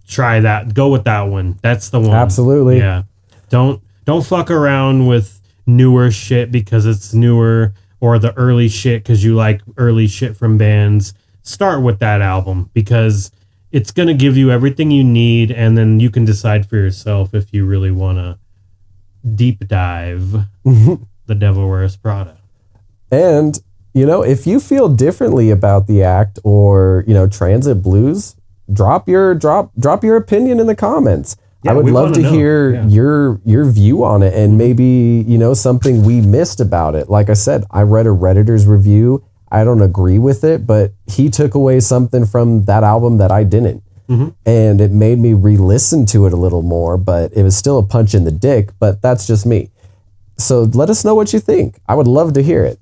try that. Go with that one. That's the one. Absolutely. Yeah. Don't fuck around with newer shit because it's newer or the early shit because you like early shit from bands. Start with that album because it's going to give you everything you need, and then you can decide for yourself if you really want to deep dive The Devil Wears Prada. And, if you feel differently about the act or, Transit Blues, drop your opinion in the comments. Yeah, I would love to hear your view on it and maybe, something we missed about it. Like I said, I read a Redditor's review. I don't agree with it, but he took away something from that album that I didn't. And it made me re-listen to it a little more, but it was still a punch in the dick, but that's just me. So let us know what you think. I would love to hear it.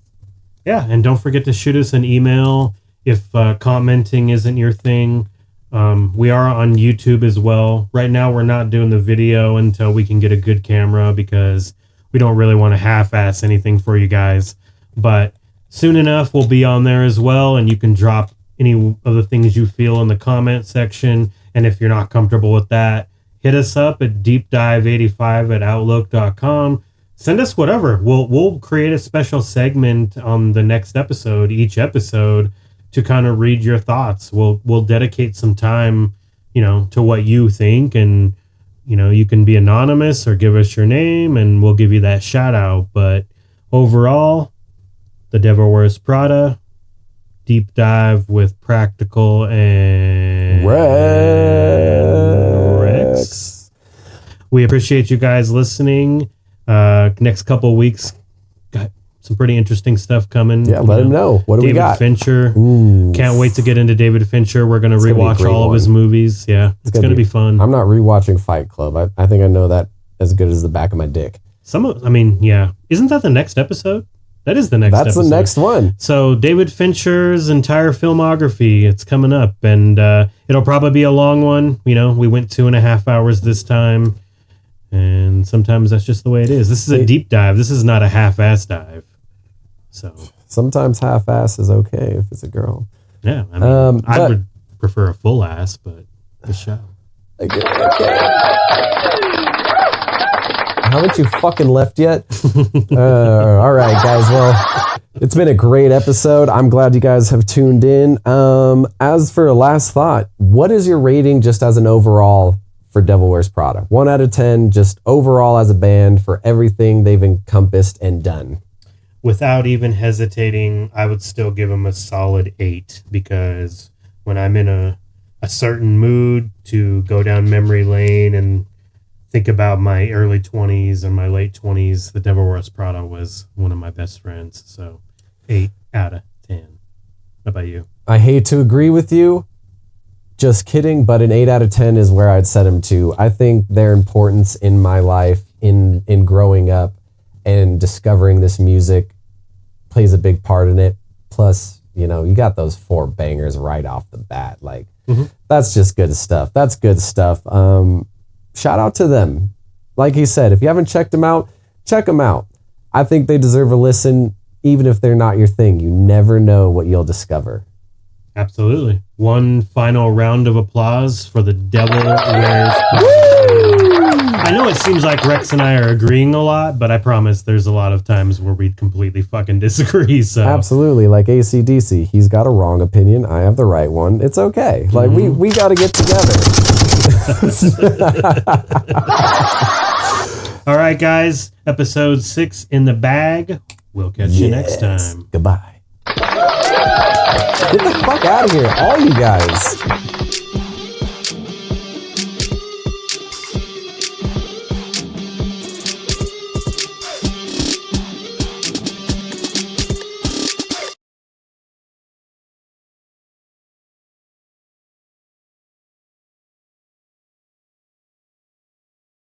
Yeah, and don't forget to shoot us an email if commenting isn't your thing. We are on YouTube as well. Right now, we're not doing the video until we can get a good camera because we don't really want to half-ass anything for you guys. But soon enough, we'll be on there as well, and you can drop any of the things you feel in the comment section. And if you're not comfortable with that, hit us up at deepdive85@outlook.com. Send us whatever. We'll create a special segment on the next episode, each episode, to kind of read your thoughts. We'll dedicate some time, to what you think, and you can be anonymous or give us your name, and we'll give you that shout out. But overall, The Devil Wears Prada, deep dive with Practical and Rex. We appreciate you guys listening. Next couple of weeks, got some pretty interesting stuff coming. Yeah, let him know. What do we got? David Fincher. Ooh. Can't wait to get into David Fincher. We're going to rewatch all of his movies. Yeah, it's going to be fun. I'm not rewatching Fight Club. I think I know that as good as the back of my dick. Yeah. Isn't that the next episode? That is the next episode. That's the next one. So David Fincher's entire filmography, it's coming up, and it'll probably be a long one. We went 2.5 hours this time, and sometimes that's just the way it is. This is a deep dive. This is not a half-ass dive. So sometimes half-ass is okay if it's a girl. Yeah, I would prefer a full ass, but the show. Okay. Haven't you fucking left yet? All right, guys. Well, it's been a great episode. I'm glad you guys have tuned in. As for a last thought, what is your rating just as an overall for Devil Wears Prada? 1 out of 10, just overall as a band for everything they've encompassed and done. Without even hesitating, I would still give them a solid 8, because when I'm in a certain mood to go down memory lane and think about my early 20s and my late 20s, The Devil Wears Prada was one of my best friends. So 8 out of 10. How about you? I hate to agree with you. Just kidding, but an 8 out of 10 is where I'd set them to. I think their importance in my life, in growing up and discovering this music, plays a big part in it. Plus, you got those 4 bangers right off the bat. Like, that's just good stuff. That's good stuff. Shout out to them. Like he said, if you haven't checked them out, check them out. I think they deserve a listen, even if they're not your thing. You never know what you'll discover. Absolutely. One final round of applause for The Devil Wears Prada. I know it seems like Rex and I are agreeing a lot, but I promise there's a lot of times where we completely fucking disagree. So absolutely, like AC/DC. He's got a wrong opinion. I have the right one. It's okay. Like we got to get together. All right, guys. Episode 6 in the bag. We'll catch you next time. Goodbye. Get the fuck out of here, all you guys.